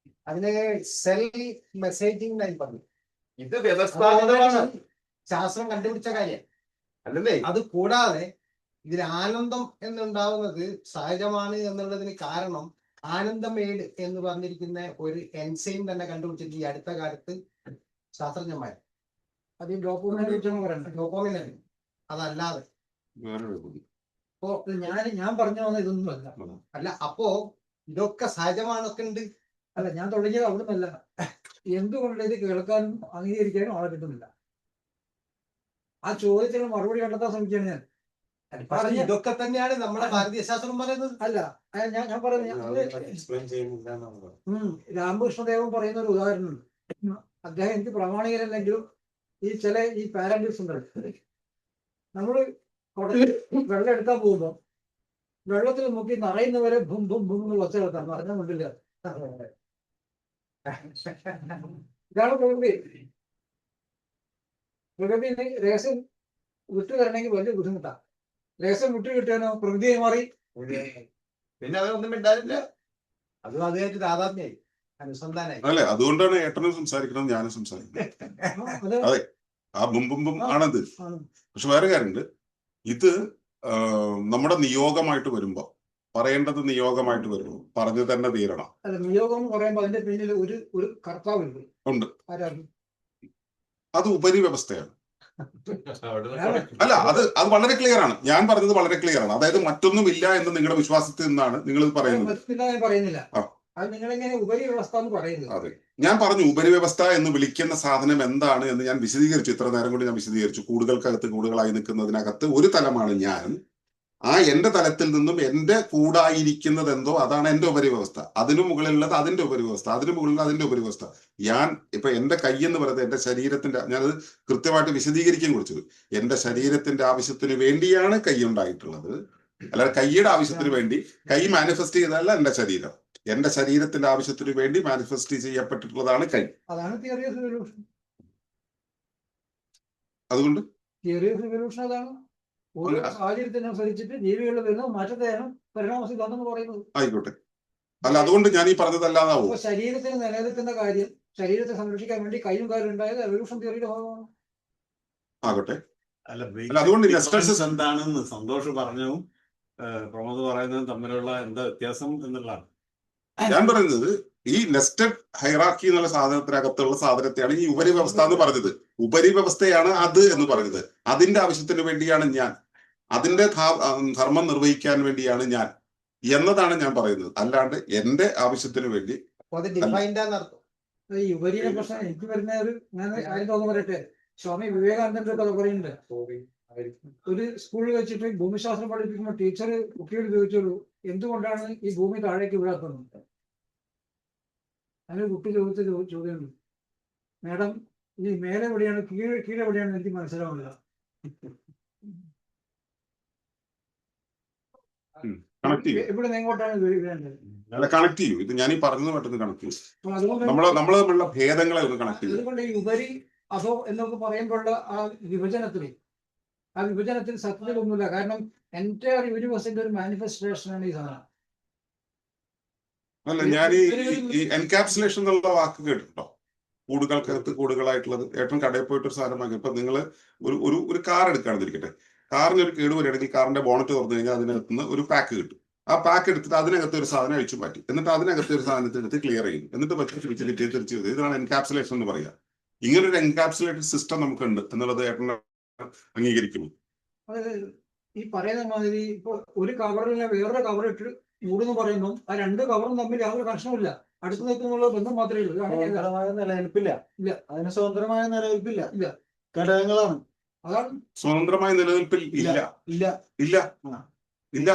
അതിന് സെൽ മെസ്സേജിംഗ് ആയി പറഞ്ഞു.
ഇത് വ്യവസ്ഥാപിതമാണ്,
ശാസ്ത്രം കണ്ടുപിടിച്ച കാര്യം
അല്ലല്ലേ?
അത് കൂടാതെ ഇതിൽ ആനന്ദം എന്നുണ്ടാവുന്നത് സഹജമാണ് എന്നുള്ളതിന് കാരണം ആനന്ദമേഡ് എന്ന് പറഞ്ഞിരിക്കുന്ന ഒരു എൻസൈം തന്നെ കണ്ടുപിടിച്ചിട്ട് ഈ അടുത്ത കാലത്ത് ശാസ്ത്രജ്ഞന്മാർ.
അത് ഈ ഡോപ്പോമിൻ
അതല്ലാതെ
അപ്പോ ഞാൻ പറഞ്ഞു വന്ന ഇതൊന്നും
അല്ല. അപ്പോ ഇതൊക്കെ സഹജമാണൊക്കെ ഉണ്ട്.
അല്ല, ഞാൻ തുടങ്ങിയത് അവിടെ നിന്നല്ല. എന്തുകൊണ്ട് ഇത് കേൾക്കാനും അംഗീകരിക്കാനും ആളെ കിട്ടുന്നില്ല? ആ ചോദ്യത്തിന് മറുപടി കണ്ടെത്താൻ ശ്രമിക്കുകയാണ് ഞാൻ.
പക്ഷേ ഇതൊക്കെ തന്നെയാണ് നമ്മുടെ ഭാരതീയ ശാസ്ത്രം പറയുന്നത്.
അല്ല ഞാൻ പറയുന്നത് രാമകൃഷ്ണദേവൻ പറയുന്ന ഒരു ഉദാഹരണം. അദ്ദേഹം എനിക്ക് പ്രമാണികരല്ലെങ്കിലും ഈ പാരന്റിക്സ് ഉണ്ടല്ലോ, നമ്മള് കുടത്തിൽ വെള്ളം എടുക്കാൻ പോകുമ്പോ വെള്ളത്തിൽ നോക്കി നിറയുന്നവരെ ഭും ഭും ഭും എന്ന് ഒച്ച കേൾക്കാം, നിറഞ്ഞ കൊണ്ടില്ല. ഇതാണ് പ്രകൃതി. പ്രകൃതി രഹസ്യം വിട്ടു തരണമെങ്കിൽ വലിയ ബുദ്ധിമുട്ടാണ്. രഹസ്യം വിട്ടു കിട്ടാനോ പ്രകൃതിയെ മാറി
പിന്നെ അവരൊന്നും മിണ്ടാറില്ല.
അത് അതുമായിട്ട് താതാത്മ്യായി അനുസന്ധാനായി.
അല്ലെ, അതുകൊണ്ടാണ് ഏട്ടനും സംസാരിക്കണം ഞാനും സംസാരിക്കുന്നത്. അതെ, ആ ബും ആണത്. പക്ഷെ വേറെ കാര്യമുണ്ട്, ഇത് നമ്മുടെ നിയോഗമായിട്ട് വരുമ്പോ, പറയേണ്ടത് നിയോഗമായിട്ട് വരുമ്പോ പറഞ്ഞു തന്നെ തീരണം.
അല്ല, നിയോഗം എന്ന് പറയുമ്പോ അതിന്റെ പിന്നിൽ ഒരു കർത്താവുണ്ട്.
ഉണ്ട്.
ആരാണ്?
അത് ഉപരി വ്യവസ്ഥയാണ്. അല്ല, അത് വളരെ ക്ലിയർ ആണ്. ഞാൻ പറഞ്ഞത് വളരെ ക്ലിയർ ആണ്. അതായത് മറ്റൊന്നുമില്ല എന്ന് നിങ്ങളുടെ വിശ്വാസത്തിൽ നിന്നാണ് നിങ്ങൾ പറയുന്നത്.
ഞാൻ പറയുന്നില്ല, അത് നിങ്ങളെങ്ങനെ ഉപരി വ്യവസ്ഥ എന്ന് പറയുന്നത്.
അതെ, ഞാൻ പറഞ്ഞു ഉപരിവ്യവസ്ഥ എന്ന് വിളിക്കുന്ന സാധനം എന്താണ് എന്ന് ഞാൻ വിശദീകരിച്ചു. ഇത്ര നേരം കൊണ്ട് ഞാൻ വിശദീകരിച്ചു. കൂടുകൾക്കകത്ത് കൂടുകളായി നിൽക്കുന്നതിനകത്ത് ഒരു തലമാണ് ഞാൻ. ആ എന്റെ തലത്തിൽ നിന്നും എന്റെ കൂടായിരിക്കുന്നത് എന്തോ അതാണ് എന്റെ ഉപരിവ്യവസ്ഥ. അതിനു മുകളിലുള്ളത് അതിന്റെ ഉപരിവ്യവസ്ഥ, അതിനു മുകളിലുള്ള അതിന്റെ ഉപരിവ്യവസ്ഥ. ഞാൻ ഇപ്പൊ എന്റെ കൈ എന്ന് പറയുന്നത് എന്റെ ശരീരത്തിന്റെ, ഞാനത് കൃത്യമായിട്ട് വിശദീകരിക്കുകയും കുറിച്ചത്, എന്റെ ശരീരത്തിന്റെ ആവശ്യത്തിന് വേണ്ടിയാണ് കൈ ഉണ്ടായിട്ടുള്ളത്. അല്ലാതെ കൈയുടെ ആവശ്യത്തിന് വേണ്ടി കൈ മാനിഫെസ്റ്റ് ചെയ്തതല്ല എന്റെ ശരീരം. എന്റെ ശരീരത്തിന്റെ ആവശ്യത്തിന് വേണ്ടി മാനിഫെസ്റ്റ് ചെയ്യപ്പെട്ടിട്ടുള്ളതാണ് കൈ.
അതാണ് തിയറി ഓഫ് ഇവല്യൂഷൻ.
അതുകൊണ്ട്
തിയറി ഓഫ് ഇവല്യൂഷൻ അതാണ്. ഓരോ സാഹചര്യത്തിനനുസരിച്ചിട്ട് ജീവികളിൽ വരുന്ന മാറ്റത്തെയാണ് പരിണാമ സിദ്ധാന്തം എന്ന് പറയുന്നത്.
ആയിക്കോട്ടെ, അല്ല അതുകൊണ്ട് ഞാൻ ഈ പറഞ്ഞതല്ലാതാവും.
ശരീരത്തിന് നിലനിൽക്കുന്ന കാര്യം, ശരീരത്തെ സംരക്ഷിക്കാൻ വേണ്ടി കൈയും കാലും ഉണ്ടായത് എവല്യൂഷൻ തിയറിയുടെ ഭാഗമാണ്.
ആകട്ടെ,
അല്ല
അതുകൊണ്ട്
എന്താണെന്ന് സന്തോഷ് പറഞ്ഞതും പ്രമോദ് പറയുന്നതും തമ്മിലുള്ള എന്താ വ്യത്യാസം എന്നുള്ളതാണ്
ഞാൻ പറയുന്നത്. ഈ നെസ്റ്റഡ് ഹൈറാർക്കി എന്നുള്ള സാധനത്തിനകത്തുള്ള സാധനത്തെയാണ് ഈ ഉപരിവ്യവസ്ഥ എന്ന് പറഞ്ഞത്. ഉപരിവ്യവസ്ഥയാണ് അത് എന്ന് പറഞ്ഞത്. അതിന്റെ ആവശ്യത്തിന് വേണ്ടിയാണ് ഞാൻ, അതിന്റെ ധർമ്മം നിർവഹിക്കാൻ വേണ്ടിയാണ് ഞാൻ എന്നതാണ് ഞാൻ പറയുന്നത്. അല്ലാണ്ട് എന്റെ ആവശ്യത്തിന് വേണ്ടി
ഈ ഉപരിയുടെ പ്രശ്നം എനിക്ക് വരുന്ന ഞാൻ കാര്യം തോന്നുന്നു പറയട്ടെ. സ്വാമി വിവേകാനന്ദന്റെ കഥ പറയുന്നുണ്ട്. ഒരു സ്കൂളിൽ വെച്ചിട്ട് ഭൂമിശാസ്ത്രം പഠിപ്പിക്കുമ്പോൾ ടീച്ചർ കുട്ടിയോട് ചോദിച്ചോളൂ, എന്തുകൊണ്ടാണ് ഈ ഭൂമി താഴേക്ക് വീഴാത്തത്? അതിന് കുട്ടി ചോദിച്ച ചോദ്യമുണ്ട്, മാഡം ഈ മേലെ എവിടെയാണ് കീഴെവിടെയാണ് എനിക്ക് മനസ്സിലാവുന്നില്ല. ഇവിടെ എങ്ങോട്ടാണ് വീഴേണ്ടത്?
കണക്ട് ചെയ്യൂ. ഇത് ഞാൻ ഈ പറഞ്ഞത് പെട്ടെന്ന് കണക്ട് ചെയ്യും. നമ്മള് തമ്മിലുള്ള ഭേദങ്ങളെ ഒന്ന് കണക്ട് ചെയ്യും.
അതുകൊണ്ട് ഈ ഉപരി അതോ എന്നൊക്കെ പറയുമ്പോഴുള്ള ആ വിഭജനത്തിൽ സത്യത്തിലൊന്നുമില്ല. കാരണം എൻ്റെ യൂണിവേഴ്സിന്റെ ഒരു മാനിഫെസ്റ്റേഷനാണ് ഈ സാധനം.
അല്ല, ഞാൻ ഈ എൻകാപ്സുലേഷൻ എന്നുള്ള വാക്ക് കേട്ടിട്ടുണ്ടോ? കൂടുകൾക്കകത്ത് കൂടുകളായിട്ടുള്ളത്. ഏട്ടൻ കടയിൽ പോയിട്ട് ഒരു സാധനം വാങ്ങി. ഇപ്പൊ നിങ്ങൾ ഒരു കാർ എടുക്കുകയാണെന്നിരിക്കട്ടെ. കാറിന് ഒരു കേട് വരികയാണെങ്കിൽ കാറിന്റെ ബോണറ്റ് തുറന്നു കഴിഞ്ഞാൽ അതിനകത്ത് നിന്ന് ഒരു പാക്ക് കിട്ടും. ആ പാക്ക് എടുത്തിട്ട് അതിനകത്ത് ഒരു സാധനം അഴിച്ചു മാറ്റി, എന്നിട്ട് അതിനകത്ത് ഒരു സാധനത്തെ എടുത്ത് ക്ലിയർ ചെയ്യും, എന്നിട്ട് തിരിച്ച് ഇതാണ് എൻകാപ്സുലേഷൻ എന്ന് പറയുക. ഇങ്ങനൊരു എൻകാപ്സുലേറ്റഡ് സിസ്റ്റം നമുക്കുണ്ട് എന്നുള്ളത് ഏട്ടൻ അംഗീകരിക്കുന്നു.
അതായത് ഈ പറയുന്ന മാതിരി ഇപ്പൊ ഒരു കവറിൽ വേറൊരു കവർ ഇട്ട് മൂടെന്ന് പറയുമ്പോൾ ആ രണ്ട് കവറും തമ്മിൽ യാതൊരു കണക്ഷനുമില്ല. അടുത്ത് നിൽക്കുന്നുള്ള ബന്ധം മാത്രമേ ഉള്ളൂ.
സ്വതന്ത്രമായ നിലനിൽപ്പില്ല.
ഇല്ല,
അതിന് സ്വതന്ത്രമായ നിലനിൽപ്പില്ല.
ഇല്ല,
ഘടകങ്ങളാണ്.
അതാണ്
സ്വതന്ത്രമായ നിലനിൽപ്പിൽ ഇല്ല
ഇല്ല
ഇല്ല ഇല്ല.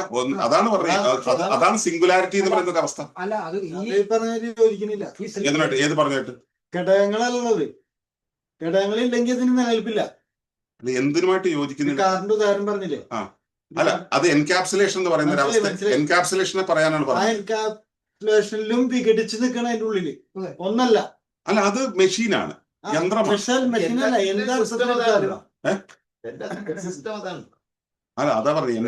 അതാണ് പറഞ്ഞത്. അതാണ് സിംഗുലാരിറ്റി എന്ന് പറയുന്ന അവസ്ഥ.
അല്ല, അത്
ഈ പറഞ്ഞ യോജിക്കുന്നില്ല.
ഏത് പറഞ്ഞിട്ട്?
ഘടകങ്ങളല്ലുള്ളത്. ഘടകങ്ങളില്ലെങ്കിൽ അതിന് നിലനിൽപ്പില്ല.
എന്തിനുമായിട്ട് യോജിക്കുന്നില്ല?
കാറിന്റെ ഉദാഹരണം പറഞ്ഞില്ലേ?
അല്ല, അത് എൻകാപ്സുലേഷൻ എന്ന് പറയുന്ന ഒരു അവസ്ഥ. എൻകാപ്സുലേഷനെ പറയാനാണ് പറഞ്ഞത്.
എൻകാപ്സുലേഷനിലും വിഘടിച്ച് നിൽക്കണം അതിന്റെ ഉള്ളില്. ഒന്നല്ല.
അല്ല, അത് മെഷീനാണ്, യന്ത്രമാണ്.
സിസ്റ്റം അതാണ്.
അല്ല, അതാ പറഞ്ഞത്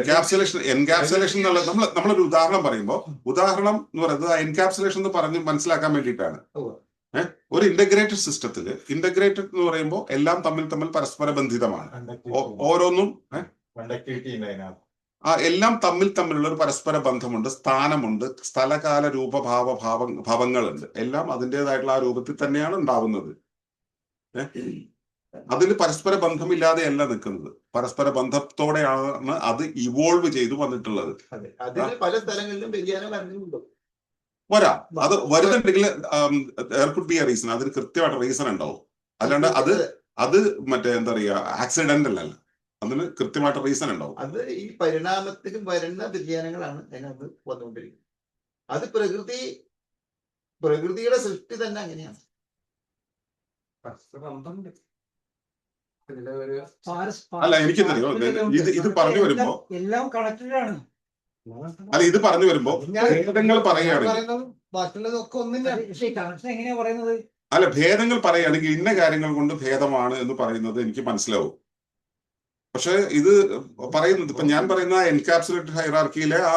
എൻകാപ്സുലേഷൻ എന്നുള്ളത്. നമ്മളൊരു ഉദാഹരണം പറയുമ്പോൾ ഉദാഹരണം എന്ന് പറയുന്നത് എൻകാപ്സുലേഷൻ എന്ന് പറഞ്ഞ് മനസ്സിലാക്കാൻ വേണ്ടിയിട്ടാണ്. ഒരു ഇന്റഗ്രേറ്റഡ് സിസ്റ്റത്തിൽ ഇന്റഗ്രേറ്റഡ് എന്ന് പറയുമ്പോൾ എല്ലാം തമ്മിൽ പരസ്പര ബന്ധിതമാണ്. ഓരോന്നും എല്ലാം തമ്മിലുള്ള ഒരു പരസ്പര ബന്ധമുണ്ട്, സ്ഥാനമുണ്ട്, സ്ഥലകാല ഭാവങ്ങളുണ്ട്. എല്ലാം അതിൻ്റെതായിട്ടുള്ള ആ രൂപത്തിൽ തന്നെയാണ് ഉണ്ടാവുന്നത്. അതിൽ പരസ്പര ബന്ധമില്ലാതെയല്ല നിൽക്കുന്നത്, പരസ്പര ബന്ധത്തോടെയാണ് അത് ഇവോൾവ് ചെയ്തു വന്നിട്ടുള്ളത്.
പല സ്ഥലങ്ങളിലും വ്യതിയാനം വരുന്നുണ്ട്.
വരാം, അത് വരുന്നുണ്ടെങ്കിൽ there could be a reason. അതിന് കൃത്യമായിട്ട് റീസൺ ഉണ്ടാവും. അല്ലാണ്ട് അത് മറ്റേ എന്താ പറയുക, ആക്സിഡന്റൽ അല്ല. അതിന് കൃത്യമായിട്ട് റീസൺ ഉണ്ടാവും.
അത് ഈ പരിണാമത്തിലും വരുന്ന വ്യതിയാനങ്ങളാണ് അതിനകത്ത് വന്നുകൊണ്ടിരിക്കുന്നത്. അത് പ്രകൃതിയുടെ സൃഷ്ടി തന്നെ അങ്ങനെയാണ്.
അല്ല എനിക്ക് ഇത് പറഞ്ഞു വരുമ്പോ
എല്ലാം കണക്റ്റഡ് ആണ്.
അല്ല ഇത് പറഞ്ഞു വരുമ്പോ ഭേദങ്ങൾ പറയുകയാണെങ്കിൽ
ബാക്കിയുള്ളതൊക്കെ ഒന്നില്ല.
കണക്ഷൻ എങ്ങനെയാ പറയുന്നത്?
അല്ല ഭേദങ്ങൾ പറയുകയാണെങ്കിൽ ഇന്ന കാര്യങ്ങൾ കൊണ്ട് ഭേദമാണ് എന്ന് പറയുന്നത് എനിക്ക് മനസ്സിലാവും. പക്ഷെ ഇത് പറയുന്നത് ഇപ്പൊ ഞാൻ പറയുന്ന എൻകാപ്സുലേറ്റഡ് ഹൈറാർക്കിയിലെ ആ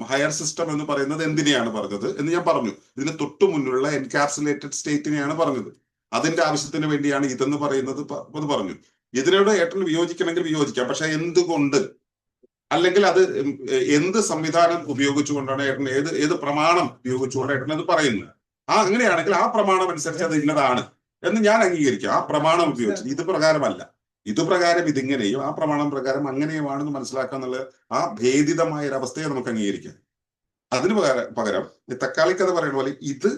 ഹയർ സിസ്റ്റം എന്ന് പറയുന്നത് എന്തിനെയാണ് പറഞ്ഞത് എന്ന് ഞാൻ പറഞ്ഞു. ഇതിന് തൊട്ടു മുന്നിലുള്ള എൻകാപ്സുലേറ്റഡ് സ്റ്റേറ്റിനെയാണ് പറഞ്ഞത്. അതിന്റെ ആവശ്യത്തിന് വേണ്ടിയാണ് ഇതെന്ന് പറയുന്നത് അത് പറഞ്ഞു. ഇതിനോട് ഏട്ടന് വിയോജിക്കണമെങ്കിൽ വിയോജിക്കാം. പക്ഷെ എന്തുകൊണ്ട്, അല്ലെങ്കിൽ അത് എന്ത് സംവിധാനം ഉപയോഗിച്ചുകൊണ്ടാണ് ഏട്ടൻ ഏത് പ്രമാണം ഉപയോഗിച്ചുകൊണ്ട് ഏട്ടൻ അത് പറയുന്നത്? അങ്ങനെയാണെങ്കിൽ ആ പ്രമാണം അനുസരിച്ച് അത് ഇന്നതാണ് എന്ന് ഞാൻ അംഗീകരിക്കാം. ആ പ്രമാണം ഉപയോഗിച്ച് ഇത് പ്രകാരമല്ല, ഇതുപ്രകാരം ഇതിങ്ങനെയും ആ പ്രമാണം പ്രകാരം അങ്ങനെയുമാണെന്ന് മനസ്സിലാക്കുക എന്നുള്ള ആ ഭേദിതമായ ഒരു അവസ്ഥയെ നമുക്ക് അംഗീകരിക്കാം. അതിന് പകരം തക്കാളിക്കഥ പറയുന്ന പോലെ ഇത്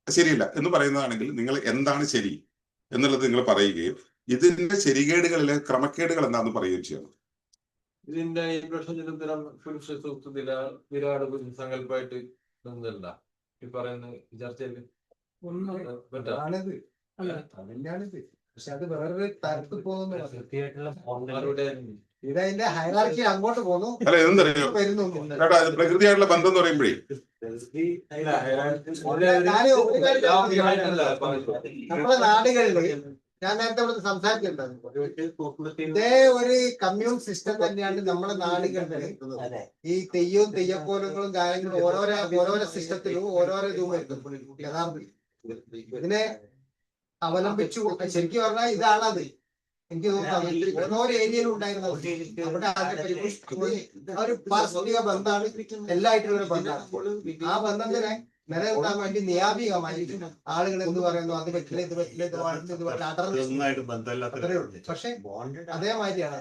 ശരിയല്ല എന്ന് പറയുന്നതാണെങ്കിൽ നിങ്ങൾ എന്താണ് ശരി എന്നുള്ളത് നിങ്ങൾ പറയുകയും ഇതിന്റെ ശരികേടുകളിലെ ക്രമക്കേടുകൾ എന്താണെന്ന് പറയുകയും ചെയ്യണം.
ഇതിന്റെ ഈ പ്രശ്നത്തിലും പുരുഷ സൂക്ത വിരാട് സങ്കല്പമായിട്ട് ഒന്നുമില്ല ഈ പറയുന്ന ചർച്ചയിൽ
അതിന്റെയാണിത്. പക്ഷെ അത് വേറൊരു തരത്തിൽ പോകുന്നു.
അവരുടെ
ഇതതിന്റെ ഹൈറാർക്കി അങ്ങോട്ട് പോകുന്നു.
അല്ല എന്തറിയോ
വരുന്നു.
ചേട്ടാ പ്രകൃതിയായിട്ടുള്ള ബന്ധം എന്ന് പറയുമ്പോഴേ
നമ്മുടെ നാടുകളില് ഞാൻ നേരത്തെ ഇവിടെ സംസാരിച്ചിട്ടുണ്ടായിരുന്നു. ഇതേ ഒരു കമ്മ്യൂൺ സിസ്റ്റം തന്നെയാണ് നമ്മുടെ നാടുകളില്. ഈ തെയ്യവും തെയ്യക്കോലങ്ങളും കാര്യങ്ങളും ഓരോരോ സിസ്റ്റത്തിലും ഓരോരോ രൂപം യഥാർത്ഥത്തിൽ ഇതിനെ അവലംബിച്ചു. ശരിക്കും പറഞ്ഞാൽ ഇതാണത്. എനിക്ക് തോന്നുന്നത് ഓരോ ഏരിയയിലും ഉണ്ടായിരുന്നത് അവിടെ ഒരു പാരിസ്ഥിതിക ബന്ധമാണ്, എല്ലായിട്ടുള്ള ഒരു ബന്ധമാണ്. ആ ബന്ധത്തിനെ നിലനിർത്താൻ വേണ്ടി നിയാപികമായി ആളുകൾ എന്ത് പറയുന്നു, അത് പറ്റില്ല, ഇത് പറ്റില്ല, ഇത് പാടില്ല, ഇത് പറ്റില്ല, അത്രേ ഉള്ളൂ. പക്ഷെ അതേമാതിരിയാണ്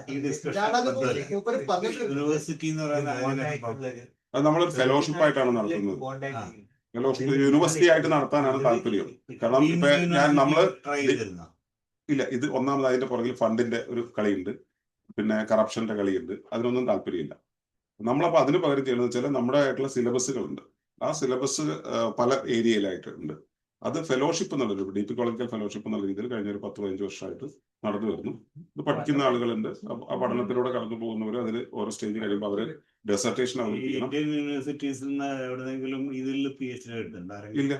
യൂണിവേഴ്സിറ്റി എന്ന് പറയുന്നത്
അത് നമ്മളൊരു ഫെലോഷിപ്പ് ആയിട്ടാണ് നടത്തുന്നത്. ഫെലോഷിപ്പ് യൂണിവേഴ്സിറ്റി ആയിട്ട് നടത്താനാണ് താല്പര്യം. കാരണം ഇപ്പൊ ഇല്ല, ഇത് ഒന്നാമത് അതിന്റെ പുറകിൽ ഫണ്ടിന്റെ ഒരു കളിയുണ്ട്, പിന്നെ കറപ്ഷന്റെ കളിയുണ്ട്. അതിനൊന്നും താല്പര്യമില്ല. നമ്മളപ്പോ അതിന് പകരം ചെയ്യുന്നത് വെച്ചാൽ നമ്മുടെ ആയിട്ടുള്ള സിലബസുകളുണ്ട്. ആ സിലബസ് പല ഏരിയയിലായിട്ടുണ്ട്. അത് ഫെലോഷിപ്പ് എന്നുള്ളൊരു DP കോളേജിക്കൽ ഫെലോഷിപ്പ് എന്നുള്ള രീതിയിൽ കഴിഞ്ഞ ഒരു 10-15 വർഷമായിട്ട് നടന്നു വരുന്നു. ഇത് പഠിക്കുന്ന ആളുകളുണ്ട്. ആ പഠനത്തിലൂടെ കടന്നു പോകുന്നവർ അതിൽ ഓരോ സ്റ്റേജ് കഴിയുമ്പോൾ അവര് ഡെസർട്ടേഷൻ അവതരിപ്പിക്കണം.
യൂണിവേഴ്സിറ്റീസിൽ നിന്ന് എവിടെയെങ്കിലും ഇതിൽ PhD
ഇല്ല,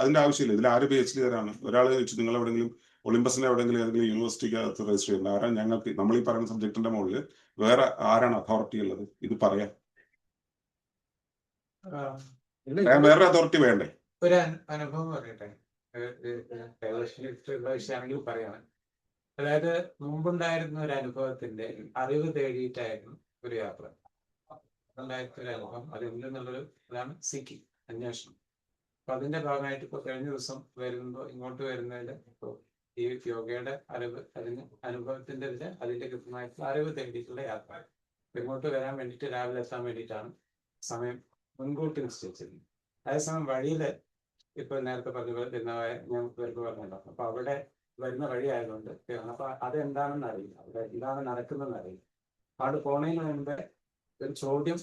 അതിന്റെ ആവശ്യമില്ല. ഇതിൽ ആര് PhD തരാണ്? ഒരാൾ ചോദിച്ചു നിങ്ങൾ എവിടെയെങ്കിലും ഒളിമ്പസിന്റെ എവിടെയെങ്കിലും ഏതെങ്കിലും യൂണിവേഴ്സിറ്റിക്കകത്ത് രജിസ്റ്റർ ചെയ്യുന്നത് ആരാ? ഞങ്ങൾക്ക് നമ്മൾ ഈ പറയുന്ന സബ്ജക്റ്റിന്റെ മുകളിൽ വേറെ ആരാണ് അതോറിറ്റി ഉള്ളത് ഇത് പറയാൻ? വേറെ അതോറിറ്റി വേണ്ടേ?
ഒരു അനുഭവം പറയട്ടെ, വിഷയമാണെങ്കിൽ പറയാണ്. അതായത് മുമ്പുണ്ടായിരുന്ന ഒരു അനുഭവത്തിന്റെ അറിവ് തേടിയിട്ടായിരുന്നു ഒരു യാത്ര. ഉണ്ടായിരുന്ന ഒരു അനുഭവം അത് എന്തെന്നുള്ളൊരു ഇതാണ് സീക്കിങ്, അന്വേഷണം. അപ്പൊ അതിന്റെ ഭാഗമായിട്ട് ഇപ്പൊ കഴിഞ്ഞ ദിവസം വരുമ്പോ ഇങ്ങോട്ട് വരുന്നതിൽ ഇപ്പൊ ഈ യോഗയുടെ അറിവ് അനുഭവത്തിന്റെ അതിന്റെ കൃത്യമായിട്ടുള്ള അറിവ് തേടിയിട്ടുള്ള യാത്ര. ഇങ്ങോട്ട് വരാൻ വേണ്ടിയിട്ട് രാവിലെ എത്താൻ വേണ്ടിയിട്ടാണ് സമയം മുൻകൂട്ടി നിശ്ചയിച്ചിരുന്നത്. അതേസമയം വഴിയില് ഇപ്പൊ നേരത്തെ പറഞ്ഞ പോലെ ഭിന്നമായ ഞാൻ പേർക്ക് പറഞ്ഞല്ലോ. അപ്പൊ അവിടെ വരുന്ന വഴി ആയതുകൊണ്ട് അപ്പൊ അതെന്താണെന്ന് അറിയില്ല, അവിടെ ഇതാണ് നടക്കുന്നതെന്ന് അറിയില്ല. അവിടെ പോണതിന് മുമ്പേ ഒരു ചോദ്യം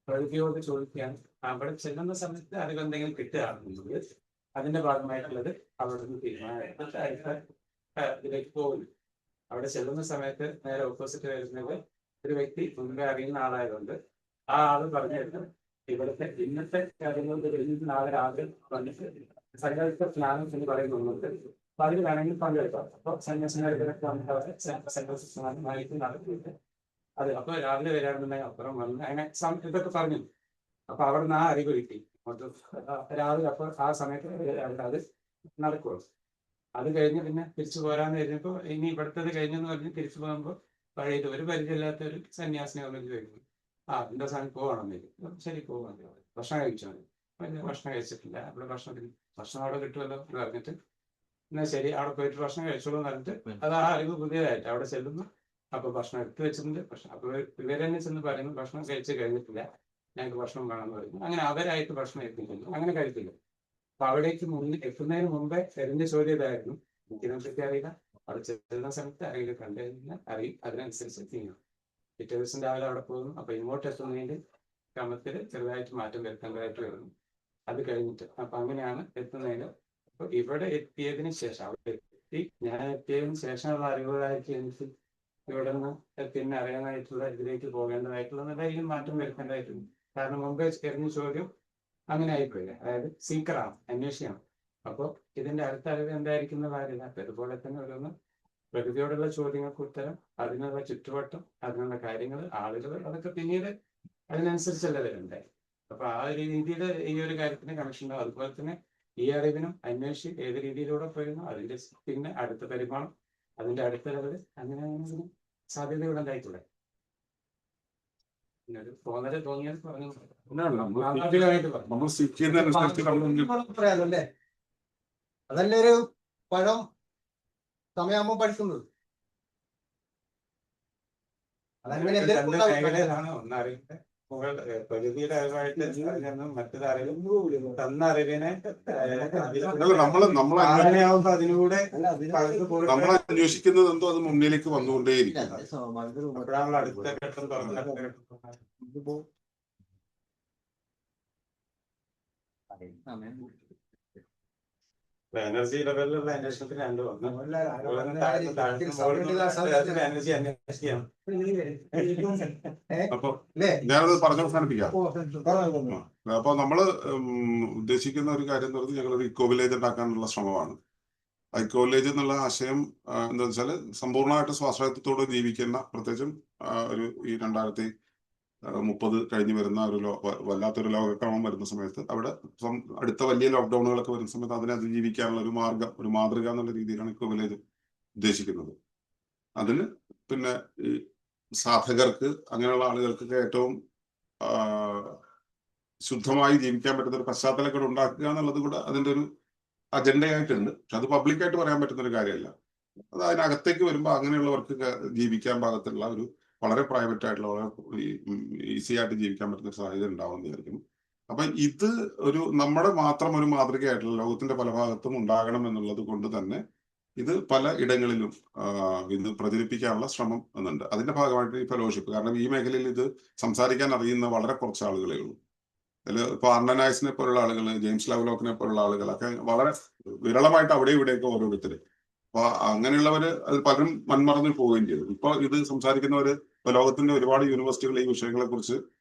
പ്രകൃതിയോട് ചോദിക്കുകയാണ്. അവിടെ ചെല്ലുന്ന സമയത്ത് അതിലെന്തെങ്കിലും കിട്ടുകയാണെന്നുണ്ടെങ്കിൽ അതിന്റെ ഭാഗമായിട്ടുള്ളത് അവിടെ നിന്ന് തീരുമാനം ഇതിലേക്ക് പോകുന്നു. അവിടെ ചെല്ലുന്ന സമയത്ത് നേരെ ഓപ്പോസിറ്റ് വരുന്നത് ഒരു വ്യക്തി മുൻപേ അറിയുന്ന ആളായതുകൊണ്ട് ആ ആള് പറഞ്ഞിരുന്നു ഇവിടുത്തെ ഇന്നത്തെ കാര്യങ്ങൾ നാളെ രാവിലെ വന്നിട്ട് സങ്കല്പ സ്നാനം എന്ന് പറയുന്നുണ്ട്. അപ്പൊ അതിൽ വേണമെങ്കിൽ പങ്കെടുക്കാം. അപ്പൊ സന്യാസിമാരുടെ സ്നാനമായിട്ട് നടത്തിയിട്ട് അത് അപ്പൊ രാവിലെ വരാറുണ്ടെങ്കിൽ അപ്പുറം വന്ന് അങ്ങനെ ഇതൊക്കെ പറഞ്ഞു. അപ്പൊ അവിടെ നിന്ന് ആ അറിവ് കിട്ടി. രാവിലെ അപ്പൊ ആ സമയത്ത് അത് നടക്കുള്ളൂ. അത് കഴിഞ്ഞ് പിന്നെ തിരിച്ചു പോരാന്ന് കഴിഞ്ഞപ്പോ ഇനി ഇവിടുത്തത് കഴിഞ്ഞെന്ന് പറഞ്ഞ് തിരിച്ചു പോകുമ്പോൾ പഴയത് ഒരു പരിചയമില്ലാത്ത ഒരു സന്യാസിനെ വന്നിട്ട് ചോദിക്കുന്നു, എന്റെ സാധനം പോകണമെന്നില്ല. ശരി പോകാൻ ഭക്ഷണം കഴിച്ചാൽ മതി. ഭക്ഷണം കഴിച്ചിട്ടില്ല. അവിടെ ഭക്ഷണം അവിടെ കിട്ടുമല്ലോ എന്ന് പറഞ്ഞിട്ട് എന്നാ ശരി അവിടെ പോയിട്ട് ഭക്ഷണം കഴിച്ചോളൂ എന്ന് പറഞ്ഞിട്ട് അത് ആ അറിവ് പുതിയതായിട്ട് അവിടെ ചെല്ലുന്നു. അപ്പൊ ഭക്ഷണം എടുത്തു വെച്ചിട്ടുണ്ട്. അപ്പൊ ഇവരെന്നെ ചെന്ന് പറയുന്നു ഭക്ഷണം കഴിച്ച് കഴിഞ്ഞിട്ടില്ല, ഞങ്ങൾക്ക് ഭക്ഷണം വേണമെന്ന് പറയുന്നു. അങ്ങനെ അവരായിട്ട് ഭക്ഷണം എത്തിക്കുന്നു. അങ്ങനെ കഴിക്കില്ല. അപ്പൊ അവിടേക്ക് എത്തുന്നതിന് മുമ്പേ എറിഞ്ഞ ചോദ്യം ഇതായിരുന്നു, എനിക്കിതിനെപ്പറ്റി അറിയില്ല, അവിടെ ചെല്ലുന്ന സമയത്ത് ആരെങ്കിലും കണ്ടു കഴിഞ്ഞാൽ അറിയും, അതിനനുസരിച്ച് ചെയ്യണം. പിറ്റേ ദിവസം രാവിലെ അവിടെ പോകുന്നു. അപ്പൊ ഇങ്ങോട്ട് എത്തുന്നതിന്റെ ക്രമത്തിൽ ചെറുതായിട്ട് മാറ്റം വരുത്തേണ്ടതായിട്ട് വരുന്നു. അത് കഴിഞ്ഞിട്ട് അപ്പൊ അങ്ങനെയാണ് എത്തുന്നതിന്. അപ്പൊ ഇവിടെ എത്തിയതിന് ശേഷം, അവിടെ എത്തി ഞാൻ എത്തിയതിന് ശേഷമുള്ള അറിവുകളായിട്ട് എനിക്ക് ഇവിടെ നിന്ന് പിന്നെ അറിയാനായിട്ടുള്ള ഇതിലേക്ക് പോകേണ്ടതായിട്ടുള്ള നിലയിൽ മാറ്റം വരുത്തേണ്ടതായിട്ടുണ്ട്. കാരണം മുമ്പ് എറിഞ്ഞ ചോദ്യം അങ്ങനെ ആയിപ്പോയില്ലേ, അതായത് സീക്കറാണ്, അന്വേഷിക്കണം. അപ്പോൾ ഇതിന്റെ അടുത്ത അറിവ് എന്തായിരിക്കുന്ന കാര്യമില്ല. അപ്പൊ ഇതുപോലെ തന്നെ ഓരോന്ന് പ്രകൃതിയോടുള്ള ചോദ്യങ്ങൾക്ക് ഉത്തരം, അതിനുള്ള ചുറ്റുവട്ടം, അതിനുള്ള കാര്യങ്ങൾ, ആളുകൾ, അതൊക്കെ പിന്നീട് അതിനനുസരിച്ചല്ല വരണ്ടേ. അപ്പൊ ആ ഒരു രീതിയിൽ ഈ ഒരു കാര്യത്തിന് കണക്ഷൻ ഉണ്ടാവും. അതുപോലെ തന്നെ ഈ അറിവിനും അന്വേഷിച്ച് ഏത് രീതിയിലൂടെ പോയിരുന്നു അതിന്റെ പിന്നെ അടുത്ത പരിമാണം, അതിന്റെ അടുത്ത ലെവല്, അങ്ങനെ സാധ്യതകൾ ഉണ്ടായിട്ടില്ല. തോന്നിയത് പറഞ്ഞു.
നമ്മൾ seek ചെയ്യുന്നതിനനുസരിച്ച്
പറയാലോ അല്ലേ? അതല്ലേ ഒരു പഴം സമയമാകുമ്പോൾ പഠിക്കുന്നത്. അതങ്ങനെ
രണ്ട് മേഖലയിലാണ് ഒന്നറിയുന്നത്. പ്രകൃതിയുടെ അറിവായിട്ട് മറ്റൊരു അറിവ് തന്ന അറിവിനെ ആവുമ്പോ അതിലൂടെ
നമ്മൾ അന്വേഷിക്കുന്നത് എന്തോ അത് മുന്നിലേക്ക് വന്നുകൊണ്ടേയിരിക്കും.
അപ്പോഴാണല്ലോ അടുത്ത ഘട്ടം തുറന്നു. എനർജി ലെവലിലുള്ള അന്വേഷണത്തിന് രണ്ടു എനർജി അന്വേഷിക്കാം.
അപ്പൊ ഞാനത് പറഞ്ഞു അവസാനിപ്പിക്കാം. അപ്പൊ നമ്മള് ഉദ്ദേശിക്കുന്ന ഒരു കാര്യം എന്ന് പറഞ്ഞാൽ ഞങ്ങളൊരു ഇക്കോ വില്ലേജ് ഉണ്ടാക്കാനുള്ള ശ്രമമാണ്. ഇക്കോ വില്ലേജ് എന്നുള്ള ആശയം എന്താ വെച്ചാൽ സമ്പൂർണ്ണമായിട്ട് സ്വാശ്രയത്വത്തോടെ ജീവിക്കുന്ന, പ്രത്യേകിച്ചും ഒരു ഈ 2030 കഴിഞ്ഞ് വരുന്ന ഒരു വല്ലാത്തൊരു ലോകക്രമം വരുന്ന സമയത്ത്, അവിടെ അടുത്ത വലിയ ലോക്ക്ഡൌണുകളൊക്കെ വരുന്ന സമയത്ത് അതിനെ അതിജീവിക്കാനുള്ള ഒരു മാർഗം, ഒരു മാതൃക എന്നുള്ള രീതിയിലാണ് ഇക്കോ വില്ലേജ് ഉദ്ദേശിക്കുന്നത്. അതിന് പിന്നെ ഈ സാധകർക്ക്, അങ്ങനെയുള്ള ആളുകൾക്കൊക്കെ ഏറ്റവും ശുദ്ധമായി ജീവിക്കാൻ പറ്റുന്ന ഒരു പശ്ചാത്തലങ്ങൾ ഉണ്ടാക്കുക എന്നുള്ളത് കൂടെ അതിന്റെ ഒരു അജണ്ടയായിട്ടുണ്ട്. പക്ഷെ അത് പബ്ലിക്കായിട്ട് പറയാൻ പറ്റുന്ന ഒരു കാര്യമല്ല. അത് അതിനകത്തേക്ക് വരുമ്പോൾ അങ്ങനെയുള്ളവർക്ക് ജീവിക്കാൻ പാകത്തിലുള്ള ഒരു വളരെ പ്രൈവറ്റ് ആയിട്ടുള്ള, വളരെ ഈസി ആയിട്ട് ജീവിക്കാൻ പറ്റുന്ന ഒരു സാഹചര്യം ഉണ്ടാവുമെന്ന് വിചാരിക്കുന്നു. അപ്പൊ ഇത് ഒരു നമ്മുടെ മാത്രം ഒരു മാതൃകയായിട്ടുള്ള, ലോകത്തിന്റെ പല ഭാഗത്തും ഉണ്ടാകണം എന്നുള്ളത് കൊണ്ട് തന്നെ ഇത് പല ഇടങ്ങളിലും ഇത് പ്രചരിപ്പിക്കാനുള്ള ശ്രമം എന്നുണ്ട്. അതിന്റെ ഭാഗമായിട്ട് ഈ ഫെലോഷിപ്പ്, കാരണം ഈ മേഖലയിൽ ഇത് സംസാരിക്കാൻ അറിയുന്ന വളരെ കുറച്ച് ആളുകളേ ഉള്ളൂ. അതിൽ ഇപ്പൊ അർണനായസിനെ പോലുള്ള ആളുകൾ, ജെയിംസ് ലവ്ലോക്കിനെ പോലുള്ള ആളുകളൊക്കെ വളരെ വിരളമായിട്ട് അവിടെ ഇവിടെയൊക്കെ ഓരോരുത്തർ. അപ്പൊ അങ്ങനെയുള്ളവര് അത് പലരും മൺമറഞ്ഞു പോവുകയും ചെയ്തു. ഇപ്പൊ ഇത് സംസാരിക്കുന്നവര്, ഇപ്പൊ ലോകത്തിന്റെ ഒരുപാട് യൂണിവേഴ്സിറ്റികൾ ഈ വിഷയങ്ങളെ കുറിച്ച്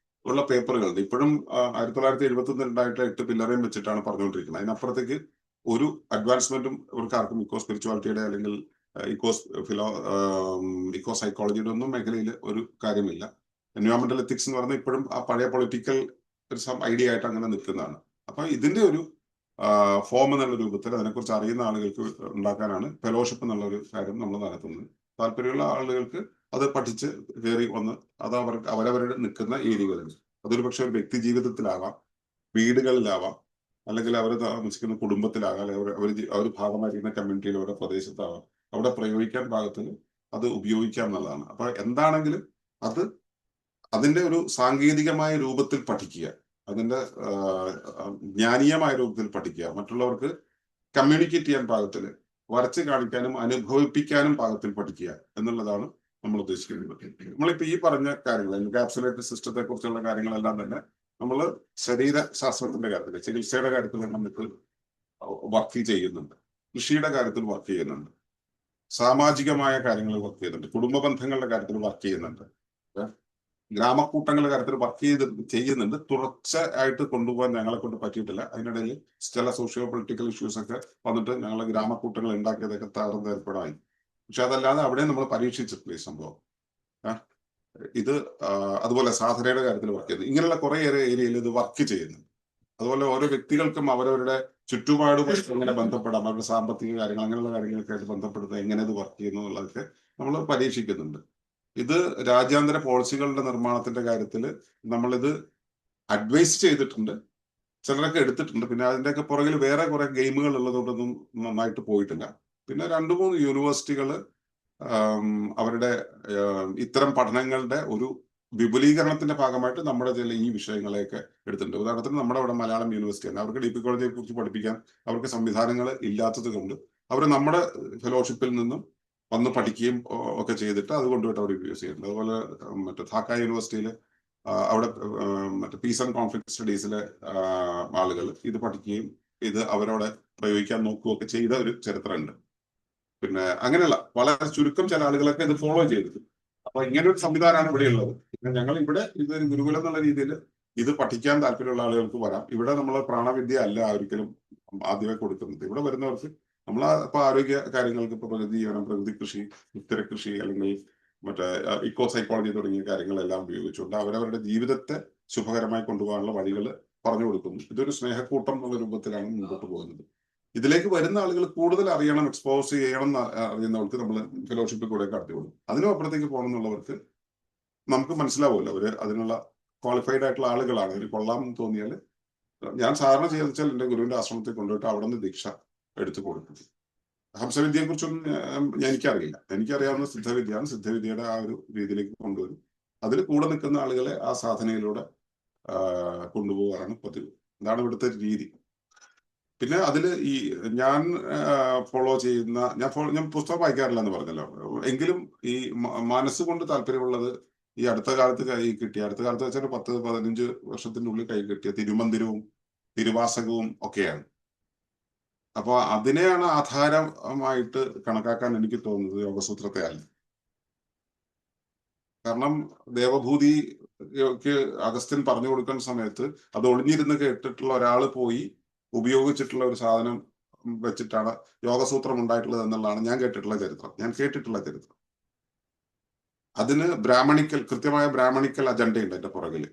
ഉള്ള പേപ്പറുകളുണ്ട്. ഇപ്പോഴും 1971 ഉണ്ടായിട്ട് 8 പില്ലറേയും വെച്ചിട്ടാണ് പറഞ്ഞുകൊണ്ടിരിക്കുന്നത്. അതിനപ്പുറത്തേക്ക് ഒരു അഡ്വാൻസ്മെന്റും ഇവർക്ക് ആർക്കും ഇക്കോ സ്പിരിച്വാലിറ്റിയുടെ അല്ലെങ്കിൽ ഇക്കോ സൈക്കോളജിയുടെ ഒന്നും മേഖലയിൽ ഒരു കാര്യമില്ല. എൻവയോൺമെന്റൽ എത്തിക്സ് എന്ന് പറഞ്ഞാൽ ഇപ്പോഴും ആ പഴയ പൊളിറ്റിക്കൽ ഒരു ഐഡിയ ആയിട്ട് അങ്ങനെ നിൽക്കുന്നതാണ്. അപ്പൊ ഇതിന്റെ ഒരു ഫോം എന്നുള്ള രൂപത്തിൽ അതിനെക്കുറിച്ച് അറിയുന്ന ആളുകൾക്ക് ഉണ്ടാക്കാനാണ് ഫെലോഷിപ്പ് എന്നുള്ള ഒരു കാര്യം നമ്മൾ നടത്തുന്നത്. താല്പര്യമുള്ള ആളുകൾക്ക് അത് പഠിച്ച് കയറി വന്ന് അത് അവരവരുടെ നിൽക്കുന്ന ഏരിയകളിൽ, അതൊരു പക്ഷെ ഒരു വ്യക്തി ജീവിതത്തിലാവാം, വീടുകളിലാവാം, അല്ലെങ്കിൽ അവർ താമസിക്കുന്ന കുടുംബത്തിലാകാം, അവർ ഭാഗമായിരിക്കുന്ന കമ്മ്യൂണിറ്റിയിൽ, അവരുടെ പ്രദേശത്താവാം, അവിടെ പ്രയോഗിക്കാൻ പാകത്തിന് അത് ഉപയോഗിക്കാം എന്നുള്ളതാണ്. അപ്പൊ എന്താണെങ്കിലും അത് അതിന്റെ ഒരു സാങ്കേതികമായ രൂപത്തിൽ പഠിക്കുക, അതിന്റെ ജ്ഞാനീയമായ രൂപത്തിൽ പഠിക്കുക, മറ്റുള്ളവർക്ക് കമ്മ്യൂണിക്കേറ്റ് ചെയ്യാൻ പാകത്തിൽ, വരച്ച് കാണിക്കാനും അനുഭവിപ്പിക്കാനും പാകത്തിൽ പഠിക്കുക എന്നുള്ളതാണ് നമ്മൾ ഉദ്ദേശിക്കുന്നത്. നമ്മളിപ്പോ ഈ പറഞ്ഞ കാര്യങ്ങൾ, എൻകാപ്സുലേറ്റഡ് സിസ്റ്റത്തെ കുറിച്ചുള്ള കാര്യങ്ങളെല്ലാം തന്നെ നമ്മൾ ശരീരശാസ്ത്രത്തിന്റെ കാര്യത്തിൽ, ചികിത്സയുടെ കാര്യത്തിൽ നമുക്ക് വർക്ക് ചെയ്യുന്നുണ്ട്, കൃഷിയുടെ കാര്യത്തിൽ വർക്ക് ചെയ്യുന്നുണ്ട്, സാമാജികമായ കാര്യങ്ങൾ വർക്ക് ചെയ്യുന്നുണ്ട്, കുടുംബ ബന്ധങ്ങളുടെ കാര്യത്തിൽ വർക്ക് ചെയ്യുന്നുണ്ട്, ഗ്രാമക്കൂട്ടങ്ങളുടെ കാര്യത്തിൽ വർക്ക് ചെയ്യുന്നുണ്ട്. തുടർച്ചയായിട്ട് കൊണ്ടുപോകാൻ ഞങ്ങളെ കൊണ്ട് പറ്റിയിട്ടില്ല. അതിനിടയിൽ ചില സോഷ്യോ പൊളിറ്റിക്കൽ ഇഷ്യൂസ് ഒക്കെ വന്നിട്ട് ഞങ്ങൾ ഗ്രാമക്കൂട്ടങ്ങൾ ഉണ്ടാക്കിയതൊക്കെ തകർന്ന് ഏർപ്പെടായി. പക്ഷെ അതല്ലാതെ അവിടെ നമ്മൾ പരീക്ഷിച്ചിട്ടില്ല ഈ സംഭവം. ഇത് അതുപോലെ സാധനയുടെ കാര്യത്തിൽ വർക്ക് ചെയ്യുന്നത്, ഇങ്ങനെയുള്ള കുറെ ഏരിയയിൽ ഇത് വർക്ക് ചെയ്യുന്നുണ്ട്. അതുപോലെ ഓരോ വ്യക്തികൾക്കും അവരവരുടെ ചുറ്റുപാടുമായി എങ്ങനെ ബന്ധപ്പെടാം, അവരുടെ സാമ്പത്തിക കാര്യങ്ങൾ, അങ്ങനെയുള്ള കാര്യങ്ങളൊക്കെ ആയിട്ട് ബന്ധപ്പെടുന്നത് എങ്ങനെ ഇത് വർക്ക് ചെയ്യുന്നു എന്നുള്ളതൊക്കെ നമ്മൾ പരീക്ഷിക്കുന്നുണ്ട്. ഇത് രാജ്യാന്തര പോളിസികളുടെ നിർമ്മാണത്തിന്റെ കാര്യത്തിൽ നമ്മളിത് അഡ്വൈസ് ചെയ്തിട്ടുണ്ട്, ചിലരൊക്കെ എടുത്തിട്ടുണ്ട്. പിന്നെ അതിന്റെയൊക്കെ പുറകിൽ വേറെ കുറെ ഗെയിമുകൾ ഉള്ളതുകൊണ്ടൊന്നും നന്നായിട്ട് പോയിട്ടില്ല. പിന്നെ 2-3 യൂണിവേഴ്സിറ്റികൾ അവരുടെ ഇത്തരം പഠനങ്ങളുടെ ഒരു വിപുലീകരണത്തിന്റെ ഭാഗമായിട്ട് നമ്മുടെ ചില ഈ വിഷയങ്ങളെയൊക്കെ എടുത്തിട്ടുണ്ട്. ഉദാഹരണത്തിന് നമ്മുടെ ഇവിടെ മലയാളം യൂണിവേഴ്സിറ്റി തന്നെ, അവർക്ക് ഡീപിക്കോളജിയെ കുറിച്ച് പഠിപ്പിക്കാൻ അവർക്ക് സംവിധാനങ്ങൾ ഇല്ലാത്തത് കൊണ്ട് അവർ നമ്മുടെ ഫെലോഷിപ്പിൽ നിന്നും വന്ന് പഠിക്കുകയും ഒക്കെ ചെയ്തിട്ട് അത് കൊണ്ടുപോയിട്ട് അവർ യൂസ് ചെയ്യുന്നുണ്ട്. അതുപോലെ മറ്റേ ധാക്ക യൂണിവേഴ്സിറ്റിയിൽ അവിടെ മറ്റേ പീസ് ആൻഡ് കോൺഫ്ലിക്ട് സ്റ്റഡീസിലെ ആളുകൾ ഇത് പഠിക്കുകയും ഇത് അവരവിടെ പ്രയോഗിക്കാൻ നോക്കുകയൊക്കെ ചെയ്ത ഒരു ചരിത്രമുണ്ട്. പിന്നെ അങ്ങനെയുള്ള വളരെ ചുരുക്കം ചില ആളുകളൊക്കെ ഇത് ഫോളോ ചെയ്തത്. അപ്പൊ ഇങ്ങനെ ഒരു സംവിധാനമാണ് ഇവിടെ ഉള്ളത്. പിന്നെ ഞങ്ങൾ ഇവിടെ ഇതൊരു ഗുരുകുലം എന്നുള്ള രീതിയിൽ ഇത് പഠിക്കാൻ താല്പര്യമുള്ള ആളുകൾക്ക് വരാം. ഇവിടെ നമ്മൾ പ്രാണവിദ്യ അല്ല ഒരിക്കലും ആദ്യമേ കൊടുക്കുന്നത്. ഇവിടെ വരുന്നവർക്ക് നമ്മൾ ഇപ്പൊ ആരോഗ്യ കാര്യങ്ങൾക്ക് ഇപ്പൊ പ്രകൃതി കൃഷി, ഉത്തരകൃഷി അല്ലെങ്കിൽ മറ്റേ ഇക്കോ സൈക്കോളജി തുടങ്ങിയ കാര്യങ്ങളെല്ലാം ഉപയോഗിച്ചുകൊണ്ട് അവരവരുടെ ജീവിതത്തെ ശുഭകരമായി കൊണ്ടുപോകാനുള്ള വഴികൾ പറഞ്ഞു കൊടുക്കുന്നു. ഇതൊരു സ്നേഹക്കൂട്ടം എന്നുള്ള രൂപത്തിലാണ് മുമ്പോട്ട് പോകുന്നത്. ഇതിലേക്ക് വരുന്ന ആളുകൾ കൂടുതൽ അറിയണം, എക്സ്പോസ് ചെയ്യണം എന്ന് അറിയുന്നവർക്ക് നമ്മൾ ഫെലോഷിപ്പിൽ കൂടെ കടത്തി കൊടുക്കും. അതിനും അപ്പുറത്തേക്ക് പോകണം എന്നുള്ളവർക്ക് നമുക്ക് മനസ്സിലാവുമല്ലോ അവര് അതിനുള്ള ക്വാളിഫൈഡ് ആയിട്ടുള്ള ആളുകളാണ്. ഇതിൽ കൊള്ളാം എന്ന് തോന്നിയാൽ ഞാൻ സാധാരണ ചെയ്യുന്ന വെച്ചാൽ എൻ്റെ ഗുരുവിന്റെ ആശ്രമത്തിൽ കൊണ്ടുപോയിട്ട് അവിടെ നിന്ന് ദീക്ഷ എടുത്തു കൊടുക്കും. ഹംസവിദ്യയെ കുറിച്ചൊന്നും എനിക്കറിയില്ല. എനിക്കറിയാവുന്ന സിദ്ധവിദ്യയാണ്. സിദ്ധവിദ്യയുടെ ആ ഒരു രീതിയിലേക്ക് കൊണ്ടുവരും. അതിൽ കൂടെ നിൽക്കുന്ന ആളുകളെ ആ സാധനയിലൂടെ കൊണ്ടുപോകാറാണ് പതിവ്. ഇതാണ് ഇവിടുത്തെ രീതി. പിന്നെ അതിൽ ഈ ഞാൻ ഫോളോ ചെയ്യുന്ന ഞാൻ പുസ്തകം വായിക്കാറില്ല എന്ന് പറഞ്ഞല്ലോ. എങ്കിലും ഈ മനസ്സുകൊണ്ട് താല്പര്യമുള്ളത് ഈ അടുത്ത കാലത്ത് കൈ കിട്ടിയ, അടുത്ത കാലത്ത് വെച്ചാൽ 10-15 വർഷത്തിനുള്ളിൽ കൈ കിട്ടിയ തിരുമന്ദിരവും തിരുവാസകവും ഒക്കെയാണ്. അപ്പൊ അതിനെയാണ് ആധാരമായിട്ട് കണക്കാക്കാൻ എനിക്ക് തോന്നുന്നത് യോഗസൂത്രത്തെ അല്ല. കാരണം ദേവഭൂതിക്ക് അഗസ്ത്യൻ പറഞ്ഞു കൊടുക്കുന്ന സമയത്ത് അത് ഒളിഞ്ഞിരുന്ന് കേട്ടിട്ടുള്ള ഒരാൾ പോയി ഉപയോഗിച്ചിട്ടുള്ള ഒരു സാധനം വെച്ചിട്ടാണ് യോഗസൂത്രം ഉണ്ടായിട്ടുള്ളത് എന്നുള്ളതാണ് ഞാൻ കേട്ടിട്ടുള്ള ചരിത്രം. അതിന് കൃത്യമായ ബ്രാഹ്മണിക്കൽ അജണ്ടയുണ്ട് അതിന്റെ പുറകില്.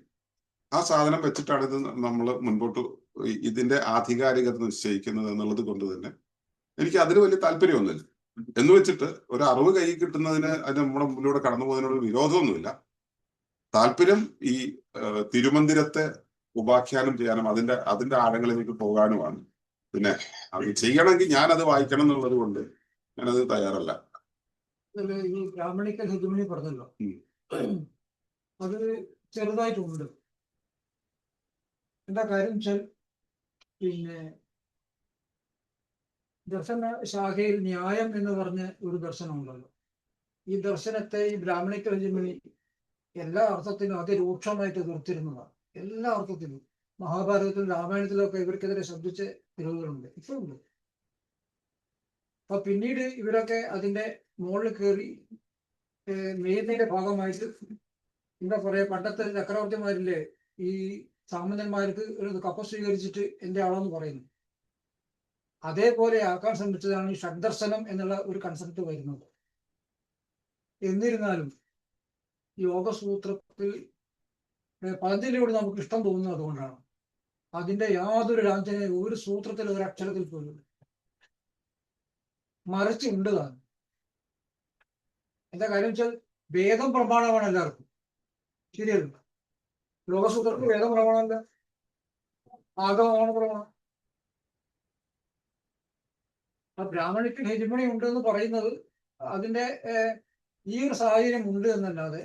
ആ സാധനം വെച്ചിട്ടാണ് ഇത് നമ്മൾ മുൻപോട്ട് ഇതിന്റെ ആധികാരികത നിശ്ചയിക്കുന്നത് എന്നുള്ളത് കൊണ്ട് തന്നെ എനിക്ക് അതിന് വലിയ താല്പര്യമൊന്നുമില്ല. എന്ന് വെച്ചിട്ട് ഒരു അറിവ് കൈ കിട്ടുന്നതിന് അത് നമ്മുടെ മുന്നിലൂടെ കടന്നു പോകുന്നതിനോട് വിരോധമൊന്നുമില്ല. താല്പര്യം ഈ തിരുമന്ദിരത്തെ ഉപാഖ്യാനം ചെയ്യാനും അതിന്റെ ആഴങ്ങളിലേക്ക് പോകാനുമാണ്. പിന്നെ അത് ചെയ്യണമെങ്കിൽ ഞാനത് വായിക്കണം എന്നുള്ളത് കൊണ്ട് ഞാനത് തയ്യാറല്ല.
ഈ ബ്രാഹ്മണിക്കൽ ഹെജുമണി പറഞ്ഞല്ലോ, അത് ചെറുതായിട്ടുണ്ട്. എന്താ കാര്യം വെച്ചാൽ പിന്നെ ദർശന ശാഖയിൽ ന്യായം എന്ന് പറഞ്ഞ ഒരു ദർശനമുണ്ടല്ലോ. ഈ ദർശനത്തെ ഈ ബ്രാഹ്മണിക്കൽ ഹെജുമണി എല്ലാ അർത്ഥത്തിലും അതിരൂക്ഷമായിട്ട് എതിർത്തിരുന്നതാണ്. എല്ലാ അർത്ഥത്തിലും മഹാഭാരതത്തിലും രാമായണത്തിലൊക്കെ ഇവർക്കെതിരെ ശബ്ദിച്ച തിരിവുകളുണ്ട്, ഇപ്പോഴുണ്ട്. അപ്പൊ പിന്നീട് ഇവരൊക്കെ അതിന്റെ മുകളിൽ കയറി മെയ്യുന്നതിന്റെ ഭാഗമായിട്ട് എന്താ പറയാ, പണ്ടത്തെ ചക്രവർത്തിമാരില്ലേ ഈ സാമന്തന്മാർക്ക് കപ്പ സ്വീകരിച്ചിട്ട് എന്റെ ആളെന്ന് പറയുന്നു. അതേപോലെ ആക്കാൻ ശ്രമിച്ചതാണ് ഈ ഷഡ്ദർശനം എന്നുള്ള ഒരു കൺസെപ്റ്റ് വരുന്നത്. എന്നിരുന്നാലും യോഗസൂത്രത്തിൽ പതഞ്ജലിയോട് നമുക്ക് ഇഷ്ടം തോന്നുന്നത് അതുകൊണ്ടാണ്. അതിന്റെ യാതൊരു രാജ്യവും ഒരു സൂത്രത്തിൽ ഒരു അക്ഷരത്തിൽ പോലും മറിച്ചുണ്ട് താൻ. എന്താ കാര്യം വെച്ചാൽ വേദം പ്രമാണമാണ് എല്ലാവർക്കും, ശരിയല്ല? യോഗസൂത്രത്തിൽ വേദം പ്രമാണമല്ല, ആഗമമാണ് പ്രമാണം. ആ ബ്രാഹ്മണിക്ക് ഹെജുമണി ഉണ്ട് എന്ന് പറയുന്നത് അതിന്റെ ഈ ഒരു സാഹചര്യം ഉണ്ട് എന്നല്ലാതെ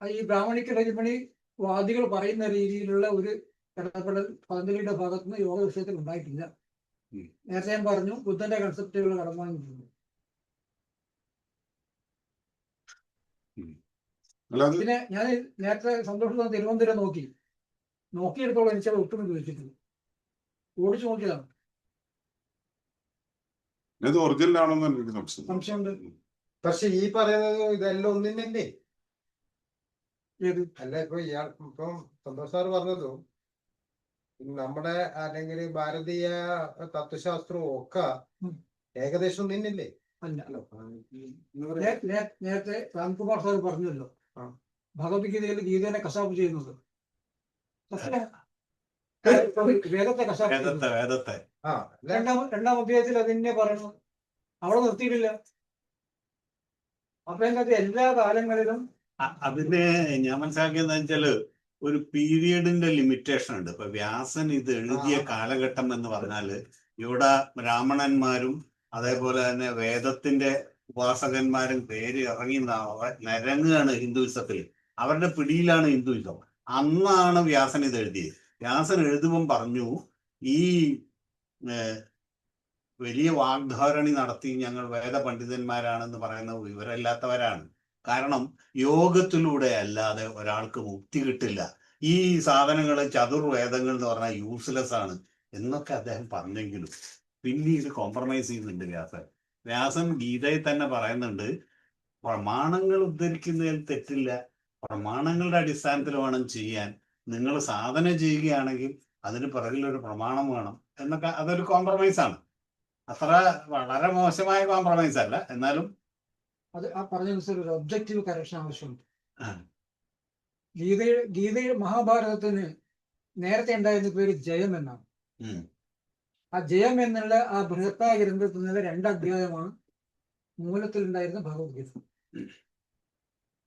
ഈ ബ്രാഹ്മണിക്ക് ഹെജുമണി വാദികൾ പറയുന്ന രീതിയിലുള്ള ഒരു ഇടപെടൽ പതഞ്ജലിയുടെ ഭാഗത്തുനിന്ന് യോഗ വിഷയത്തിൽ ഉണ്ടായിട്ടില്ല. നേരത്തെ ഞാൻ പറഞ്ഞു, ബുദ്ധന്റെ കൺസെപ്റ്റുകൾ കടന്നു വാങ്ങിയിട്ടുണ്ട്. പിന്നെ ഞാൻ നേരത്തെ സന്തോഷം തിരുവനന്തപുരം നോക്കിയെടുത്തോളം എനിക്കത് ഒട്ടും ചോദിച്ചിട്ടില്ല, ഓടിച്ചു നോക്കിയതാണ്. സംശയമുണ്ട്.
പക്ഷെ ഈ പറയുന്നത് ഇതെല്ലാം ഒന്നിനല്ലേ?
ഏത്
അല്ല, ഇപ്പം സന്തോഷ് സാർ പറഞ്ഞതും നമ്മുടെ അല്ലെങ്കിൽ ഭാരതീയ തത്വശാസ്ത്രവും ഒക്കെ ഏകദേശം ഒന്നിനല്ലേ?
അല്ല, നേരത്തെ രാംകുമാർ സാർ പറഞ്ഞല്ലോ ഭഗവത്ഗീതയിൽ ഗീതനെ കശാപ്പ് ചെയ്യുന്നത്, വേദത്തെ കശാപ്പ്
വേദത്തെ
രണ്ടാം അധ്യായത്തിൽ അതിനെ പറയുന്നു. അവിടെ നിർത്തിയിട്ടില്ല. അപ്പൊ അതിനകത്ത് എല്ലാ കാലങ്ങളിലും
അതിന് ഞാൻ മനസ്സിലാക്കിയെന്ന് വെച്ചാല് ഒരു പീരിയഡിന്റെ ലിമിറ്റേഷൻ ഉണ്ട്. ഇപ്പൊ വ്യാസൻ ഇത് എഴുതിയ കാലഘട്ടം എന്ന് പറഞ്ഞാല് ഇവിടെ ബ്രാഹ്മണന്മാരും അതേപോലെ തന്നെ വേദത്തിന്റെ ഉപാസകന്മാരും പേര് ഇറങ്ങി നിരങ്ങുകയാണ് ഹിന്ദുയിസത്തിൽ. അവരുടെ പിടിയിലാണ് ഹിന്ദുയിസം. അന്നാണ് വ്യാസൻ ഇത് എഴുതിയത്. വ്യാസൻ എഴുതുമ്പം പറഞ്ഞു ഈ വലിയ വാഗ്ധാരണി നടത്തി ഞങ്ങൾ വേദപണ്ഡിതന്മാരാണെന്ന് പറയുന്ന വിവരമില്ലാത്തവരാണ്. കാരണം യോഗത്തിലൂടെ അല്ലാതെ ഒരാൾക്ക് മുക്തി കിട്ടില്ല. ഈ സാധനങ്ങൾ ചതുർവേദങ്ങൾ എന്ന് പറഞ്ഞാൽ യൂസ്ലെസ് ആണ് എന്നൊക്കെ അദ്ദേഹം പറഞ്ഞെങ്കിലും പിന്നീട് കോംപ്രമൈസ് ചെയ്യുന്നുണ്ട് വ്യാസൻ. വ്യാസൻ ഗീതയിൽ തന്നെ പറയുന്നുണ്ട്, പ്രമാണങ്ങൾ ഉദ്ധരിക്കുന്നതിൽ തെറ്റില്ല, പ്രമാണങ്ങളുടെ അടിസ്ഥാനത്തിൽ വേണം ചെയ്യാൻ. നിങ്ങൾ സാധന ചെയ്യുകയാണെങ്കിൽ അതിന് പിറകിലൊരു പ്രമാണം വേണം എന്നൊക്കെ. അതൊരു കോംപ്രമൈസ് ആണ്. അത്ര വളരെ മോശമായ കോംപ്രമൈസ് അല്ല, എന്നാലും
അത് ആ പറഞ്ഞ ഒരു ഒബ്ജക്റ്റീവ് കറക്ഷൻ ആവശ്യമുണ്ട്.
ആ.
ഗീതയിൽ മഹാഭാരതത്തിന് നേരത്തെ ഉണ്ടായിരുന്ന പേര് ജയം എന്നാണ്.
ഉം.
ആ ജയം എന്നുള്ള ആ ബൃഹത്തായ ഗ്രന്ഥത്തിൽ നിന്നുള്ള 2 അധ്യായമാണ് മൂലത്തിൽ ഉണ്ടായിരുന്ന ഭഗവത്ഗീത.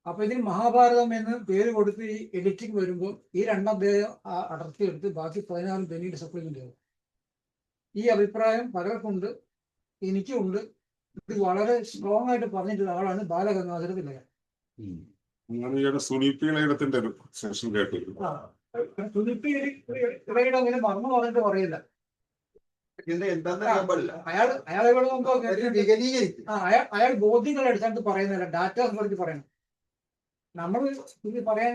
അപ്പൊ ഇതിന് മഹാഭാരതം എന്ന് പേര് കൊടുത്ത് ഈ എഡിറ്റിംഗ് വരുമ്പോൾ ഈ 2 അധ്യായം അടർത്തിയെടുത്ത് ബാക്കി 16 പിന്നീട് സപ്ലിമെന്റ് ചെയ്തു. ഈ അഭിപ്രായം പലർക്കുണ്ട്, എനിക്കുണ്ട്. ഇത് വളരെ സ്ട്രോങ് ആയിട്ട് പറഞ്ഞിട്ടുള്ള ആളാണ് ബാലഗംഗാധര തിലകൻ.
സുനീപ്പിളയുടെ ഒരു സെഷൻ കേട്ടു.
ഇവയുടെ അങ്ങനെ മർമ്മം പറഞ്ഞിട്ട് പറയില്ല. അയാൾ ബോധ്യങ്ങൾ അടിസ്ഥാനത്ത് പറയുന്നില്ല, ഡാറ്റാസ് പഠിച്ച് പറയണം. നമ്മൾ ഇത് പറയാൻ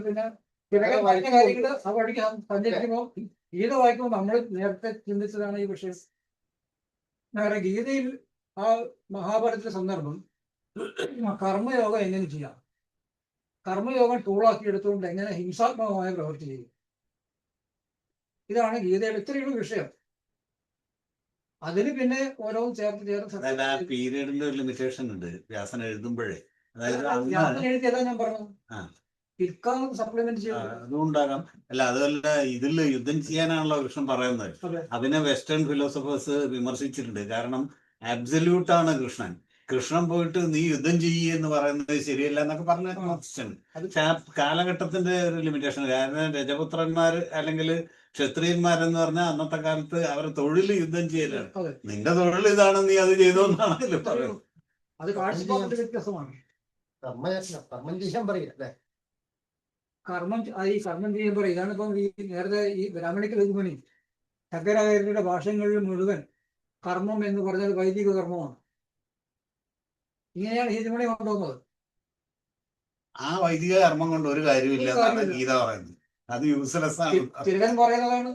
പിന്നെ തിലകൻ പറഞ്ഞ കാര്യങ്ങൾ ആ വഴിക്ക് സഞ്ചരിക്കുമ്പോൾ ഗീത വായിക്കുമ്പോൾ നമ്മൾ നേരത്തെ ചിന്തിച്ചതാണ് ഈ വിഷയം. കാരണം ഗീതയിൽ ആ മഹാഭാരതത്തിലെ സന്ദർഭം കർമ്മയോഗം എങ്ങനെ ചെയ്യാം, കർമ്മയോഗം ടൂളാക്കി എടുത്തുകൊണ്ട് എങ്ങനെ ഹിംസാത്മകമായ പ്രവൃത്തി ചെയ്യും, ഇതാണ് ഗീതയുടെ ഇത്രയുള്ള വിഷയം. അതിന് പിന്നെ ഓരോന്നും ചേർത്ത്
പീരീഡിന്റെ ഒരു ലിമിറ്റേഷൻ ഉണ്ട് വ്യാസൻ എഴുതുമ്പോഴേ.
എഴുതിയല്ല ഞാൻ പറഞ്ഞു, പിൽക്കാലം സപ്ലിമെന്റ് ചെയ്തു.
അതുകൊണ്ടാകാം. അല്ല, അതല്ല, ഇതിൽ യുദ്ധം ചെയ്യാനാണല്ലോ കൃഷ്ണൻ പറയുന്നത്. അതിനെ വെസ്റ്റേൺ ഫിലോസഫേഴ്സ് വിമർശിച്ചിട്ടുണ്ട്. കാരണം അബ്സല്യൂട്ട് ആണ് കൃഷ്ണൻ. കൃഷ്ണൻ പോയിട്ട് നീ യുദ്ധം ചെയ്യേ എന്ന് പറയുന്നത് ശരിയല്ല എന്നൊക്കെ പറഞ്ഞ വിമർശിച്ചിട്ടുണ്ട്. പക്ഷെ ആ കാലഘട്ടത്തിന്റെ ഒരു ലിമിറ്റേഷൻ. കാരണം രജപുത്രന്മാർ അല്ലെങ്കിൽ ക്ഷത്രിയന്മാരെന്ന് പറഞ്ഞാൽ അന്നത്തെ കാലത്ത് അവരുടെ തൊഴിൽ യുദ്ധം ചെയ്യലാണ്. നിന്റെ തൊഴിൽ ഇതാണ്, നീ അത് ചെയ്തോന്നാണല്ലോ പറയുന്നത്.
അത് കാഴ്ചപ്പാടിന്റെ വ്യത്യാസമാണ്.
കർമ്മം ചെയ്യാൻ പറയില്ല അല്ലെ?
കർമ്മം ചെയ്യാൻ പറയും. ഇതാണ് ഇപ്പം ഈ നേരത്തെ ഈ ബ്രാഹ്മണിക്കൽ രുക്മിണി ശങ്കരാചാര്യരുടെ ഭാഷകളിൽ മുഴുവൻ കർമ്മം എന്ന് പറഞ്ഞാൽ വൈദിക കർമ്മമാണ്. ഇങ്ങനെയാണ് ഹിജുമണി കൊണ്ടുവന്നത്.
ആ വൈദിക കർമ്മം കൊണ്ട് ഒരു കാര്യമില്ല എന്നാണ് ഗീത പറയുന്നത്. അത് യൂസ്ലെസ് ആണ്.
തിലകൻ പറയുന്നതാണ്.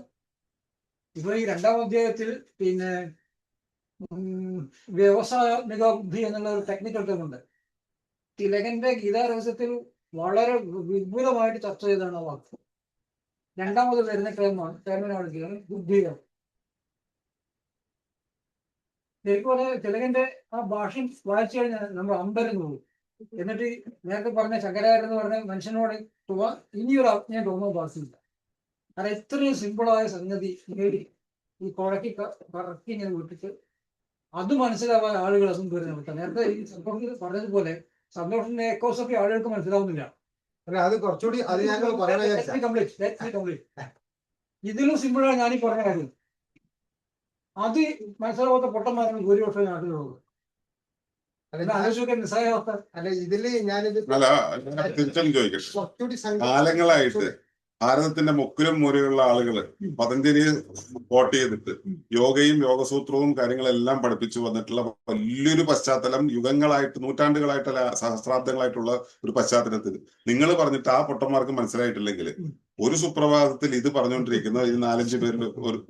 ഇപ്പൊ ഈ 2ാം അധ്യായത്തിൽ പിന്നെ വ്യവസായിക ബുദ്ധി എന്നുള്ള ഒരു ടെക്നിക്കൽ ടേം ഉണ്ട്. തിലകന്റെ ഗീതാ രഹസ്യത്തിൽ വളരെ വിപുലമായിട്ട് ചർച്ച ചെയ്താണ് ആ വാക്ക്. 2ാമത് വരുന്ന ടേമിനാണ് ബുദ്ധികൾ. ശരിക്കും തിലകന്റെ ആ ഭാഷ്യം വായിച്ചു കഴിഞ്ഞാൽ നമ്മൾ അമ്പരന്ന് പോകും. എന്നിട്ട് നേരത്തെ പറഞ്ഞ ശങ്കരാചാര്യർ എന്ന് പറഞ്ഞ മനുഷ്യനോട് ഇനിയൊരു ആജ്ഞ തോന്നുന്നു ഭാഷയില്ല. കാരണം ഇത്രയും സിമ്പിളായ സംഗതി ഈ കുഴക്കി കറക്കി ഇങ്ങനെ വിട്ടിട്ട് അത് മനസ്സിലാവാൻ ആളുകൾ അതും വരുന്ന വിട്ടാൽ. നേരത്തെ ഈ സന്തോഷ് പറഞ്ഞതുപോലെ സന്തോഷിന്റെ എക്കോസൊക്കെ ആളുകൾക്ക് മനസ്സിലാവുന്നില്ല.
അല്ല, അത് കുറച്ചുകൂടി അത് ഞങ്ങൾ
ഇതിലും സിമ്പിളാണ് ഞാനീ പറഞ്ഞ കാര്യം. അത് മനസ്സിലാവാത്ത പൊട്ടന്മാരാണ് ഭൂരിപക്ഷം നാട്ടിലുള്ളത്. ആലോചിക്കാൻ നിസ്സഹായാവസ്ഥ.
അല്ല, ഇതില് ഞാനിത്
അല്ല, തിരിച്ചും ചോദിക്കട്ടെ.
കുറച്ചുകൂടി
കാലങ്ങളായിട്ട് ഭാരതത്തിന്റെ മുക്കിലും മൂലയുള്ള ആളുകൾ പതഞ്ജലിയെ കോട്ട് ചെയ്തിട്ട് യോഗയും യോഗസൂത്രവും കാര്യങ്ങളെല്ലാം പഠിപ്പിച്ചു വന്നിട്ടുള്ള വലിയൊരു പശ്ചാത്തലം, യുഗങ്ങളായിട്ട് നൂറ്റാണ്ടുകളായിട്ടുള്ള സഹസ്രാബ്ദങ്ങളായിട്ടുള്ള ഒരു പശ്ചാത്തലത്തിൽ നിങ്ങൾ പറഞ്ഞിട്ട് ആ പൊട്ടന്മാർക്ക് മനസ്സിലായിട്ടില്ലെങ്കിൽ ഒരു സുപ്രഭാതത്തിൽ ഇത് പറഞ്ഞുകൊണ്ടിരിക്കുന്ന ഈ 4-5 പേരിൽ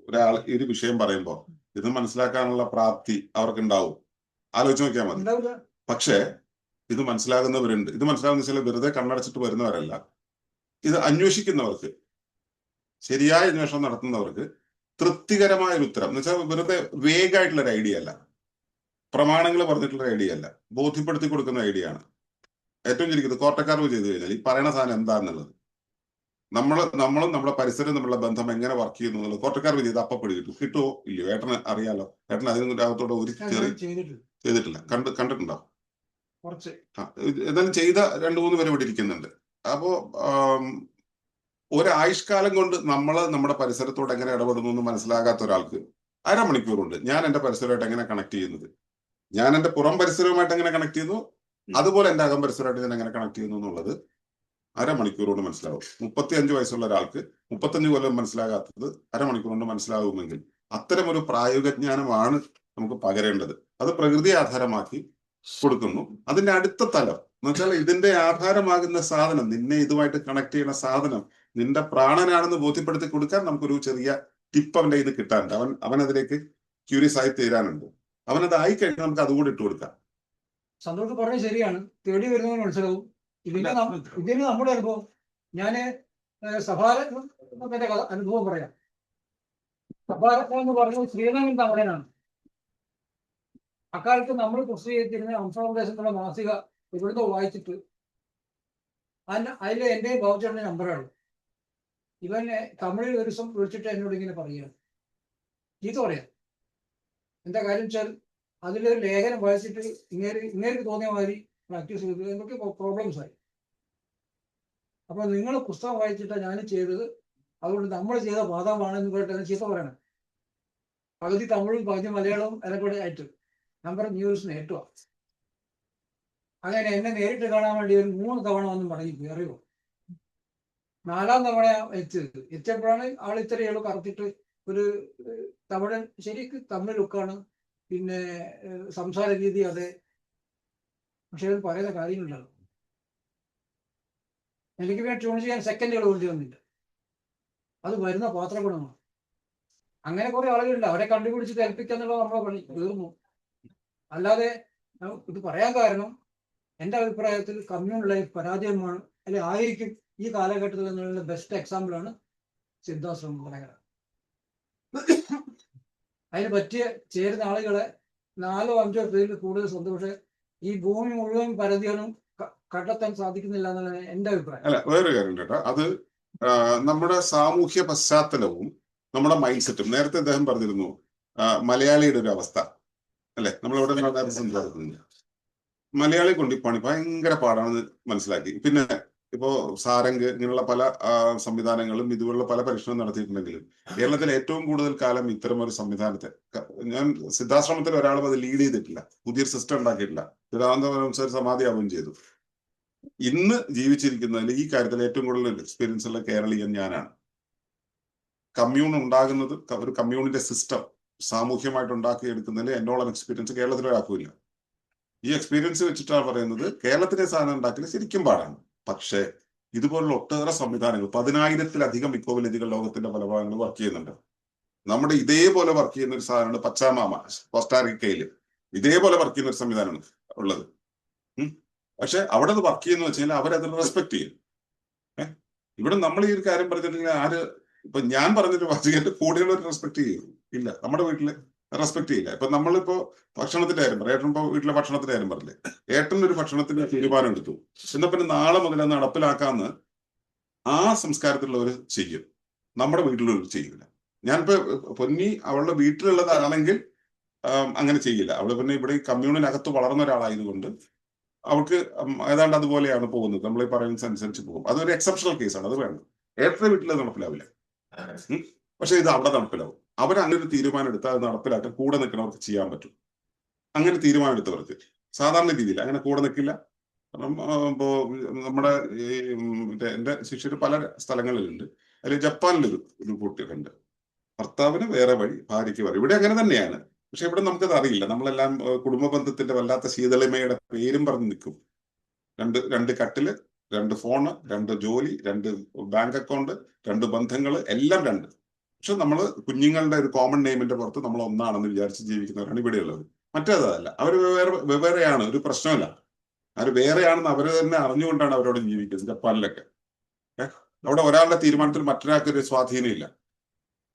ഒരാൾ ഈ ഒരു വിഷയം പറയുമ്പോൾ ഇത് മനസ്സിലാക്കാനുള്ള പ്രാപ്തി അവർക്കുണ്ടാവും. ആലോചിച്ച് നോക്കിയാൽ മതി. പക്ഷേ ഇത് മനസ്സിലാകുന്നവരുണ്ട്. ഇത് മനസ്സിലാകുന്ന വെച്ചാൽ വെറുതെ കണ്ണടച്ചിട്ട് വരുന്നവരല്ല. ഇത് അന്വേഷിക്കുന്നവർക്ക്, ശരിയായ അന്വേഷണം നടത്തുന്നവർക്ക് തൃപ്തികരമായ ഒരു ഉത്തരം എന്ന് വെച്ചാൽ വെറുതെ വേഗമായിട്ടുള്ള ഒരു ഐഡിയ അല്ല, പ്രമാണങ്ങൾ പറഞ്ഞിട്ടുള്ള ഐഡിയ അല്ല, ബോധ്യപ്പെടുത്തി കൊടുക്കുന്ന ഐഡിയ ആണ്. ഏറ്റവും ശരിക്കും കോട്ടക്കാർവ് ചെയ്തു കഴിഞ്ഞാൽ ഈ പറയുന്ന സാധനം എന്താണെന്നുള്ളത് നമ്മളും നമ്മുടെ പരിസരവും നമ്മളുടെ ബന്ധം എങ്ങനെ വർക്ക് ചെയ്യുന്നു എന്നുള്ളത് കോട്ടക്കാർവ് ചെയ്ത് അപ്പം പിടികിട്ടും. കിട്ടുമോ ഇല്ലയോ ഏട്ടന് അറിയാലോ. ഏട്ടൻ അതിന് അകത്തോടെ ഒരു ചെയ്തിട്ടില്ല, കണ്ടിട്ടുണ്ടോ? എന്നാലും ചെയ്ത 2-3 പേര് ഇവിടെ ഇരിക്കുന്നുണ്ട്. അപ്പോ ഒരായുഷ്കാലം കൊണ്ട് നമ്മുടെ പരിസരത്തോട് എങ്ങനെ ഇടപെടുന്നു എന്ന് മനസ്സിലാകാത്ത ഒരാൾക്ക് അരമണിക്കൂറുണ്ട് ഞാൻ എന്റെ പരിസരമായിട്ട് എങ്ങനെ കണക്ട് ചെയ്യുന്നത്, ഞാൻ എന്റെ പുറം പരിസരവുമായിട്ട് എങ്ങനെ കണക്ട് ചെയ്യുന്നു, അതുപോലെ എന്റെ അകം പരിസരമായിട്ട് ഞാൻ എങ്ങനെ കണക്ട് ചെയ്യുന്നു എന്നുള്ളത് അരമണിക്കൂർ കൊണ്ട് മനസ്സിലാവും. 35 വയസ്സുള്ള ഒരാൾക്ക് 35 കൊല്ലം മനസ്സിലാകാത്തത് അരമണിക്കൂർ കൊണ്ട് മനസ്സിലാകുമെങ്കിൽ അത്തരം ഒരു പ്രായോഗിക ജ്ഞാനമാണ് നമുക്ക് പകരേണ്ടത്. അത് പ്രകൃതി ആധാരമാക്കി കൊടുക്കുന്നു. അതിന്റെ അടുത്ത തലം എന്ന് വെച്ചാൽ ഇതിന്റെ ആധാരമാകുന്ന സാധനം, നിന്നെ ഇതുമായിട്ട് കണക്ട് ചെയ്യുന്ന സാധനം നിന്റെ പ്രാണനാണെന്ന് ബോധ്യപ്പെടുത്തി കൊടുക്കാൻ നമുക്കൊരു ചെറിയ ടിപ്പ് അവന്റെ കയ്യിൽ നിന്ന് കിട്ടാനുണ്ട്. അവൻ അതിലേക്ക് ക്യൂരിയസ് ആയി തീരാനുണ്ട്. അവനത് ആയി കഴിഞ്ഞാൽ നമുക്ക് അതുകൂടി ഇട്ട് കൊടുക്കാം.
സന്തോഷ് പറഞ്ഞത് ശരിയാണ്. തേടി വരുന്നവന് മനസ്സിലാവും. ഇതിന് നമ്മുടെ അനുഭവം. ഞാന് സഭാരത്നത്തിന്റെ അനുഭവം പറയാം. സഭാരത്നം എന്ന് പറയുന്നത് ശ്രീരംഗൻ തമിഴനാണ്. അക്കാലത്ത് നമ്മൾ പ്രസിദ്ധീകരിച്ചിരുന്ന അംശോപദേശത്തിലുള്ള മാസിക ഇവിടുന്ന് വായിച്ചിട്ട് അതിൽ എൻ്റെ ബാബുചേട്ടൻ്റെ നമ്പറാണ്. ഇവനെ തമിഴിൽ ഒരു ദിവസം വിളിച്ചിട്ട് എന്നോട് ഇങ്ങനെ പറയുക, ചീത്ത പറയാം. എന്താ കാര്യം വെച്ചാൽ അതിലൊരു ലേഖനം വായിച്ചിട്ട് ഇങ്ങേർക്ക് തോന്നിയ മാതിരി പ്രാക്ടീസ് ചെയ്ത് എന്തൊക്കെ പ്രോബ്ലംസ് ആയി. അപ്പൊ നിങ്ങൾ പുസ്തകം വായിച്ചിട്ടാണ് ഞാൻ ചെയ്തത്, അതുകൊണ്ട് നമ്മൾ ചെയ്ത ബാധകമാണെന്ന് പറഞ്ഞിട്ട് ചീത്ത പറയണം. പകുതി തമിഴും പകുതി മലയാളവും എല്ലാം കൂടെ ആയിട്ട് നമ്പർ ന്യൂസ് നേട്ടുക. അങ്ങനെ എന്നെ നേരിട്ട് കാണാൻ വേണ്ടി ഒരു 3 തവണ വന്നും മടങ്ങി അറിയോ. 4ാം തവണ എത്തിയപ്പോഴാണ് ആൾ ഇത്രയുള്ളൂ കറുത്തിട്ട് ഒരു തമിഴൻ, ശരിക്കും തമിഴ് ലുക്കാണ്, പിന്നെ സംസാര രീതി അതെ, പക്ഷെ അത് പറയുന്ന കാര്യങ്ങളുണ്ടല്ലോ. എനിക്ക് വേണ്ടി ട്യൂൺ ചെയ്യാൻ സെക്കൻഡുകൾ വേണ്ടി വന്നില്ല. അത് വരുന്ന പാത്രഗുണമാണ്. അങ്ങനെ കുറെ ആളുകളുണ്ട്, അവരെ കണ്ടുപിടിച്ച് കേൾപ്പിക്കുക എന്നുള്ളത് നമ്മളെ പണി തീർന്നു. അല്ലാതെ ഇത് പറയാൻ കാരണം എൻ്റെ അഭിപ്രായത്തിൽ കമ്മ്യൂൺ ലൈഫ് പരാജയമാണ്, അല്ലെ ആയിരിക്കും ഈ കാലഘട്ടത്തിൽ എന്നുള്ള ബെസ്റ്റ് എക്സാമ്പിളാണ് സിദ്ധാശ്രമം പറയുക. അതിന് പറ്റിയ ചേരുന്ന ആളുകളെ 4 5 പേരിൽ കൂടുതൽ സന്തോഷം ഈ ഭൂമി മുഴുവൻ പരതികളും കണ്ടെത്താൻ സാധിക്കുന്നില്ല എന്നാണ് എൻ്റെ അഭിപ്രായം.
അല്ല, വേറൊരു കാര്യം കേട്ടോ, അത് നമ്മുടെ സാമൂഹ്യ പശ്ചാത്തലവും നമ്മുടെ മൈൻഡ് സെറ്റും. നേരത്തെ അദ്ദേഹം പറഞ്ഞിരുന്നു മലയാളിയുടെ ഒരു അവസ്ഥ അല്ലെ, നമ്മളിവിടെ സംസാരിക്കുന്നില്ല. മലയാളി കൊണ്ട് ഈ പണി ഭയങ്കര പാടാണെന്ന് മനസ്സിലാക്കി. പിന്നെ ഇപ്പോ സാരംഗ് ഇങ്ങനെയുള്ള പല സംവിധാനങ്ങളും ഇതുപോലുള്ള പല പരീക്ഷണവും നടത്തിയിട്ടുണ്ടെങ്കിലും കേരളത്തിൽ ഏറ്റവും കൂടുതൽ കാലം ഇത്തരം ഒരു സംവിധാനത്തെ ഞാൻ സിദ്ധാശ്രമത്തിൽ ഒരാളും അത് ലീഡ് ചെയ്തിട്ടില്ല, പുതിയൊരു സിസ്റ്റം ഉണ്ടാക്കിയിട്ടില്ല. തിരുവനന്തപുരം സമാധിയാവുകയും ചെയ്തു. ഇന്ന് ജീവിച്ചിരിക്കുന്നതിൽ ഈ കാര്യത്തിൽ ഏറ്റവും കൂടുതൽ എക്സ്പീരിയൻസ് ഉള്ള കേരളീയൻ ഞാനാണ്. കമ്മ്യൂൺ ഉണ്ടാകുന്നത്, ഒരു കമ്മ്യൂണിന്റെ സിസ്റ്റം സാമൂഹ്യമായിട്ട് ഉണ്ടാക്കിയെടുക്കുന്നതിൽ എന്നോളം എക്സ്പീരിയൻസ് കേരളത്തിൽ ഒരാൾക്കില്ല. ഈ എക്സ്പീരിയൻസ് വെച്ചിട്ടാണ് പറയുന്നത് കേരളത്തിലെ സാധനം ഉണ്ടാക്കൽ ശരിക്കും പാടാണ്. പക്ഷേ ഇതുപോലുള്ള ഒട്ടേറെ സംവിധാനങ്ങൾ 10,000-ത്തിലധികം ഇക്കോവിലേജുകൾ ലോകത്തിന്റെ പല ഭാഗങ്ങളിൽ വർക്ക് ചെയ്യുന്നുണ്ട്. നമ്മുടെ ഇതേപോലെ വർക്ക് ചെയ്യുന്ന ഒരു സാധനമാണ് പച്ചാമാമ കോസ്റ്റാറിക്കയില്. ഇതേപോലെ വർക്ക് ചെയ്യുന്ന ഒരു സംവിധാനമാണ് ഉള്ളത്. പക്ഷെ അവിടെ അത് വർക്ക് ചെയ്യുന്ന വെച്ച് കഴിഞ്ഞാൽ അവരതിനെ റെസ്പെക്ട് ചെയ്യും. ഇവിടെ നമ്മൾ ഈ ഒരു കാര്യം പറഞ്ഞിട്ടുണ്ടെങ്കിൽ ആര് ഇപ്പൊ ഞാൻ പറഞ്ഞൊരു വാചകന്റെ കൂടെയുള്ളവർ റെസ്പെക്ട് ചെയ്യും ഇല്ല, നമ്മുടെ വീട്ടില് റെസ്പെക്ട് ചെയ്യില്ല. ഇപ്പൊ നമ്മളിപ്പോ ഭക്ഷണത്തിന്റെ കാര്യം പറയാം, ഏട്ടൻ ഇപ്പൊ വീട്ടിലെ ഭക്ഷണത്തിന്റെ കാര്യം പറഞ്ഞില്ലേ, ഏട്ടനൊരു ഭക്ഷണത്തിന്റെ തീരുമാനം എടുത്തു, എന്നാ പിന്നെ നാളെ മുതൽ അത് നടപ്പിലാക്കാന്ന് ആ സംസ്കാരത്തിലുള്ളവർ ചെയ്യും, നമ്മുടെ വീട്ടിലുള്ളവർ ചെയ്യില്ല. ഞാനിപ്പോ പൊന്നി അവളുടെ വീട്ടിലുള്ളതാണെങ്കിൽ അങ്ങനെ ചെയ്യില്ല. അവള് പിന്നെ ഇവിടെ ഈ കമ്മ്യൂണിനകത്ത് വളർന്ന ഒരാളായതുകൊണ്ട് അവൾക്ക് ഏതാണ്ട് അതുപോലെയാണ് പോകുന്നത്. നമ്മൾ ഈ പറയുന്നതനുസരിച്ച് പോകും. അതൊരു എക്സെപ്ഷണൽ കേസാണ്, അത് വേണം. ഏട്ടന്റെ വീട്ടിൽ അത് നടപ്പിലാവില്ല, പക്ഷെ ഇത് അവിടെ നടപ്പിലാവും. അവരങ്ങനെ ഒരു തീരുമാനം എടുത്താൽ അത് നടപ്പിലാക്കാൻ കൂടെ നിൽക്കണവർക്ക് ചെയ്യാൻ പറ്റും. അങ്ങനെ തീരുമാനം എടുത്തവർക്ക് സാധാരണ രീതിയിൽ അങ്ങനെ കൂടെ നിൽക്കില്ല. കാരണം ഇപ്പോ നമ്മുടെ ഈ എന്റെ ശിഷ്യർ പല സ്ഥലങ്ങളിലുണ്ട്. അതിൽ ജപ്പാനിലൊരു കുട്ടിയുണ്ട്, ഭർത്താവിന് വേറെ വഴി, ഭാര്യയ്ക്ക് വേറെ. ഇവിടെ അങ്ങനെ തന്നെയാണ്. പക്ഷെ ഇവിടെ നമുക്കത് അറിയില്ല. നമ്മളെല്ലാം കുടുംബ ബന്ധത്തിന്റെ വല്ലാത്ത ശീതളിമയുടെ പേരും പറഞ്ഞ് നിൽക്കും. രണ്ട് കട്ടില്, 2 ഫോണ്, 2 ജോലി, 2 ബാങ്ക് അക്കൗണ്ട്, 2 ബന്ധങ്ങൾ, എല്ലാം 2. പക്ഷെ നമ്മൾ കുഞ്ഞുങ്ങളുടെ ഒരു കോമൺ നെയിമിന്റെ പുറത്ത് നമ്മൾ ഒന്നാണെന്ന് വിചാരിച്ച് ജീവിക്കുന്നവരാണ് ഇവിടെയുള്ളത്. മറ്റേതല്ല, അവർ വെവ്വേറെയാണ്, ഒരു പ്രശ്നമില്ല. അവർ വേറെയാണെന്ന് അവർ തന്നെ അറിഞ്ഞുകൊണ്ടാണ് അവരോട് ജീവിക്കുന്നത്. ജപ്പാനിലൊക്കെ അവിടെ ഒരാളുടെ തീരുമാനത്തിൽ മറ്റൊരാൾക്കൊരു സ്വാധീനമില്ല.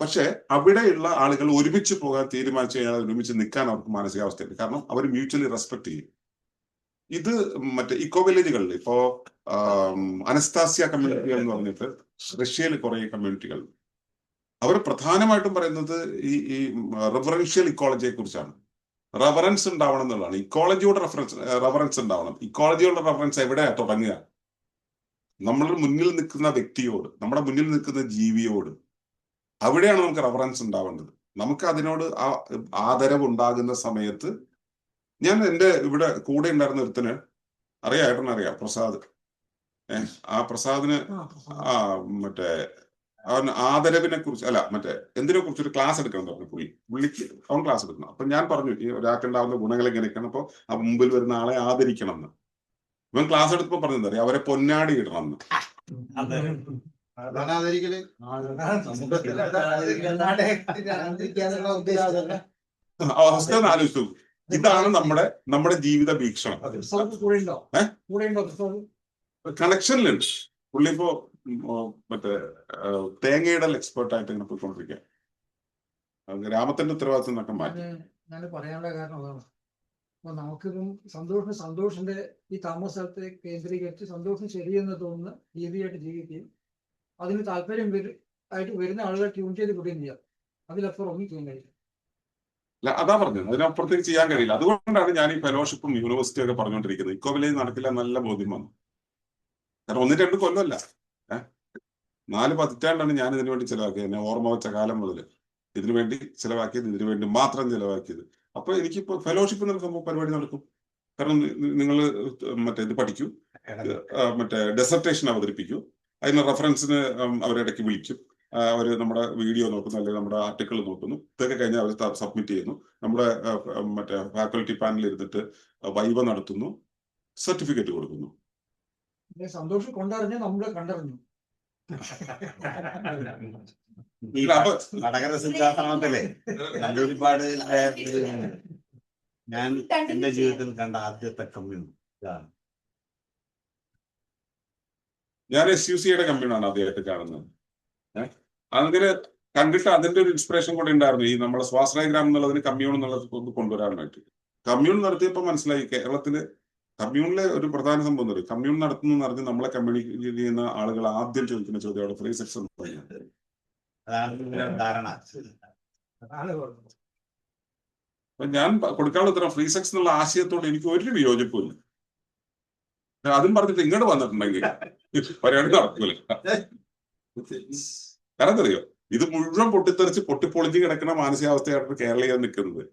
പക്ഷെ അവിടെയുള്ള ആളുകൾ ഒരുമിച്ച് പോകാൻ തീരുമാനിച്ചു കഴിഞ്ഞാൽ ഒരുമിച്ച് നിൽക്കാൻ അവർക്ക് മാനസികാവസ്ഥയുണ്ട്. കാരണം അവർ മ്യൂച്വലി റെസ്പെക്ട് ചെയ്യും. ഇത് മറ്റേ ഇക്കോ വില്ലേജുകളിൽ ഇപ്പോ അനസ്താസിയ കമ്മ്യൂണിറ്റികൾ എന്ന് പറഞ്ഞിട്ട് റഷ്യയിൽ കുറെ കമ്മ്യൂണിറ്റികൾ, അവർ പ്രധാനമായിട്ടും പറയുന്നത് ഈ റെഫറൻഷ്യൽ ഇക്കോളജിയെ കുറിച്ചാണ്. റെഫറൻസ് ഉണ്ടാവണം എന്നുള്ളതാണ്. ഇക്കോളജിയുടെ റെഫറൻസ് ഉണ്ടാവണം. ഇക്കോളജിയുടെ റെഫറൻസ് എവിടെയാ തുടങ്ങുക? നമ്മൾ മുന്നിൽ നിൽക്കുന്ന വ്യക്തിയോട്, നമ്മുടെ മുന്നിൽ നിൽക്കുന്ന ജീവിയോട്, അവിടെയാണ് നമുക്ക് റെഫറൻസ് ഉണ്ടാവേണ്ടത്. നമുക്ക് അതിനോട് ആ ആദരവ് ഉണ്ടാകുന്ന സമയത്ത്, ഞാൻ എൻ്റെ ഇവിടെ കൂടെ ഉണ്ടായിരുന്ന ഒരുത്തന് അറിയാം, പ്രസാദ്. ആ പ്രസാദിന് മറ്റേ അവൻ ആദരവിനെ കുറിച്ച് അല്ല മറ്റേ എന്തിനെ കുറിച്ച് ഒരു ക്ലാസ് എടുക്കണം എന്ന് പറഞ്ഞു പുള്ളിക്ക് അവൻ ക്ലാസ് എടുക്കണം. അപ്പൊ ഞാൻ പറഞ്ഞു ഈ ഒരാൾക്കുണ്ടാവുന്ന ഗുണങ്ങൾ എങ്ങനെയൊക്കെയാണ്, അപ്പൊ ആ മുമ്പിൽ വരുന്ന ആളെ ആദരിക്കണം എന്ന്. ഇവൻ ക്ലാസ് എടുത്തപ്പോ പറഞ്ഞത് അവരെ പൊന്നാടി ഇടണം എന്ന്.
അതാണ് ആദരിക്കല്.
അവസ്ഥ ഒന്ന് ആലോചിച്ചു. ഇതാണ് നമ്മുടെ ജീവിത വീക്ഷണം. കണക്ഷനിലുണ്ട്. പുള്ളി ഇപ്പോ മറ്റേ തേങ്ങയിടൽ എക്സ്പേർട്ട് ആയിട്ട് ഇങ്ങനെ പോയിക്കൊണ്ടിരിക്കുക. ഗ്രാമത്തിന്റെ ഉത്തരവാദിത്വം എന്നൊക്കെ മാറ്റി.
ഞാൻ പറയാനുള്ള കാരണം അതാണ്. അപ്പൊ നമുക്കിപ്പം സന്തോഷിന്റെ ഈ താമസ സ്ഥലത്തെ കേന്ദ്രീകരിച്ച് സന്തോഷം ശരിയെന്ന് തോന്നുന്ന രീതിയായിട്ട് ജീവിക്കുകയും അതിന് താല്പര്യം ആയിട്ട് വരുന്ന ആളുകൾ ട്യൂൺ ചെയ്ത് കൊടുക്കുകയും ചെയ്യാം. അതിലപ്പുറം ഒന്നും ചെയ്യാൻ കഴിയില്ല.
അല്ല, അതാ പറഞ്ഞത്, അതിനപ്പുറത്തേക്ക് ചെയ്യാൻ കഴിയില്ല. അതുകൊണ്ടാണ് ഞാൻ ഈ ഫെലോഷിപ്പും യൂണിവേഴ്സിറ്റി ഒക്കെ പറഞ്ഞുകൊണ്ടിരിക്കുന്നത്. ഇക്കോ വില്ലേജ് നടക്കില്ല, നല്ല ബോധ്യം വന്നു. കാരണം 1-2 കൊല്ലമല്ല, 4 പതിറ്റാണ്ടാണ് ഞാൻ ഇതിനു വേണ്ടി ചിലവാക്കിയത്. എന്നെ ഓർമ്മ വെച്ച കാലം മുതൽ ഇതിനു വേണ്ടി ചിലവാക്കിയത്, ഇതിനു വേണ്ടി മാത്രം ചിലവാക്കിയത്. അപ്പൊ എനിക്കിപ്പോ ഫെലോഷിപ്പ് നടക്കുമ്പോൾ പരിപാടി നടക്കും. കാരണം നിങ്ങൾ മറ്റേ ഇത് പഠിക്കൂ, മറ്റേ ഡെസർട്ടേഷൻ അവതരിപ്പിക്കൂ, അതിന് റെഫറൻസിന് അവരിടയ്ക്ക് വിളിക്കും, അവർ നമ്മുടെ വീഡിയോ നോക്കുന്നു, അല്ലെങ്കിൽ നമ്മുടെ ആർട്ടിക്കിൾ നോക്കുന്നു. ഇതൊക്കെ കഴിഞ്ഞാൽ അവർ സബ്മിറ്റ് ചെയ്യുന്നു. നമ്മുടെ മറ്റേ ഫാക്കൽറ്റി പാനൽ ഇരുന്നിട്ട് വൈവ നടത്തുന്നു, സർട്ടിഫിക്കറ്റ് കൊടുക്കുന്നു.
സന്തോഷം കൊണ്ടറിഞ്ഞ് നമ്മള് കണ്ടറിഞ്ഞു.
ഈ വടകര സിദ്ധാശ്രമത്തിലെ ഒരുപാട് ഞാൻ എന്റെ ജീവിതത്തിൽ കണ്ട ആദ്യത്തെ കമ്മ്യൂൺ ഇതാണ്.
ഞാൻ SUCയുടെ കമ്മ്യൂണാണ് ആദ്യമായിട്ട് കാണുന്നത്. അങ്ങനെ കണ്ടിട്ട് അതിന്റെ ഒരു ഇൻസ്പിറേഷൻ കൂടെ ഉണ്ടായിരുന്നു. ഈ നമ്മുടെ സ്വാശ്രയ ഗ്രാമം എന്നുള്ളതിന് കമ്മ്യൂൺ എന്നുള്ളത് കൊണ്ടുവരാനായിട്ട്. കമ്മ്യൂൺ നടത്തിയപ്പോൾ മനസ്സിലായി കേരളത്തില് കമ്മ്യൂണിലെ ഒരു പ്രധാന സംഭവം പറയും. കമ്മ്യൂൺ നടത്തുന്നു എന്ന് പറഞ്ഞ് നമ്മളെ കമ്മ്യൂണിക്കേറ്റ് ചെയ്യുന്ന ആളുകൾ ആദ്യം ചോദിക്കുന്ന ചോദ്യം അവിടെ ഫ്രീ സെക്സ് എന്ന് പറയുന്നത്. അപ്പൊ ഞാൻ കൊടുക്കാനുള്ള ഉത്തരം ഫ്രീ സെക്സ് എന്നുള്ള ആശയത്തോട് എനിക്ക് ഒരു വിയോജിപ്പില്ല. അതും പറഞ്ഞിട്ട് ഇങ്ങോട്ട് വന്നിട്ടുണ്ടെങ്കിൽ പരിപാടി നടക്കൂല. കാരണം എന്തറിയോ, ഇത് മുഴുവൻ പൊട്ടിത്തെറിച്ച് പൊട്ടിപ്പൊളിച്ച് കിടക്കുന്ന മാനസികാവസ്ഥയായിട്ട് കേരളീയർ നിൽക്കുന്നത്.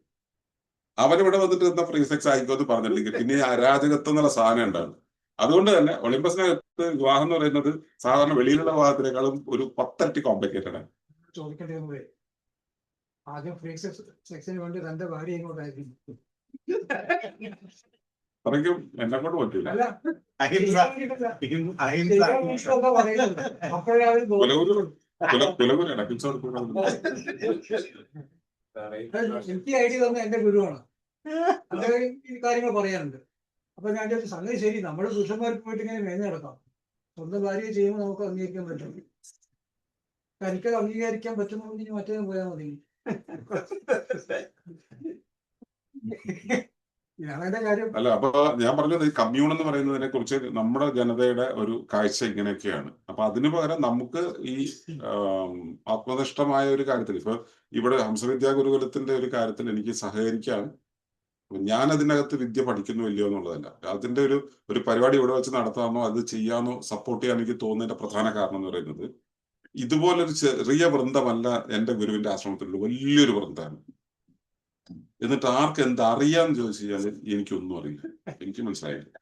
അവനിവിടെ വന്നിട്ട് എന്താ ഫ്രീ സെക്സ് ആയിക്കോ എന്ന് പറഞ്ഞില്ലെങ്കിൽ പിന്നെ അരാജകത്വം എന്നുള്ള സാധനം ഉണ്ടാകും. അതുകൊണ്ട് തന്നെ ഒളിമ്പസിനകത്ത് വിവാഹം എന്ന് പറയുന്നത് സാധാരണ വെളിയിലുള്ള വിവാഹത്തിനേക്കാളും ഒരു 10 ഇരട്ടി കോംപ്ലിക്കേറ്റഡ് ആണ്.
ചോദിക്കേണ്ടത് ആദ്യം ഫ്രീ സെക്സിന് വേണ്ടി തന്റെ ഭാര്യ ഇങ്ങോട്ടായിരിക്കും.
അത്രയ്ക്കും എന്നെ കൊണ്ട് പറ്റില്ല.
എനിക്ക് ഐഡിയ തന്നെ എന്റെ ഗുരുവാണ്. അദ്ദേഹം ഈ കാര്യങ്ങൾ പറയാറുണ്ട്. അപ്പൊ ഞാൻ സംഗതി ശരി, നമ്മള് പുരുഷന്മാർക്ക് പോയിട്ട് ഇങ്ങനെ മേഞ്ഞ് നടക്കാം. സ്വന്തം ഭാര്യയെ ചെയ്യുമ്പോൾ നമുക്ക് അംഗീകരിക്കാൻ പറ്റും. എനിക്കത് അംഗീകരിക്കാൻ പറ്റുന്നെങ്കിൽ മറ്റേ പോയാൽ മതി.
അല്ല, അപ്പൊ ഞാൻ പറഞ്ഞത് ഈ കമ്മ്യൂൺ എന്ന് പറയുന്നതിനെ കുറിച്ച് നമ്മുടെ ജനതയുടെ ഒരു കാഴ്ച ഇങ്ങനെയൊക്കെയാണ്. അപ്പൊ അതിനു പകരം നമുക്ക് ഈ ആത്മനിഷ്ഠമായ ഒരു കാര്യത്തിൽ, ഇപ്പൊ ഇവിടെ ഹംസവിദ്യാ ഗുരുകുലത്തിന്റെ ഒരു കാര്യത്തിൽ എനിക്ക് സഹകരിക്കാൻ, ഞാൻ അതിനകത്ത് വിദ്യ പഠിക്കുന്നു ഇല്ലയോ എന്നുള്ളതല്ല, അതിന്റെ ഒരു പരിപാടി ഇവിടെ വെച്ച് നടത്താമെന്നോ അത് ചെയ്യാനോ സപ്പോർട്ട് ചെയ്യാൻ എനിക്ക് തോന്നുന്നതിന്റെ പ്രധാന കാരണം എന്ന് പറയുന്നത്, ഇതുപോലൊരു ചെറിയ വൃന്ദമല്ല എന്റെ ഗുരുവിന്റെ ആശ്രമത്തിലുള്ള വലിയൊരു വൃന്ദമാണ്. എന്നിട്ട് ആർക്ക് എന്തറിയാന്ന് ചോദിച്ചു കഴിഞ്ഞാൽ എനിക്കൊന്നും അറിയില്ല, എനിക്ക് മനസ്സിലായില്ല.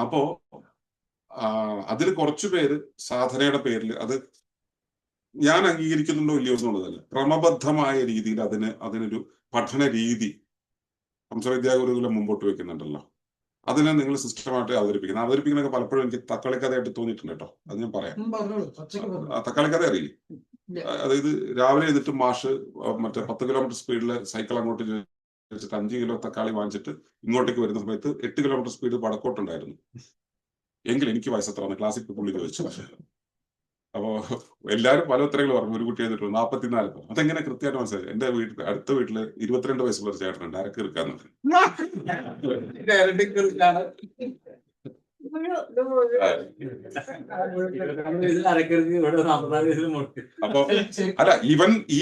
അപ്പോ അതിൽ കുറച്ചു പേര് സാധനയുടെ പേരിൽ അത് ഞാൻ അംഗീകരിക്കുന്നുണ്ടോ ഇല്ലയോ എന്നുള്ളതല്ല, ക്രമബദ്ധമായ രീതിയിൽ അതിനൊരു പഠന രീതി ഹംസവിദ്യാ ഗുരുകുലം മുമ്പോട്ട് വെക്കുന്നുണ്ടല്ലോ. അതിനെ നിങ്ങൾ സിസ്റ്റമായിട്ട് അവതരിപ്പിക്കുന്നതൊക്കെ പലപ്പോഴും എനിക്ക് തക്കാളിക്കഥയായിട്ട് തോന്നിയിട്ടുണ്ട് കേട്ടോ. അത് ഞാൻ പറയാം. തക്കാളിക്കഥ അറിയില്ലേ? അതായത് രാവിലെ ചെയ്തിട്ട് മാഷ് മറ്റേ 10 കിലോമീറ്റർ സ്പീഡിൽ സൈക്കിൾ അങ്ങോട്ട് വെച്ചിട്ട് 5 കിലോ തക്കാളി വാങ്ങിച്ചിട്ട് ഇങ്ങോട്ടേക്ക് വരുന്ന സമയത്ത് 8 കിലോമീറ്റർ സ്പീഡ് വടക്കോട്ടുണ്ടായിരുന്നു. എങ്കിൽ എനിക്ക് വയസ്സെത്രാണ് ക്ലാസ്സിൽ പുള്ളി ചോദിച്ചു. അപ്പോ എല്ലാവരും പല ഉത്തരങ്ങൾ പറഞ്ഞു. ഒരു കുട്ടി ചെയ്തിട്ടുണ്ട് 44. അതെങ്ങനെ കൃത്യമായിട്ട് മനസ്സിലായി? എന്റെ അടുത്ത വീട്ടില് 22 വയസ്സുള്ള ഒരു ചേട്ടനുണ്ട്, അരക്ക് ഇറുക്കാന്നുണ്ട്. അപ്പൊ അല്ല, ഇവൻ ഈ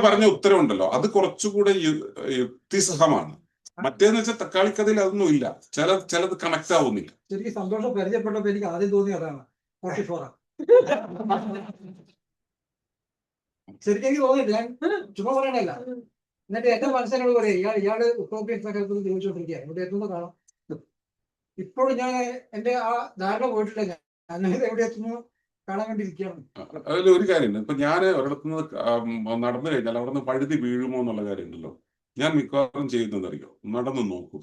പറഞ്ഞ ഉത്തരവുണ്ടല്ലോ അത് കുറച്ചുകൂടെ യുക്തിസഹമാണ്. മറ്റേന്ന് വെച്ചാൽ തക്കാളിക്കഥയിൽ അതൊന്നും ഇല്ല, ചിലത് കണക്ട് ആവുന്നില്ല.
ശരിക്കും സന്തോഷം പരിചയപ്പെട്ടപ്പോ എനിക്ക് ആദ്യം തോന്നി അതാണ് 44. ശരിക്കും എനിക്ക് തോന്നിയില്ല, ഞാൻ ചുമ്മാ പറയണല്ല. എന്നിട്ട് എന്റെ മനസ്സിനോട് പറയാം, ഇയാള് ഉത്തോപ്യൻ സകലത്തിൽ ചോദിച്ചോണ്ടിരിക്കുക, ഇവിടെ എത്തുമ്പോൾ കാണാം. ഇപ്പോഴും ഞാൻ എന്റെ ആ ധാരണ പോയിട്ടില്ല. ഞാൻ എവിടെ എത്തുന്നു കാണാൻ വേണ്ടിയിരിക്കുകയാണ്.
അതിൽ ഒരു കാര്യമുണ്ട്. ഇപ്പൊ ഞാൻ ഒരിടത്തുനിന്ന് നടന്നു കഴിഞ്ഞാൽ അവിടെ നിന്ന് പഴുതി വീഴുമോ എന്നുള്ള കാര്യമുണ്ടല്ലോ. ഞാൻ മിക്കവാറും ചെയ്യുന്നതറിയോ, നടന്നു നോക്കും,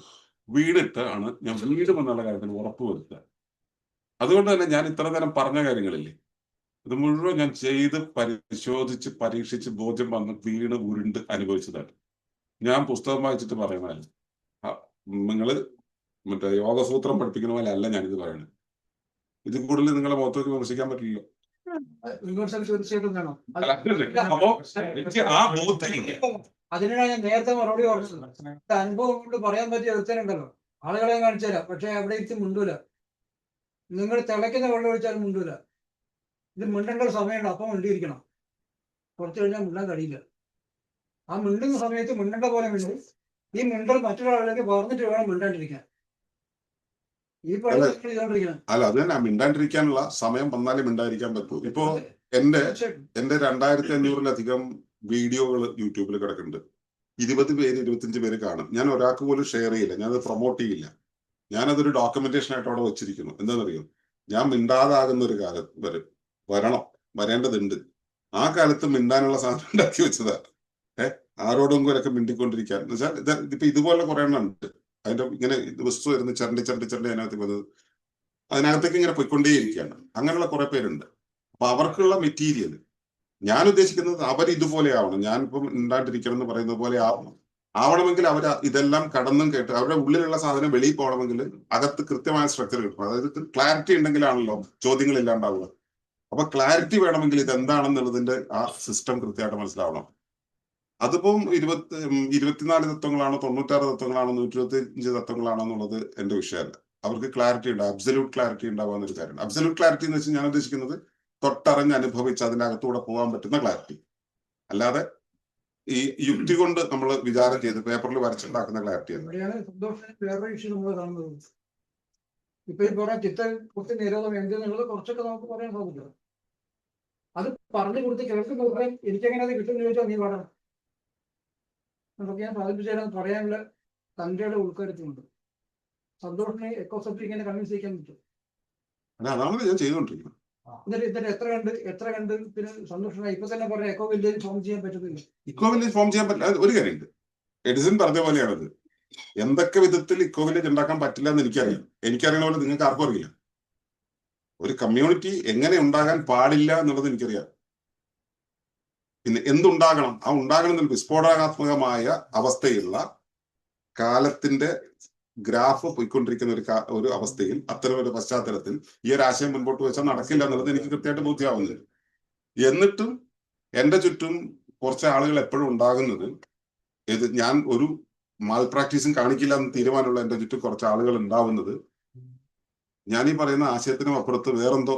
വീണിട്ട് ആണ് ഞാൻ വീഴുമെന്നുള്ള കാര്യത്തിന് ഉറപ്പ് വരുത്തുക. അതുകൊണ്ട് തന്നെ ഞാൻ ഇത്ര നേരം പറഞ്ഞ കാര്യങ്ങളില്ലേ, ഇത് മുഴുവൻ ഞാൻ ചെയ്ത് പരിശോധിച്ച് പരീക്ഷിച്ച് ബോധ്യം വന്ന് വീണ് ഉരുണ്ട് അനുഭവിച്ചതാണ്. ഞാൻ പുസ്തകം വായിച്ചിട്ട് പറയുന്നതല്ല. നിങ്ങള് മറ്റേ യോഗസൂത്രം പഠിപ്പിക്കുന്ന പോലെ അല്ല ഞാനിത് പറയണത്. ഇത് കൂടുതൽ നിങ്ങളെ മുഖത്തേക്ക് വിമർശിക്കാൻ പറ്റില്ലല്ലോ.
വിമർശനം തീർച്ചയായിട്ടും വേണം.
അല്ല, അപ്പോ എനിക്ക് ആ ബോധ്യം
അതിനാണ് ഞാൻ നേരത്തെ മറുപടി പറഞ്ഞത്. അനുഭവം കൊണ്ട് പറയാൻ പറ്റിയ ഒരുത്തനുണ്ടല്ലോ, ആളുകളെ കാണിച്ചു തരാം, പക്ഷെ അവിടെ ഇരുത്തി മുണ്ടൂല. നിങ്ങൾ തിളയ്ക്കുന്ന വെള്ളം ഒഴിച്ചാലും മുണ്ടൂല. ഇത് മിണ്ടേണ്ട ഒരു സമയമുണ്ട്, അപ്പം മിണ്ടിയിരിക്കണം. കുറച്ച് കഴിഞ്ഞാൽ മിണ്ടാൻ കഴിയില്ല. ആ മിണ്ടുന്ന സമയത്ത് മിണ്ടേണ്ട പോലെ മിണ്ടും. ഈ മിണ്ടൽ മറ്റൊരാളിലേക്ക് പറഞ്ഞിട്ട് വേണം മിണ്ടാണ്ടിരിക്കാൻ. ഈ പണി ചെയ്തോണ്ടിരിക്കണം.
അല്ല, അത് തന്നെ, മിണ്ടാണ്ടിരിക്കാനുള്ള സമയം വന്നാലേ മിണ്ടാതിരിക്കാൻ പറ്റൂ. ഇപ്പോ എന്റെ 2500-ലധികം വീഡിയോകൾ യൂട്യൂബിൽ കിടക്കുന്നുണ്ട്. 20 പേര് 25 പേര് കാണും. ഞാൻ ഒരാൾക്ക് പോലും ഷെയർ ചെയ്യില്ല, ഞാനത് പ്രൊമോട്ട് ചെയ്യില്ല. ഞാനതൊരു ഡോക്യുമെന്റേഷൻ ആയിട്ട് അവിടെ വെച്ചിരിക്കുന്നു. എന്താണെന്നറിയോ, ഞാൻ മിണ്ടാതാകുന്ന ഒരു കാലം വരേണ്ടതുണ്ട്. ആ കാലത്ത് മിണ്ടാനുള്ള സാധനം ഉണ്ടാക്കി വെച്ചതാ. ആരോടെങ്കിലൊക്കെ മിണ്ടിക്കൊണ്ടിരിക്കാൻ എന്ന് വെച്ചാൽ ഇതിപ്പോ ഇതുപോലെ കുറെ എണ്ണം ഉണ്ട്. അതിന്റെ ഇങ്ങനെ വസ്തു വരുന്ന ചരണ്ടി അതിനകത്ത് വന്നത് അതിനകത്തേക്ക് ഇങ്ങനെ പോയിക്കൊണ്ടേയിരിക്കുകയാണ്. അങ്ങനെയുള്ള കുറെ പേരുണ്ട്. അപ്പൊ അവർക്കുള്ള മെറ്റീരിയൽ ഞാൻ ഉദ്ദേശിക്കുന്നത് അവർ ഇതുപോലെ ആവണം. ഞാനിപ്പം ഉണ്ടാണ്ടിരിക്കണം എന്ന് പറയുന്നത് പോലെ ആവണമെങ്കിൽ അവർ ഇതെല്ലാം കടന്നും കേട്ട് അവരുടെ ഉള്ളിലുള്ള സാധനം വെളിയിൽ പോകണമെങ്കിൽ അകത്ത് കൃത്യമായ സ്ട്രക്ചർ കിട്ടണം. അതായത് ക്ലാരിറ്റി ഉണ്ടെങ്കിലാണല്ലോ ചോദ്യങ്ങൾ ഇല്ലാണ്ടാവുക. അപ്പൊ ക്ലാരിറ്റി വേണമെങ്കിൽ ഇതെന്താണെന്നുള്ളതിന്റെ ആ സിസ്റ്റം കൃത്യമായിട്ട് മനസ്സിലാവണം. അതിപ്പം 24 തത്വങ്ങളാണോ 96 തത്വങ്ങളാണോ 125 തത്വങ്ങളാണോ എന്നുള്ളത് എന്റെ വിഷയമല്ല. അവർക്ക് ക്ലാരിറ്റി ഉണ്ട്, അബ്സല്യൂട്ട് ക്ലാരിറ്റി ഉണ്ടാവാന്നൊരു കാര്യമാണ്. അബ്സല്യൂട്ട് ക്ലാരിറ്റി എന്ന് വെച്ചാൽ ഞാൻ ഉദ്ദേശിക്കുന്നത് തൊട്ടറിഞ്ഞ് അനുഭവിച്ച് അതിന്റെ അകത്തൂടെ പോകാൻ പറ്റുന്ന ക്ലാരിറ്റി, അല്ലാതെ ഈ യുക്തി കൊണ്ട് നമ്മൾ വിചാരം ചെയ്ത് പേപ്പറിൽ വരച്ചുണ്ടാക്കുന്ന ക്ലാരിറ്റി അല്ല.
വേറൊരു ഇഷ്യൂ നമ്മൾ കാണുന്നത് ഇപ്പൊ ഈ പറഞ്ഞ ചിത്രകുത്തി നിരോധം എന്തെന്നുള്ളത് കുറച്ചൊക്കെ നമുക്ക് പറയാൻ സാധിക്കും. അത് പറഞ്ഞു കൊടുത്ത് കേൾക്കുന്ന എനിക്കെങ്ങനെ അത് കിട്ടുമെന്ന് ചോദിച്ചാൽ നീ പറയണം. നമുക്ക് ഞാൻ സാധിപ്പിച്ചാൽ പറയാനുള്ള തന്റെ ഉൾക്കാര്യത്തിലുണ്ട്. സന്തോഷിനെ എക്കോ സബ്ജക്ട് ഇങ്ങനെ കൺവിൻസ് ചെയ്യാൻ പറ്റും.
അതാണ് ഞാൻ ചെയ്തുകൊണ്ടിരിക്കുന്നത്.
എന്നിട്ട് എത്ര കണ്ട് പിന്നെ സന്തോഷമായി ഇപ്പൊ തന്നെ പറഞ്ഞ എക്കോ വില്ലേജ് ഫോം ചെയ്യാൻ പറ്റുന്നില്ല.
ഇക്കോ വില്ലേജ് ഫോം ചെയ്യാൻ പറ്റില്ല. ഒരു കാര്യമുണ്ട്, എഡിസൺ പറഞ്ഞ പോലെയാണത്. എന്തൊക്കെ വിധത്തിൽ ഇക്കോ വില്ലേജ് ഉണ്ടാക്കാൻ പറ്റില്ല എന്ന് എനിക്കറിയാം. എനിക്കറിയണ പോലെ നിങ്ങൾക്ക് ആർക്കും അറിയില്ല. ഒരു കമ്മ്യൂണിറ്റി എങ്ങനെ ഉണ്ടാകാൻ പാടില്ല എന്നുള്ളത് എനിക്കറിയാം. പിന്നെ എന്തുണ്ടാകണം, ആ ഉണ്ടാകണം എന്നൊരു വിസ്ഫോടനാത്മകമായ അവസ്ഥയുള്ള കാലത്തിന്റെ ഗ്രാഫ് പോയിക്കൊണ്ടിരിക്കുന്ന ഒരു അവസ്ഥയിൽ അത്തരം ഒരു പശ്ചാത്തലത്തിൽ ഈ ഒരു ആശയം മുൻപോട്ട് വെച്ചാൽ നടക്കില്ല എന്നുള്ളത് എനിക്ക് കൃത്യമായിട്ട് ബോധ്യമാവുന്നത്. എന്നിട്ടും എന്റെ ചുറ്റും കുറച്ച് ആളുകൾ എപ്പോഴും ഉണ്ടാകുന്നത് ഞാൻ ഒരു മാൽ പ്രാക്ടീസും കാണിക്കില്ല എന്ന് തീരുമാനമുള്ള എന്റെ ചുറ്റും കുറച്ച് ആളുകൾ ഉണ്ടാവുന്നത് ഞാൻ ഈ പറയുന്ന ആശയത്തിനും അപ്പുറത്ത് വേറെന്തോ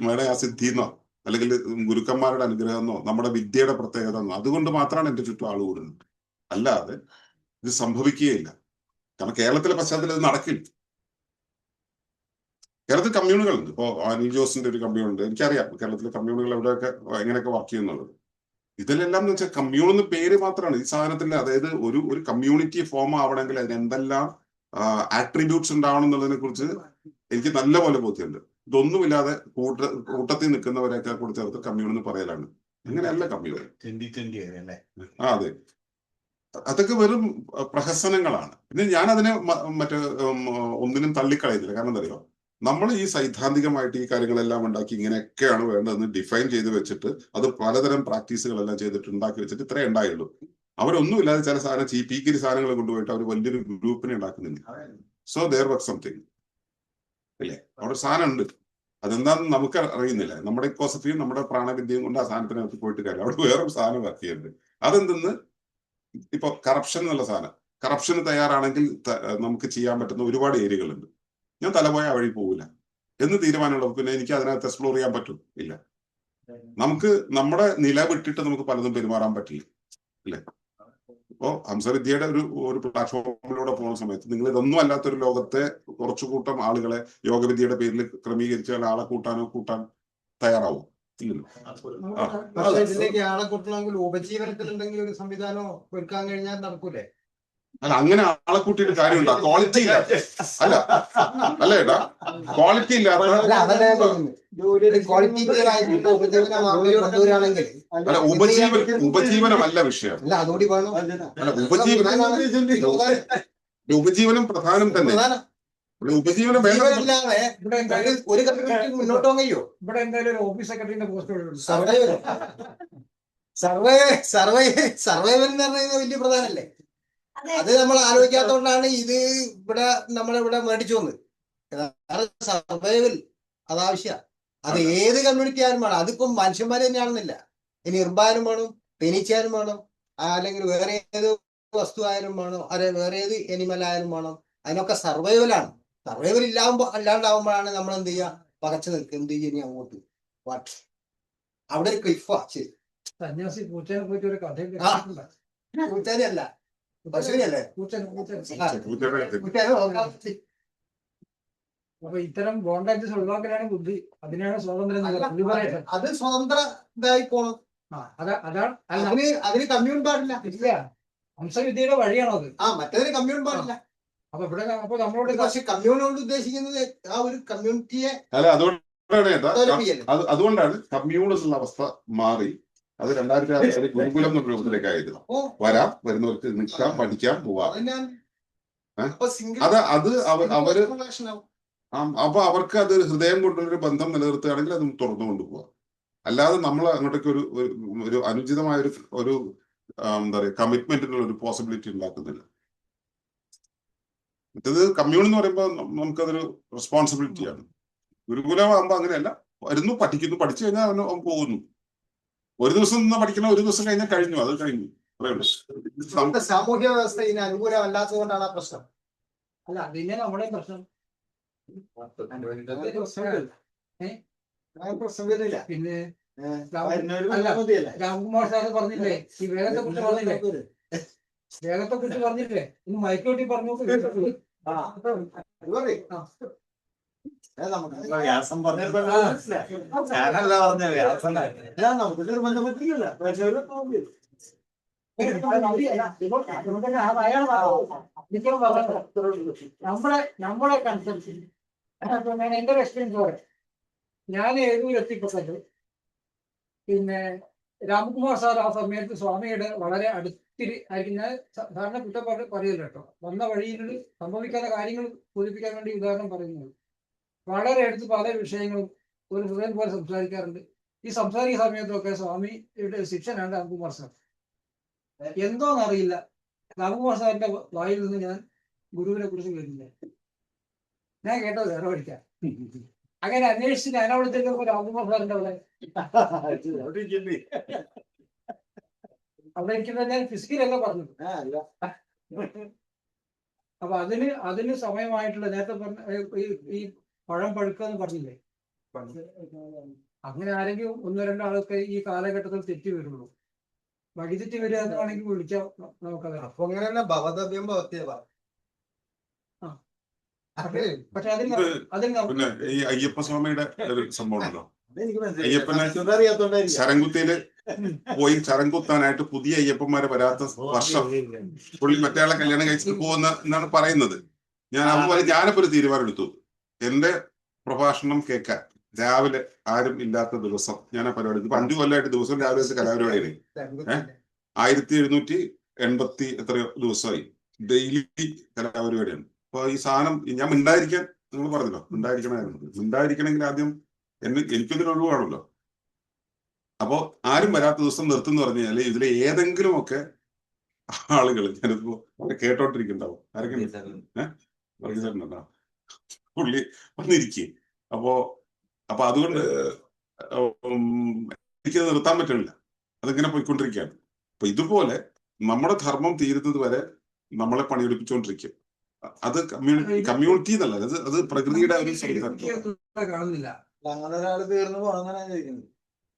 മേട സിദ്ധിന്നോ അല്ലെങ്കിൽ ഗുരുക്കന്മാരുടെ അനുഗ്രഹമെന്നോ നമ്മുടെ വിദ്യയുടെ പ്രത്യേകത എന്നോ അതുകൊണ്ട് മാത്രമാണ് എന്റെ ചുറ്റും ആൾ കൂടുന്നത്. അല്ലാതെ ഇത് സംഭവിക്കുകയില്ല. കാരണം കേരളത്തിലെ പശ്ചാത്തലത്തിൽ ഇത് നടക്കില്ല. കേരളത്തിൽ കമ്മ്യൂണുകളുണ്ട്. ഇപ്പോ അനിൽ ജോസിന്റെ ഒരു കമ്മ്യൂൺ ഉണ്ട്. എനിക്കറിയാം കേരളത്തിലെ കമ്മ്യൂണുകൾ എവിടെയൊക്കെ എങ്ങനെയൊക്കെ വർക്ക് ചെയ്യുന്നുള്ളത്. ഇതിലെല്ലാം എന്ന് വെച്ചാൽ കമ്മ്യൂണെന്ന് പേര് മാത്രമാണ് ഈ സാധനത്തിന്റെ. അതായത് ഒരു കമ്മ്യൂണിറ്റി ഫോം ആവണമെങ്കിൽ അതിന് എന്തെല്ലാം ആട്രിബ്യൂട്ട്സ് ഉണ്ടാവണം എന്നുള്ളതിനെ കുറിച്ച് എനിക്ക് നല്ലപോലെ ബോധ്യമുണ്ട്. ഇതൊന്നുമില്ലാതെ കൂട്ടത്തിൽ നിൽക്കുന്നവരെയൊക്കെ കൂടി ചേർത്ത് കമ്മ്യൂൺ എന്ന് പറയലാണ്. അങ്ങനെയല്ല കമ്മ്യൂൺ. അതെ, അതൊക്കെ വെറും പ്രഹസനങ്ങളാണ്. പിന്നെ ഞാൻ അതിനെ ഒന്നിനും തള്ളിക്കളയുന്നില്ല. കാരണം എന്താ അറിയോ, നമ്മൾ ഈ സൈദ്ധാന്തികമായിട്ട് ഈ കാര്യങ്ങളെല്ലാം ഉണ്ടാക്കി ഇങ്ങനെയൊക്കെയാണ് വേണ്ടതെന്ന് ഡിഫൈൻ ചെയ്ത് വെച്ചിട്ട് അത് പലതരം പ്രാക്ടീസുകളെല്ലാം ചെയ്തിട്ട് ഉണ്ടാക്കി വെച്ചിട്ട് ഇത്രേ ഉണ്ടായുള്ളൂ. അവരൊന്നുമില്ലാതെ ചില സാധനം പീക്കിരി സാധനങ്ങൾ കൊണ്ടുപോയിട്ട് അവർ വലിയൊരു ഗ്രൂപ്പിനെ ഉണ്ടാക്കുന്നില്ല. സോ ദെയർ വർക്ക് സംതിങ് അല്ലേ, അവിടെ ഒരു സാധനം ഉണ്ട്. അതെന്താണെന്ന് നമുക്ക് അറിയുന്നില്ല. നമ്മുടെ ഇക്കോസഫിയും നമ്മുടെ പ്രാണവിദ്യയും കൊണ്ട് ആ സാധനത്തിനകത്ത് പോയിട്ട് കാര്യം അവിടെ വേറൊരു സാധനം വർക്ക് ചെയ്യുന്നുണ്ട്. അതെന്തെന്ന് ഇപ്പൊ കറപ്ഷൻ എന്നുള്ള സാധനം, കറപ്ഷന് തയ്യാറാണെങ്കിൽ നമുക്ക് ചെയ്യാൻ പറ്റുന്ന ഒരുപാട് ഏരിയകളുണ്ട്. ഞാൻ തലപോയ വഴി പോകില്ല എന്ന് തീരുമാനമുള്ളത് പിന്നെ എനിക്ക് അതിനകത്ത് എക്സ്പ്ലോർ ചെയ്യാൻ പറ്റും ഇല്ല. നമുക്ക് നമ്മുടെ നില വിട്ടിട്ട് നമുക്ക് പലതും പെരുമാറാൻ പറ്റില്ല അല്ലേ. ഇപ്പോ ഹംസവിദ്യയുടെ ഒരു പ്ലാറ്റ്ഫോമിലൂടെ പോകുന്ന സമയത്ത് നിങ്ങൾ ഇതൊന്നും അല്ലാത്തൊരു ലോകത്തെ കുറച്ചു കൂട്ടം ആളുകളെ യോഗവിദ്യയുടെ പേരിൽ ക്രമീകരിച്ചാൽ ആളെ കൂട്ടാൻ തയ്യാറാവും.
ഇതിലേക്ക് ആളെ കൂട്ടണമെങ്കിൽ ഉപജീവനത്തിൽ എന്തെങ്കിലും ഒരു സംവിധാനം ഒരുക്കാൻ കഴിഞ്ഞാൽ നടക്കൂലേ?
അല്ല, അങ്ങനെ ആളെ കൂട്ടിയിട്ട് കാര്യമുണ്ടോ? ക്വാളിറ്റി ഇല്ല. അല്ല ഏട്ടാ, ക്വാളിറ്റി ഇല്ലാത്ത
അല്ല അതല്ല ഞാൻ പറയുന്നത്. ക്വാളിറ്റേറ്റീവായിട്ടുള്ള ഉപജീവനം കൊണ്ടുവരികയാണെങ്കിൽ
അല്ല ഉപജീവനമല്ല വിഷയം.
അല്ല അതുകൂടി വേണം.
അല്ല ഉപജീവനം പ്രധാനം തന്നെ.
പ്രധാനം.
ഉപജീവനം വേണ്ട.
ജീവനില്ലാതെ
ഇവിടെ എന്തായാലും
ഒരു കമ്മ്യൂണിറ്റി മുന്നോട്ട് പോകാൻ കഴിയോ?
ഇവിടെ എന്തായാലും ഒരു ഓഫീസ് സെക്രട്ടറിന്റെ പോസ്റ്റ്
സർവൈവൽ എന്ന് പറയുന്നത് വലിയ പ്രധാനല്ലേ? അത് നമ്മൾ ആലോചിക്കാത്തതുകൊണ്ടാണ് ഇത് നമ്മളിവിടെ മേടിച്ചു വന്നത്. സർവൈവൽ അതാവശ്യ. അത് ഏത് കമ്മ്യൂണിറ്റി ആയാലും വേണം. അതിപ്പം മനുഷ്യന്മാർ തന്നെയാണെന്നില്ല. ഇനി ഇർബാനും വേണം, തേനീച്ചയായാലും വേണം, അല്ലെങ്കിൽ വേറെ ഏത് വസ്തു ആയാലും വേണം, അല്ലെ വേറെ ഏത് എനിമൽ ആയാലും വേണം. അതിനൊക്കെ സർവൈവലാണ്. സർവൈവൽ അല്ലാണ്ടാവുമ്പോഴാണ് നമ്മൾ എന്ത് ചെയ്യുക, പകച്ചു നിൽക്കുക. എന്ത് ചെയ്യുക ഇനി അങ്ങോട്ട് വാട്ട് അവിടെ ഒരു ക്ലിഫാ. ശരി,
സന്യാസി പൂച്ചനെ പോയിട്ട് ഒരു കഥ
പൂച്ചേനല്ല, പശുവിനല്ലേ?
അപ്പൊ ഇത്തരം ബോണ്ടേജസ് ഒഴിവാക്കലാണ് ബുദ്ധി. അതിനാണ് സ്വാതന്ത്ര്യം.
അത് സ്വതന്ത്ര ഇതായി പോണം.
അതാണ്
അതിന് കമ്മ്യൂൺ പാടില്ല.
ഇല്ല, വംശവിദ്യയുടെ വഴിയാണോ അത്?
മറ്റേതിന് കമ്മ്യൂൺ പാടില്ല.
അപ്പൊ ഇവിടെ അപ്പൊ നമ്മളോട്
പക്ഷെ കമ്മ്യൂൺ കൊണ്ട് ഉദ്ദേശിക്കുന്നത് ആ ഒരു കമ്മ്യൂണിറ്റിയെ.
അല്ല അതുകൊണ്ടാണ് കമ്മ്യൂൺ എന്നുള്ള അവസ്ഥ മാറി. അത് 2006 ഗുരുകുലം എന്ന രൂപത്തിലേക്ക് ആയത്. വരുന്നവർക്ക് നിൽക്കാം, പഠിക്കാം, പോവാം. അത് അവര് അപ്പൊ അവർക്ക് അത് ഹൃദയം കൊണ്ടൊരു ബന്ധം നിലനിർത്തുകയാണെങ്കിൽ അത് തുറന്നു കൊണ്ടുപോവാം. അല്ലാതെ നമ്മൾ അങ്ങോട്ടേക്ക് ഒരു അനുചിതമായ ഒരു എന്താ പറയുക കമ്മിറ്റ്മെന്റിനുള്ള ഒരു പോസിബിലിറ്റി ഉണ്ടാക്കുന്നില്ല. മറ്റേത് കമ്മ്യൂൺ എന്ന് പറയുമ്പോൾ നമുക്കതൊരു റെസ്പോൺസിബിലിറ്റിയാണ്. ഗുരുകുലമാകുമ്പോ അങ്ങനെയല്ല. വരുന്നു, പഠിക്കുന്നു, പഠിച്ചു കഴിഞ്ഞാൽ അവൻ പോകുന്നു. ഒരു ദിവസം നിന്ന് പഠിക്കണം, ഒരു ദിവസം കഴിഞ്ഞാൽ കഴിഞ്ഞു, അത് കഴിഞ്ഞു.
സാമൂഹ്യ വ്യവസ്ഥ ഇതിന് അനുകൂലമല്ലാത്തത് കൊണ്ടാണ് ആ പ്രശ്നം.
അല്ല അതിനെ നമ്മുടെ പ്രശ്നം. പിന്നെ രാംകുമാർ സാറ് പറഞ്ഞില്ലേ ഈ വേഗത്തെ കുറിച്ച് പറഞ്ഞില്ലേ ഇന്ന് മൈക്കോട്ടി പറഞ്ഞു.
വ്യാസം ഞാനല്ല പറഞ്ഞ വ്യാസം
നമ്മളെ കൺസെപ്റ്റ് ഞാൻ എന്റെ ഒരു എക്സ്പീരിയൻസ് പറയാം. ഞാൻ ഏരൂർ എത്തിപ്പെട്ടത് പിന്നെ രാംകുമാർ സാർ ആ സമയത്ത് സ്വാമിയുടെ വളരെ അടുത്തിരി ആയിരിക്കും. ഞാൻ സാറിനെ കുറ്റം പറയില്ല കേട്ടോ. വന്ന വഴിയിൽ സംഭവിക്കാത്ത കാര്യങ്ങൾ സൂചിപ്പിക്കാൻ വേണ്ടി ഉദാഹരണം പറയുന്നത്. വളരെ അടുത്ത് പല വിഷയങ്ങളും ഒരു ഹൃദയം പോലെ സംസാരിക്കാറുണ്ട്. ഈ സംസാരിക്കുന്ന സമയത്തൊക്കെ സ്വാമിയുടെ ശിഷ്യനാണ് രാംകുമാർ സാർ. എന്തോന്നറിയില്ല, രാംകുമാർ സാറിന്റെ വായിൽ നിന്ന് ഞാൻ ഗുരുവിനെ കുറിച്ച് കേട്ടില്ല. ഞാൻ കേട്ടത് വേറെ പഠിക്കാം. അങ്ങനെ അന്വേഷിച്ച് ഞാൻ അവിടെ ചെല്ലുമ്പോൾ രാംകുമാർ സാറിന്റെ അവിടെ ഇരിക്കുന്നത് ഞാൻ ഫിസിക്കലല്ല പറഞ്ഞത്. അപ്പൊ അതിന് സമയമായിട്ടുള്ള നേരത്തെ പറഞ്ഞ ഈ പഴം പഴുക്കുക എന്ന് പറഞ്ഞില്ലേ, അങ്ങനെ ആരെങ്കിലും 1-2 ആളൊക്കെ ഈ കാലഘട്ടത്തിൽ തെറ്റി വരുള്ളൂ. വഴിതെറ്റി വരിക എന്ന് വേണമെങ്കിൽ വിളിക്കാം നമുക്കത്.
അപ്പൊ അങ്ങനെയല്ല ഭവതവ്യം ഭവത്യവ.
പക്ഷെ അതിന്
ഈ അയ്യപ്പ സ്വാമിയുടെ ഒരു സംഭവം ഉണ്ടല്ലോ. അയ്യപ്പനെ ശരംകുത്തിയില് പോയി ശരംകുത്താനായിട്ട് പുതിയ അയ്യപ്പന്മാരെ വരാത്ത വർഷം പുള്ളി മറ്റേ കല്യാണം കഴിച്ചിട്ട് പോകുന്ന എന്നാണ് പറയുന്നത്. ഞാനിപ്പോ ഒരു തീരുമാനം എടുത്തു. എന്റെ പ്രഭാഷണം കേൾക്കാൻ രാവിലെ ആരും ഇല്ലാത്ത ദിവസം ഞാൻ ആ പരിപാടി 5 കൊല്ലമായിട്ട് ദിവസം രാവിലെ കലാപരിപാടിയാണ്. 1780 എത്രയോ ദിവസമായി ഡെയിലി കലാപരിപാടിയാണ്. അപ്പൊ ഈ സാധനം ഞാൻ മിണ്ടായിരിക്കാൻ നിങ്ങൾ പറഞ്ഞല്ലോ, മിണ്ടായിരിക്കണമെങ്കിൽ ആദ്യം എനിക്കൊന്നിനും ഒഴിവാണല്ലോ. അപ്പോ ആരും വരാത്ത ദിവസം നിർത്തുന്നു പറഞ്ഞു കഴിഞ്ഞാല് ഇതിലെ ഏതെങ്കിലും ഒക്കെ ആളുകൾ ഞാനിപ്പോ കേട്ടോണ്ടിരിക്കുന്നുണ്ടാവും. ആരൊക്കെ പുള്ളി വന്നിരിക്കേ. അപ്പൊ അതുകൊണ്ട് എനിക്കത് നിർത്താൻ പറ്റുന്നില്ല. അതിങ്ങനെ പോയിക്കൊണ്ടിരിക്കുകയാണ്. അപ്പൊ ഇതുപോലെ നമ്മുടെ ധർമ്മം തീരുന്നത് വരെ നമ്മളെ പണിയെടുപ്പിച്ചുകൊണ്ടിരിക്കും. അത് കമ്മ്യൂണിറ്റി എന്നല്ല, അത് പ്രകൃതിയുടെ ഒരു
കാണുന്നില്ല.
അങ്ങനെ ഒരാൾ തീർന്നു പോകണം എന്നാണ് ചോദിക്കുന്നത്.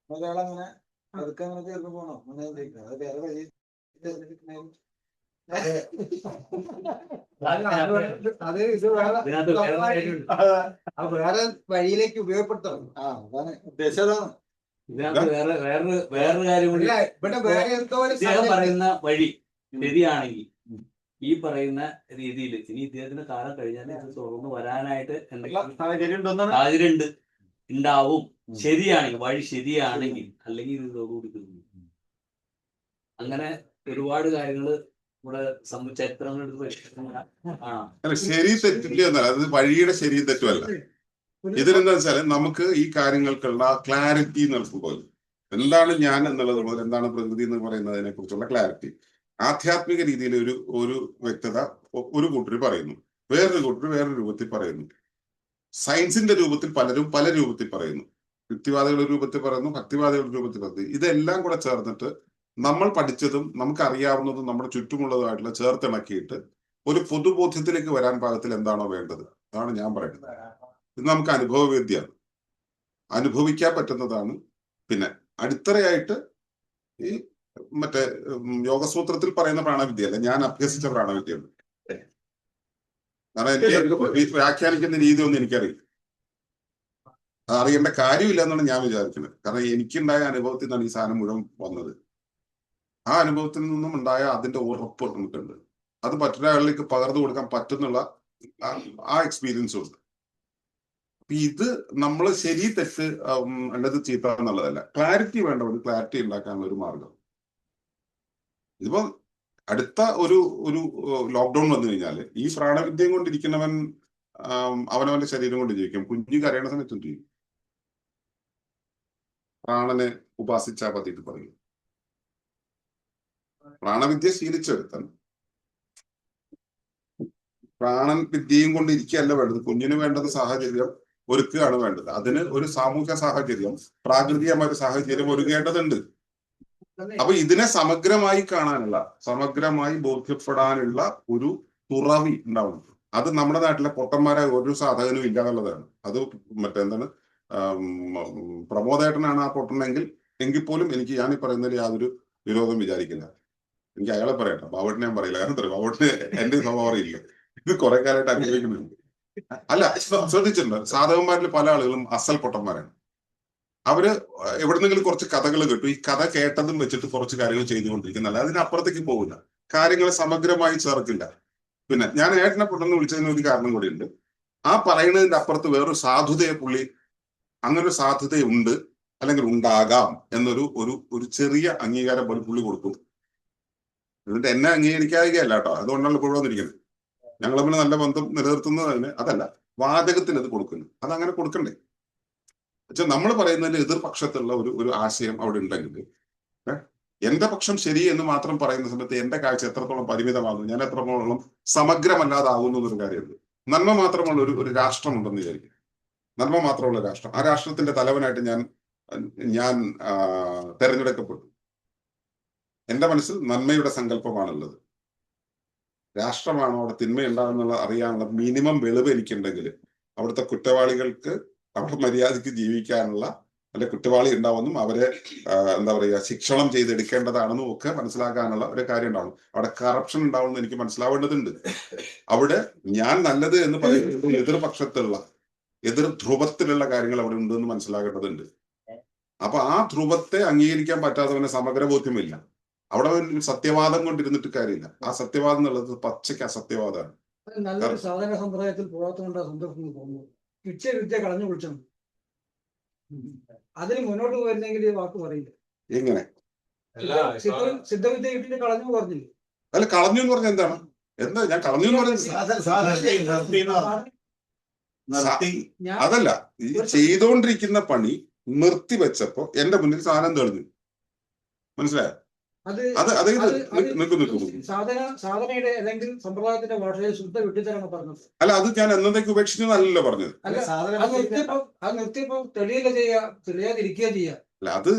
ഒരാളങ്ങനെ അതൊക്കെ അങ്ങനെ തീർന്നു പോകണോ അങ്ങനെ ചോദിക്കുന്നത്. അത് വേറെ വഴി
വേറെ വഴിയിലേക്ക് ഉപയോഗപ്പെടുത്തണം.
അതാണ് ഉദ്ദേശം.
വേറൊരു കാര്യം കൂടി,
ഇവിടെ വേറെ എന്തോ
പറയുന്ന വഴി ശരിയാണെങ്കിൽ ഈ പറയുന്ന രീതിയിൽ ഇനി ഇദ്ദേഹത്തിന്റെ കാലം കഴിഞ്ഞാൽ ഇത് തുറന്നു വരാനായിട്ട് എന്തെങ്കിലും
സാഹചര്യം
ഉണ്ട്, ഉണ്ടാവും. ശരിയാണെങ്കിൽ വഴി ശരിയാണെങ്കിൽ, അല്ലെങ്കിൽ ഇത് ഇതോടുകൂടി തീർന്നു. അങ്ങനെ ഒരുപാട് കാര്യങ്ങള് ഇവിടെ ചരിത്രങ്ങൾ
അല്ല, ശരി തെറ്റില്ല എന്നല്ല, അത് വഴിയുടെ ശരിയും തെറ്റുമല്ല. ഇതിലെന്താ വെച്ചാല് നമുക്ക് ഈ കാര്യങ്ങൾക്കുള്ള ക്ലാരിറ്റി നൽകുമ്പോൾ എന്താണ് ഞാൻ എന്നുള്ളത് മുതൽ എന്താണ് പ്രകൃതി എന്ന് പറയുന്നതിനെ കുറിച്ചുള്ള ക്ലാരിറ്റി ആധ്യാത്മിക രീതിയിൽ ഒരു വ്യക്തത ഒരു കൂട്ടർ പറയുന്നു, വേറൊരു കൂട്ടർ വേറൊരു രൂപത്തിൽ പറയുന്നു. സയൻസിന്റെ രൂപത്തിൽ പലരും പല രൂപത്തിൽ പറയുന്നു. യുക്തിവാദികളുടെ രൂപത്തിൽ പറയുന്നു, ഭക്തിവാദികളുടെ രൂപത്തിൽ പറയുന്നു. ഇതെല്ലാം കൂടെ ചേർന്നിട്ട് നമ്മൾ പഠിച്ചതും നമുക്കറിയാവുന്നതും നമ്മുടെ ചുറ്റുമുള്ളതുമായിട്ടുള്ള ചേർത്തിണക്കിയിട്ട് ഒരു പൊതുബോധ്യത്തിലേക്ക് വരാൻ പാകത്തിൽ എന്താണോ വേണ്ടത് അതാണ് ഞാൻ പറയുന്നത്. ഇത് നമുക്ക് അനുഭവവേദ്യമാണ്, അനുഭവിക്കാൻ പറ്റുന്നതാണ്. പിന്നെ അടിത്തറയായിട്ട് ഈ മറ്റേ യോഗസൂത്രത്തിൽ പറയുന്ന പ്രാണവിദ്യ അല്ല, ഞാൻ അഭ്യസിച്ച പ്രാണവിദ്യയുണ്ട്. കാരണം എനിക്ക് വ്യാഖ്യാനിക്കുന്ന രീതി ഒന്നും എനിക്കറിയില്ല, അത് അറിയേണ്ട കാര്യമില്ല എന്നാണ് ഞാൻ വിചാരിക്കുന്നത്. കാരണം എനിക്കുണ്ടായ അനുഭവത്തിൽ നിന്നാണ് ഈ സാധനം മുഴുവൻ വന്നത്. ആ അനുഭവത്തിൽ നിന്നും ഉണ്ടായ അതിന്റെ ഉറപ്പ് നമുക്കുണ്ട്. അത് മറ്റൊരാളിലേക്ക് പകർന്നു കൊടുക്കാൻ പറ്റുന്നുള്ള ആ എക്സ്പീരിയൻസും ഉണ്ട്. ഇത് നമ്മൾ ശരി തെറ്റ് അല്ലത് ചീത്ത എന്നുള്ളതല്ല, ക്ലാരിറ്റി വേണ്ട, ഒരു ക്ലാരിറ്റി ഉണ്ടാക്കാനുള്ള ഒരു മാർഗം. ഇതിപ്പോ അടുത്ത ഒരു ലോക്ക്ഡൌൺ വന്നു കഴിഞ്ഞാല് ഈ പ്രാണവിദ്യയും കൊണ്ടിരിക്കുന്നവൻ അവനവന്റെ ശരീരം കൊണ്ട് ജീവിക്കും. കുഞ്ഞു കരയണ സമയത്തും ചെയ്യും. പ്രാണനെ ഉപാസിച്ചാ പതിയിട്ട് പറയും. പ്രാണവിദ്യ ശീലിച്ചെടുത്താൽ പ്രാണൻ വിദ്യയും കൊണ്ട് ഇരിക്കുകയല്ല വേണ്ടത്. കുഞ്ഞിന് വേണ്ടത് സാഹചര്യം ഒരുക്കുകയാണ് വേണ്ടത്. അതിന് ഒരു സാമൂഹ്യ സാഹചര്യം, പ്രാകൃതികമായ ഒരു സാഹചര്യം ഒരുങ്ങേണ്ടതുണ്ട്. അപ്പൊ ഇതിനെ സമഗ്രമായി കാണാനുള്ള, സമഗ്രമായി ബോധ്യപ്പെടാനുള്ള ഒരു തുറവി ഉണ്ടാവണം. അത് നമ്മുടെ നാട്ടിലെ പൊട്ടന്മാരെ ഒരു സാധകനും ഇല്ല എന്നുള്ളതാണ്. അത് മറ്റെന്താണ്, പ്രമോദേട്ടനാണ് ആ പൊട്ടനെങ്കിൽ എങ്കിൽ പോലും എനിക്ക് ഞാൻ ഈ പറയുന്നതിൽ യാതൊരു വിരോധം വിചാരിക്കില്ല. എനിക്ക് അയാളെ പറയട്ടെ, ബാബുട്ടിനെ ഞാൻ പറയില്ല. കാരണം തരും ബാബുട്ടിന് എന്റെ സ്വഭാവം അറിയില്ല. ഇത് കുറെ കാലമായിട്ട് അനുഭവിക്കുന്നുണ്ട്. അല്ല, ശ്രദ്ധിച്ചിട്ടുണ്ട്, സാധകന്മാരിൽ പല ആളുകളും അസൽ പൊട്ടന്മാരാണ്. അവര് എവിടുന്നെങ്കിലും കുറച്ച് കഥകൾ കേട്ടു, ഈ കഥ കേട്ടതും വെച്ചിട്ട് കുറച്ച് കാര്യങ്ങൾ ചെയ്തുകൊണ്ടിരിക്കുന്നല്ല, അതിനപ്പുറത്തേക്ക് പോകില്ല, കാര്യങ്ങളെ സമഗ്രമായി ചേർക്കില്ല. പിന്നെ ഞാൻ ഏട്ടനെ പൊട്ടെന്ന് വിളിച്ചതിന് ഒരു കാരണം കൂടിയുണ്ട്. ആ പറയുന്നതിന്റെ അപ്പുറത്ത് വേറൊരു സാധുതയെ പുള്ളി, അങ്ങനെ ഒരു സാധ്യതയുണ്ട് അല്ലെങ്കിൽ ഉണ്ടാകാം എന്നൊരു ഒരു ചെറിയ അംഗീകാരം പോലെ പുള്ളി കൊടുക്കും. എന്നിട്ട് എന്നെ അംഗീകരിക്കാതിരിക്കുകയല്ല കേട്ടോ, അതുകൊണ്ടാണ് ഇപ്പോൾ വന്നിരിക്കുന്നത്. ഞങ്ങൾ തമ്മിൽ നല്ല ബന്ധം നിലനിർത്തുന്നതിന് അതല്ല, വാചകത്തിന് അത് കൊടുക്കുന്നു. അതങ്ങനെ കൊടുക്കണ്ടേ? പക്ഷെ നമ്മൾ പറയുന്നതിൽ എതിർപക്ഷത്തുള്ള ഒരു ആശയം അവിടെ ഉണ്ടെങ്കിൽ എന്റെ പക്ഷം ശരി എന്ന് മാത്രം പറയുന്ന സമയത്ത് എന്റെ കാഴ്ച എത്രത്തോളം പരിമിതമാകുന്നു, ഞാൻ എത്രത്തോളം സമഗ്രമല്ലാതാകുന്നു എന്നൊരു കാര്യമുണ്ട്. നന്മ മാത്രമുള്ള ഒരു രാഷ്ട്രമുണ്ടെന്ന് വിചാരിക്കും. നന്മ മാത്രമുള്ള രാഷ്ട്രം, ആ രാഷ്ട്രത്തിന്റെ തലവനായിട്ട് ഞാൻ തെരഞ്ഞെടുക്കപ്പെട്ടു. എന്റെ മനസ്സിൽ നന്മയുടെ സങ്കല്പമാണുള്ളത്. രാഷ്ട്രമാണോ അവിടെ തിന്മയുണ്ടാകുന്നുള്ള അറിയാനുള്ള മിനിമം വെളിവ് എനിക്കുണ്ടെങ്കിൽ അവിടുത്തെ കുറ്റവാളികൾക്ക് അവിടെ മര്യാദയ്ക്ക് ജീവിക്കാനുള്ള, അല്ലെ കുറ്റവാളി ഉണ്ടാവുമെന്നും അവരെ എന്താ പറയുക ശിക്ഷണം ചെയ്തെടുക്കേണ്ടതാണെന്നും ഒക്കെ മനസ്സിലാക്കാനുള്ള ഒരു കാര്യം ഉണ്ടാവണം. അവിടെ കറപ്ഷൻ ഉണ്ടാവുമെന്ന് എനിക്ക് മനസ്സിലാവേണ്ടതുണ്ട്. അവിടെ ഞാൻ നല്ലത് എന്ന് പറയുന്നത് എതിർപക്ഷത്തുള്ള, എതിർ ധ്രുവത്തിലുള്ള കാര്യങ്ങൾ അവിടെ ഉണ്ടെന്ന് മനസ്സിലാക്കേണ്ടതുണ്ട്. അപ്പൊ ആ ധ്രുവത്തെ അംഗീകരിക്കാൻ പറ്റാത്തവന് സമഗ്ര ബോധ്യമില്ല. അവിടെ സത്യവാദം കൊണ്ടിരുന്നിട്ട് കാര്യമില്ല. ആ സത്യവാദം എന്നുള്ളത് പച്ചയ്ക്ക് അസത്യവാദമാണ്.
നല്ലൊരു സാധന സമ്പ്രദായത്തിൽ പോകാത്തതുകൊണ്ടാണ് സന്ദർഭത്തിൽ പോകുന്നത്. കിട്ടിയ വിദ്യ കളഞ്ഞു കുളിച്ചാണ്. അതിന് മുന്നോട്ട് പോയിരുന്നെങ്കിൽ ഈ വാക്ക് പറയില്ല.
എങ്ങനെ
സിദ്ധവിദ്യ കിട്ടിയിട്ട് കളഞ്ഞു പറഞ്ഞില്ലേ?
അല്ല, കളഞ്ഞു എന്ന് പറഞ്ഞ എന്താണ്? എന്താ ഞാൻ കളഞ്ഞു എന്ന് പറഞ്ഞത്? അതല്ല, ഈ ചെയ്തുകൊണ്ടിരിക്കുന്ന പണി നിർത്തിവെച്ചപ്പോ എന്റെ മുന്നിൽ സാധനം തെളിഞ്ഞു. മനസ്സിലായോ?
സാധനയുടെ അല്ലെങ്കിൽ സമ്പ്രദായത്തിന്റെ ഭാഷയിൽ ശുദ്ധ വിട്ടിത്തരാണ് പറഞ്ഞത്.
അല്ല, അത് ഞാൻ എന്നത്തേക്ക് ഉപേക്ഷിച്ചതല്ലോ പറഞ്ഞത്.
അത് നിർത്തിയപ്പോ തെളിയാതിരിക്കുക ചെയ്യാ.
അല്ല, അത്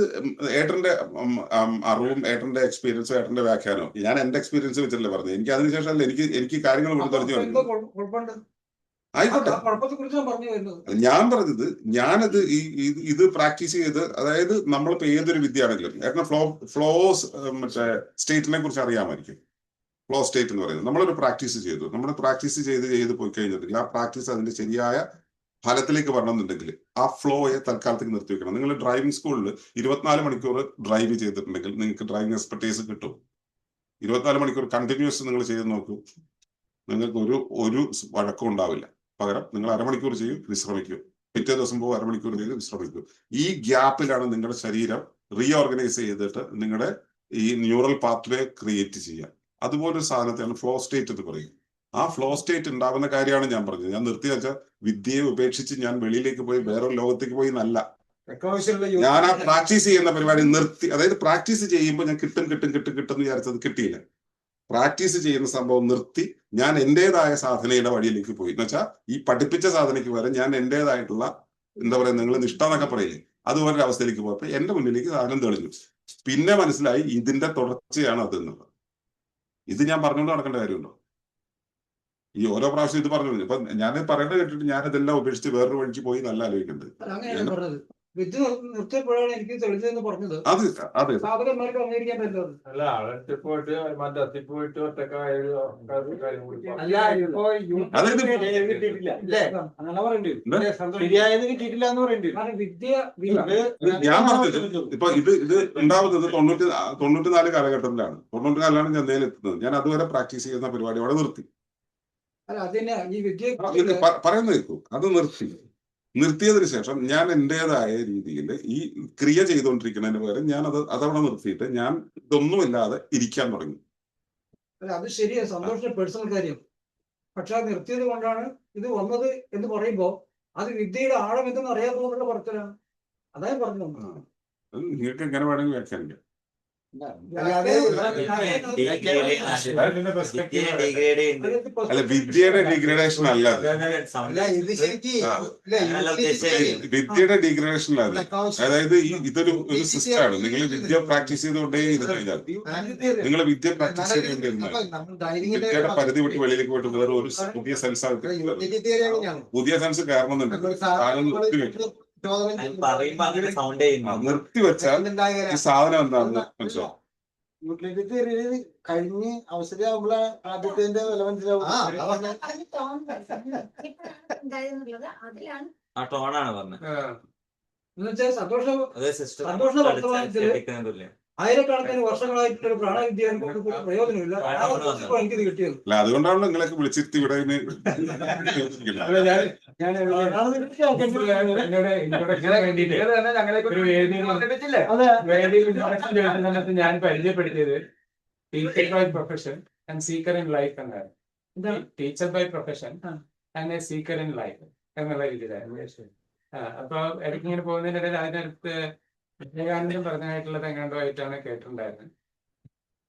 ഏട്ടന്റെ അറിവും ഏട്ടന്റെ എക്സ്പീരിയൻസും ഏട്ടന്റെ വ്യാഖ്യാനവും. ഞാൻ എന്റെ എക്സ്പീരിയൻസ് വെച്ചിട്ടല്ലേ പറഞ്ഞത്. എനിക്ക് അതിനുശേഷം അല്ല, എനിക്ക് കാര്യങ്ങൾ
കുഴപ്പമുണ്ട്.
ആയിക്കോട്ടെ, ഞാൻ പറഞ്ഞത് ഞാനത് ഇത് പ്രാക്ടീസ് ചെയ്ത്, അതായത് നമ്മളിപ്പോ ഏതൊരു വിദ്യ ആണെങ്കിലും ഏട്ടന് ഫ്ലോ മറ്റേ സ്റ്റേറ്റിനെ കുറിച്ച് അറിയാമായിരിക്കും. ഫ്ലോ സ്റ്റേറ്റ് എന്ന് പറയുന്നത് നമ്മളൊരു പ്രാക്ടീസ് ചെയ്തു. നമ്മൾ പ്രാക്ടീസ് ചെയ്ത് പോയി കഴിഞ്ഞിട്ടുണ്ടെങ്കിൽ ആ പ്രാക്ടീസ് അതിന്റെ ശരിയായ ഫലത്തിലേക്ക് വരണമെന്നുണ്ടെങ്കിൽ ആ ഫ്ലോയെ തൽക്കാലത്തേക്ക് നിർത്തിവെക്കണം. നിങ്ങൾ ഡ്രൈവിംഗ് സ്കൂളിൽ 24 മണിക്കൂർ ഡ്രൈവ് ചെയ്തിട്ടുണ്ടെങ്കിൽ നിങ്ങൾക്ക് ഡ്രൈവിംഗ് എക്സ്പെർട്ടീസ് കിട്ടും. 24 മണിക്കൂർ കണ്ടിന്യൂസ് നിങ്ങൾ ചെയ്ത് നോക്കൂ, നിങ്ങൾക്ക് ഒരു വഴക്കം ഉണ്ടാവില്ല. പകരം നിങ്ങൾ അരമണിക്കൂർ ചെയ്യും, വിശ്രമിക്കൂ, പിറ്റേ ദിവസം പോകും, അരമണിക്കൂർ ചെയ്ത് വിശ്രമിക്കൂ. ഈ ഗ്യാപ്പിലാണ് നിങ്ങളുടെ ശരീരം റീഓർഗനൈസ് ചെയ്തിട്ട് നിങ്ങളുടെ ഈ ന്യൂറൽ പാത്വേ ക്രിയേറ്റ് ചെയ്യുക. അതുപോലൊരു സാധനത്തെയാണ് ഫ്ലോ സ്റ്റേറ്റ് എന്ന് പറയും. ആ ഫ്ലോ സ്റ്റേറ്റ് ഉണ്ടാവുന്ന കാര്യമാണ് ഞാൻ പറഞ്ഞത്. ഞാൻ നിർത്തി വെച്ചാൽ വിദ്യയെ ഉപേക്ഷിച്ച് ഞാൻ വെളിയിലേക്ക് പോയി വേറൊരു ലോകത്തേക്ക് പോയി എന്നല്ല. ഞാൻ ആ പ്രാക്ടീസ് ചെയ്യുന്ന പരിപാടി നിർത്തി. അതായത് പ്രാക്ടീസ് ചെയ്യുമ്പോൾ ഞാൻ കിട്ടും എന്ന് വിചാരിച്ചത് കിട്ടിയില്ല. പ്രാക്ടീസ് ചെയ്യുന്ന സംഭവം നിർത്തി ഞാൻ എന്റേതായ സാധനയുടെ വഴിയിലേക്ക് പോയി. എന്ന് വെച്ചാൽ ഈ പഠിപ്പിച്ച സാധനയ്ക്ക് പകരം ഞാൻ എന്റേതായിട്ടുള്ള എന്താ പറയുക, നിങ്ങൾ നിഷ്ഠ എന്നൊക്കെ പറയില്ലേ, അതുപോലൊരു അവസ്ഥയിലേക്ക് പോയപ്പോൾ എന്റെ മുന്നിലേക്ക് സാധനം തെളിഞ്ഞു. പിന്നെ മനസ്സിലായി ഇതിന്റെ തുടർച്ചയാണ് അത് എന്നുള്ളത്. ഇത് ഞാൻ പറഞ്ഞുകൊണ്ട് നടക്കേണ്ട കാര്യമുണ്ടോ? ഈ ഓരോ പ്രാവശ്യം ഇത് പറഞ്ഞു. ഇപ്പൊ ഞാൻ പറയേണ്ടത് കേട്ടിട്ട് ഞാനിതെല്ലാം ഉപേക്ഷിച്ച് വേറൊരു വഴിക്ക് പോയി നല്ല ആലോചിക്കുന്നുണ്ട്.
അങ്ങനെയാണ് പറഞ്ഞത്. വിദ്യ നിർത്തിയപ്പോഴാണ് എനിക്ക് തെളിഞ്ഞതെന്ന് പറഞ്ഞത്.
അത് അതെ,
സാധകന്മാർക്ക് അംഗീകരിക്കാൻ പറ്റുന്നത്.
അല്ല, അവിടെ പോയിട്ട് മറ്റേ പോയിട്ട് ഒറ്റക്കായ
അതായത്
അങ്ങനെ പറയണ്ടി ശരിയായത് കിട്ടിയിട്ടില്ല എന്ന് പറയണ്ടി.
കാരണം വിദ്യ
ഞാൻ പറഞ്ഞത് ഇപ്പൊ ഇത് ഉണ്ടാവുന്നത് 94 കാലഘട്ടത്തിലാണ്. 94 ഞാൻ നേരിലെത്തുന്നത്. ഞാൻ അതുവരെ പ്രാക്ടീസ് ചെയ്യുന്ന പരിപാടി അവിടെ നിർത്തി.
അല്ല അതിനെ ഈ വിദ്യ
പറയുന്നത് കേൾക്കൂ. അത് നിർത്തിയതിനു ശേഷം ഞാൻ എന്റേതായ രീതിയിൽ ഈ ക്രിയ ചെയ്തുകൊണ്ടിരിക്കുന്നതിന് പകരം ഞാൻ അതവിടെ നിർത്തിയിട്ട് ഞാൻ ഇതൊന്നുമില്ലാതെ ഇരിക്കാൻ തുടങ്ങി.
അല്ല അത് ശരിയാ, സന്തോഷ പേഴ്സണൽ കാര്യം. പക്ഷെ അത് നിർത്തിയത് കൊണ്ടാണ് ഇത് വന്നത് എന്ന് പറയുമ്പോ അത് വിദ്യയുടെ ആഴം എന്തെന്ന് അറിയാത്തതുകൊണ്ടുള്ള പറച്ചിലാണ്. അതായത് പറഞ്ഞു.
നിങ്ങൾക്ക് എങ്ങനെ വേണമെങ്കിൽ വ്യാഖ്യാനിക്കാം. അല്ല, വിദ്യയുടെ ഡീഗ്രഡേഷൻ അല്ല വിദ്യയുടെ ഡീഗ്രഡേഷൻ അല്ല. അതായത് ഇതൊരു സിസ്റ്റമാണ്. നിങ്ങൾ വിദ്യ പ്രാക്ടീസ് ചെയ്തുകൊണ്ടേ ഇരുന്നാൽ, നിങ്ങൾ വിദ്യ പ്രാക്ടീസ് ചെയ്തുകൊണ്ടിരുന്നാൽ വിദ്യയുടെ പരിധി വിട്ട് വെളിയിലേക്ക് പോയിട്ട് വേറെ ഒരു പുതിയ സെൻസ് പുതിയ സെൻസ് കയറണമെന്നുണ്ട്. നിർത്തി വെച്ചാൽ ഈ സാധനം എന്താണെന്ന് മനസ്സിലാവും.
യൂട്ടിലിറ്റി തിയറി കഴിഞ്ഞ് അവസരമാകുമ്പോഴേ ആദ്യത്തെ വില മനസ്സിലാവും.
ആ ടോണാണ് പറഞ്ഞത്.
എന്നുവെച്ചാൽ സന്തോഷ വർത്തമാനത്തില് ആയിരക്കണക്കിന് വർഷങ്ങളായിട്ടുള്ള പ്രാണവിദ്യ പ്രയോജനമില്ല. എനിക്കിത് കിട്ടിയത്
അല്ല, അതുകൊണ്ടാണല്ലോ നിങ്ങളൊക്കെ വിളിച്ചിരുത്തി ഇവിടെ
ഞാൻ പരിചയപ്പെടുത്തിയത് teacher by profession and seeker in life എന്നാണ്. Teacher by profession and a seeker in life എന്നുള്ള രീതിയിലായിരുന്നു. അപ്പൊ ഇടയ്ക്ക് ഇങ്ങനെ പോകുന്നതിനിടയിൽ അതിനടുത്ത് വിവേകാനന്ദൻ പറഞ്ഞതായിട്ടുള്ളത് എങ്ങാണ്ടോ ആയിട്ടാണ് കേട്ടിട്ടുണ്ടായിരുന്നത്.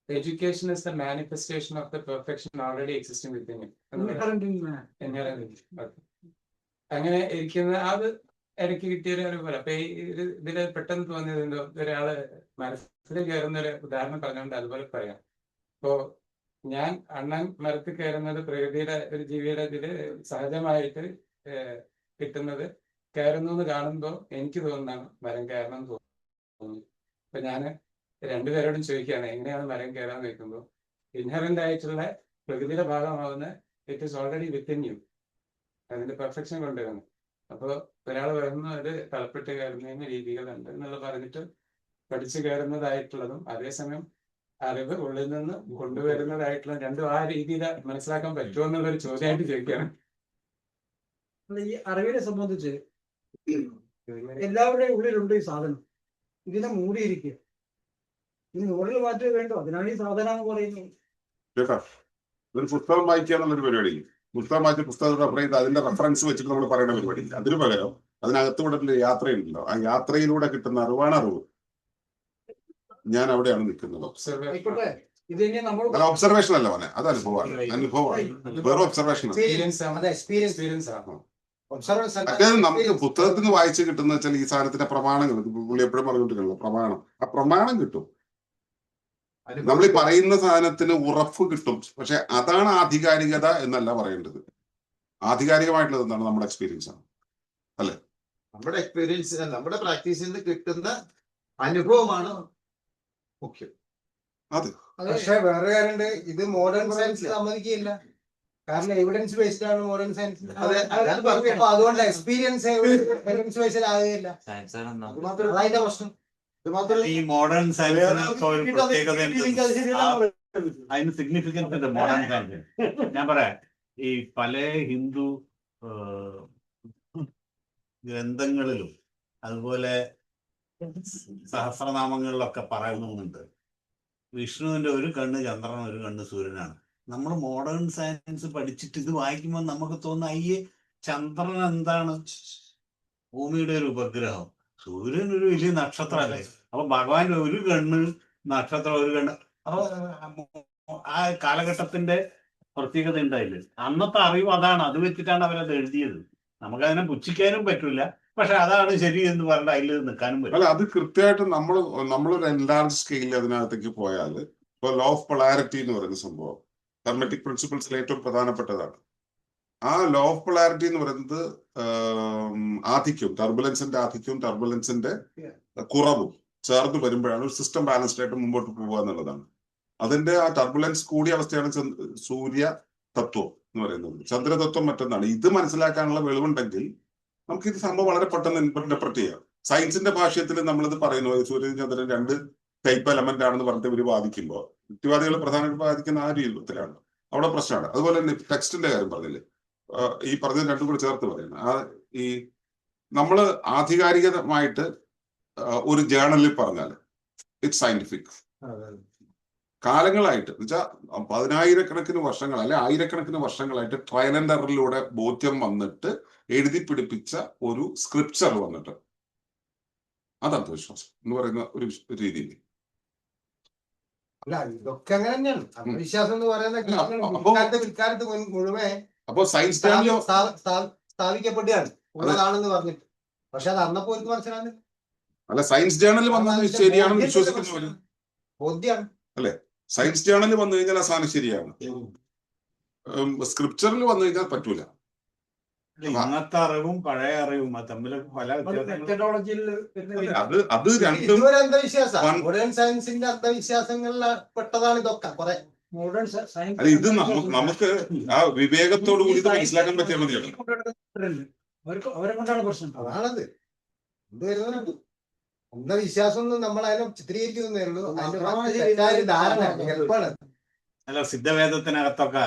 Education is the manifestation of the perfection already existing within you. അങ്ങനെ ഇരിക്കുന്ന അത് ഇടയ്ക്ക് കിട്ടിയൊരു അനുഭവം. അപ്പൊ ഇതില് പെട്ടെന്ന് തോന്നിയത് എന്തോ ഒരാള് മനസ്സിൽ കയറുന്ന ഒരു ഉദാഹരണം പറഞ്ഞുകൊണ്ട് അതുപോലെ പറയാം. ഇപ്പോ ഞാൻ അണ്ണൻ മരത്തിൽ കയറുന്നത് പ്രകൃതിയുടെ ഒരു ജീവിയുടെ ഇതില് സഹജമായിട്ട് കിട്ടുന്നത് കയറുന്നു എന്ന് കാണുമ്പോൾ എനിക്ക് തോന്നുന്നതാണ് മരം കയറണം എന്ന് തോന്നുന്നു. അപ്പൊ ഞാന് രണ്ടുപേരോടും ചോദിക്കുകയാണ് എങ്ങനെയാണ് മരം കയറാന്ന് ചോദിക്കുമ്പോൾ ഇൻഹറന്റ് ആയിട്ടുള്ള പ്രകൃതിയുടെ ഭാഗമാവുന്ന it is already within you, അതിന്റെ പെർഫെക്ഷൻ കൊണ്ടുവരുന്നു. അപ്പോൾ ഒരാൾ പറയുന്നു അത് തലപ്പെട്ട് കയറുന്നതിന് രീതികളുണ്ട് എന്നുള്ള പറഞ്ഞിട്ട് പഠിച്ചു കയറുന്നതായിട്ടുള്ളതും അതേസമയം അറിവ് ഉള്ളിൽ നിന്ന് കൊണ്ടുവരുന്നതായിട്ടുള്ള രണ്ടും ആ രീതിയിൽ മനസ്സിലാക്കാൻ പറ്റുമോ എന്നുള്ളൊരു ചോദ്യമായിട്ട് ചോദിക്കുകയാണ്.
ഈ അറിവിനെ സംബന്ധിച്ച് എല്ലാവരുടെയും ഉള്ളിലുണ്ട് ഈ സാധനം. ഇതിനെ മൂടിയിരിക്കുക. ഈ നൂറിൽ മാറ്റം വേണ്ടോ? അതിനാണ് ഈ സാധനം എന്ന് പറയുന്നത്.
ഒരു പുസ്തകം വായിക്കുക എന്നുള്ളൊരു പരിപാടി, പുസ്തകം വായിച്ച പുസ്തകം റെഫർ ചെയ്ത് അതിന്റെ റെഫറൻസ് വെച്ചിട്ട് നമ്മൾ പറയുന്ന പരിപാടി. അതിനു പകരം അതിനകത്തൂടെ യാത്രയുണ്ടല്ലോ, ആ യാത്രയിലൂടെ കിട്ടുന്ന അറിവാണ് അറിവ്. ഞാൻ അവിടെയാണ് നിൽക്കുന്നത്.
ആയിക്കോട്ടെ, ഇത് ഇനി നമ്മൾ
ഒബ്സർവേഷൻ അല്ല പറഞ്ഞത്, അത് അനുഭവമാണ്. വെറും ഒബ്സർവേഷൻ ആണ്. അതായത് നമുക്ക് പുസ്തകത്തിൽ നിന്ന് വായിച്ച് കിട്ടുന്ന വെച്ചാൽ ഈ സാധനത്തിന്റെ പ്രമാണങ്ങൾ പുള്ളി എപ്പോഴും പറഞ്ഞുകൊണ്ടിരിക്കണല്ലോ, പ്രമാണം. ആ പ്രമാണം കിട്ടും. നമ്മൾ ഈ പറയുന്ന സാധനത്തിന് ഉറപ്പ് കിട്ടും. പക്ഷെ അതാണ് ആധികാരികത എന്നല്ല പറയേണ്ടത്. ആധികാരികമായിട്ടുള്ളത് എന്താണ്? നമ്മുടെ എക്സ്പീരിയൻസ് ആണ്, അല്ലെ?
നമ്മുടെ എക്സ്പീരിയൻസ്, നമ്മുടെ പ്രാക്ടീസിൽ നിന്ന് കിട്ടുന്ന അനുഭവമാണ് മുഖ്യം.
അതെ.
പക്ഷെ വേറെ കാര്യമുണ്ട്, ഇത് മോഡേൺ സയൻസ് സമ്മതിക്കില്ല. കാരണം എവിഡൻസ് ബേസ്ഡ് ആണ് മോഡേൺ സയൻസ്. അപ്പൊ അതുകൊണ്ട് എക്സ്പീരിയൻസ് എവിഡൻസ് ബേസ്ഡ് ആകുകയില്ല. അതതിന്റെ പ്രശ്നം.
ഈ മോഡേൺ സയൻസിന് പ്രത്യേകത അതിന് സിഗ്നിഫിക്കൻസ് ഉണ്ട് മോഡേൺ സയൻസ്. ഞാൻ പറയാം, ഈ പല ഹിന്ദു ഗ്രന്ഥങ്ങളിലും അതുപോലെ സഹസ്രനാമങ്ങളിലൊക്കെ പറയുന്നുണ്ട് വിഷ്ണുവിന്റെ ഒരു കണ്ണ് ചന്ദ്രൻ, ഒരു കണ്ണ് സൂര്യനാണ്. നമ്മൾ മോഡേൺ സയൻസ് പഠിച്ചിട്ട് ഇത് വായിക്കുമ്പോൾ നമുക്ക് തോന്നുന്ന അയ്യേ, ചന്ദ്രൻ എന്താണ്? ഭൂമിയുടെ ഒരു ഉപഗ്രഹം, സൂര്യൻ ഒരു വലിയ നക്ഷത്രമല്ലേ, അപ്പൊ ഭഗവാന്റെ ഒരു കണ്ണ് നക്ഷത്രം, ഒരു കണ്ണ്. അപ്പൊ ആ കാലഘട്ടത്തിന്റെ പ്രത്യേകത ഉണ്ടായില്ല. അന്നത്തെ അറിവ് അതാണ്, അത് വെച്ചിട്ടാണ് അവരത് എഴുതിയത്. നമുക്കതിനെ പുച്ഛിക്കാനും പറ്റില്ല, പക്ഷെ അതാണ് ശരി എന്ന് പറഞ്ഞിട്ട് അതിൽ നിൽക്കാനും പറ്റില്ല.
അല്ല, അത് കൃത്യമായിട്ട് നമ്മളൊരു എൻലാർജ് സ്കെയിലിൽ അതിനകത്തേക്ക് പോയാൽ, ഇപ്പൊ ലോ ഓഫ് പൊളാരിറ്റി എന്ന് പറയുന്ന സംഭവം ഹെർമെറ്റിക് പ്രിൻസിപ്പിൾസിൽ ഏറ്റവും പ്രധാനപ്പെട്ടതാണ്. ആ ലോ ഓഫ് പൊളാരിറ്റി എന്ന് പറയുന്നത് ആധിക്യവും ടർബുലൻസിന്റെ ആധിക്യവും ടർബുലൻസിന്റെ കുറവും ചേർന്ന് വരുമ്പോഴാണ് ഒരു സിസ്റ്റം ബാലൻസ്ഡ് ആയിട്ട് മുമ്പോട്ട് പോകുക എന്നുള്ളതാണ്. അതിന്റെ ആ ടർബുലൻസ് കൂടിയ അവസ്ഥയാണ് സൂര്യ തത്വം എന്ന് പറയുന്നത്. ചന്ദ്രതത്വം മറ്റൊന്നാണ്. ഇത് മനസ്സിലാക്കാനുള്ള വെളിവുണ്ടെങ്കിൽ നമുക്ക് ഇത് സംഭവം വളരെ പെട്ടെന്ന് ഇന്റർപ്രറ്റ് ചെയ്യാം. സയൻസിന്റെ ഭാഷ്യത്തിൽ നമ്മളിത് പറയുന്നു, സൂര്യൻ ചന്ദ്രൻ 2 ടൈപ്പ് എലമെന്റ് ആണെന്ന് പറഞ്ഞിട്ട് ഇവർ വാദിക്കുമ്പോൾ യുക്തിവാദികൾ പ്രധാനമായിട്ട് വാദിക്കുന്ന ആ രീതിയിലാണ്. അവിടെ പ്രശ്നമാണ്. അതുപോലെ തന്നെ ടെക്സ്റ്റിന്റെ കാര്യം പറഞ്ഞില്ലേ, ഈ പറഞ്ഞ രണ്ടും കൂടെ ചേർത്ത് പറയുന്നത്, ഈ നമ്മള് ആധികാരികമായിട്ട് ഒരു ജേർണലിൽ പറഞ്ഞാൽ ഇറ്റ്സ് സയന്റിഫിക്. കാലങ്ങളായിട്ട് എന്നുവെച്ചാൽ 10,000-കണക്കിന് വർഷങ്ങൾ അല്ലെ 1000-കണക്കിന് വർഷങ്ങളായിട്ട് ട്രയൽ ആൻഡ് എററിലൂടെ ബോധ്യം വന്നിട്ട് എഴുതി പിടിപ്പിച്ച ഒരു സ്ക്രിപ്ചർ വന്നിട്ട് അത് അന്ധവിശ്വാസം എന്ന് പറയുന്ന ഒരു രീതിയിൽ.
അല്ല, ഇതൊക്കെ അങ്ങനെ തന്നെയാണ്. അന്ധവിശ്വാസം എന്ന് പറയുന്ന പിൽക്കാലത്ത് മുഴുവൻ
അപ്പോ സയൻസ്
സ്ഥാപിക്കപ്പെടുകയാണ് ഉള്ളതാണെന്ന് പറഞ്ഞിട്ട്. പക്ഷെ അത് അന്നപ്പോ ഒരു മനസ്സിലാണ്.
അല്ല, സയൻസ് ജേണലിൽ വന്നത് ശരിയാണെന്ന് വിശ്വസിക്കുന്നവര്
ബോധ്യമാണ്
അല്ലെ. സയൻസ് ജേണലിൽ വന്നു കഴിഞ്ഞാൽ ആ സാധനം ശരിയാണ്, സ്ക്രിപ്ചറിൽ വന്നു കഴിഞ്ഞാൽ പറ്റൂല.
ഇന്നത്തെ അറിവും പഴയ അറിവും തമ്മിൽ പല
അത് രണ്ടും
മോഡേൺ സയൻസിന്റെ അന്ധവിശ്വാസങ്ങളിൽ പെട്ടതാണ് ഇതൊക്കെ കുറെ.
മോഡേൺ
അല്ല, ഇത് നമുക്ക് ആ വിവേകത്തോടു കൂടി ഇത് മനസ്സിലാക്കാൻ പറ്റിയ മതിയാണ്.
അവരെ കൊണ്ടാണ് പ്രശ്നം.
അതാണത് എന്ത് അന്ധവിശ്വാസം ഒന്നും നമ്മൾ അതിനെ ചിത്രീകരിക്കുന്നേ ഉള്ളൂ. അതിന്റെ ധാരണ എളുപ്പമാണ്.
അല്ല, സിദ്ധവേദത്തിനകത്തൊക്കെ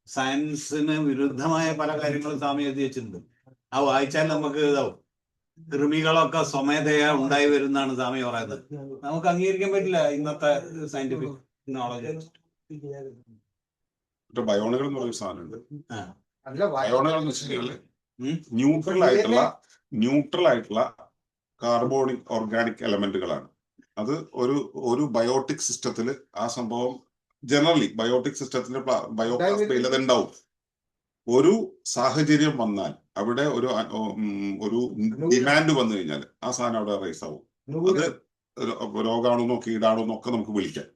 സയൻസിന് വിരുദ്ധമായ പല കാര്യങ്ങളും സ്വാമി എഴുതി വെച്ചിട്ടുണ്ട്. ആ വായിച്ചാൽ നമുക്ക് ഇതാവും. കൃമികളൊക്കെ സ്വമേധയാ ഉണ്ടായി വരുന്നാണ് സ്വാമി പറയുന്നത്. നമുക്ക് അംഗീകരിക്കാൻ പറ്റില്ല ഇന്നത്തെ സയന്റിഫിക് നോളജ്.
ബയോണുകൾ എന്ന് പറയുന്ന സാധനമുണ്ട്.
അല്ല,
ബയോണുകൾ എന്ന് വെച്ചിട്ടുണ്ടെങ്കിൽ ന്യൂട്രൽ ആയിട്ടുള്ള കാർബോണിക് ഓർഗാനിക് എലമെന്റുകളാണ്. അത് ഒരു ബയോട്ടിക് സിസ്റ്റത്തിൽ ആ സംഭവം ജനറലി ബയോട്ടിക് സിസ്റ്റത്തിന്റെ ബയോപ്ലാസ്മയിൽ അത് ഉണ്ടാവും. ഒരു സാഹചര്യം വന്നാൽ അവിടെ ഒരു ഡിമാൻഡ് വന്നു കഴിഞ്ഞാൽ ആ സാധനം അവിടെ റൈസ് ആവും. അത് രോഗാണോ കീടാണോ എന്നൊക്കെ നമുക്ക് വിളിക്കാം.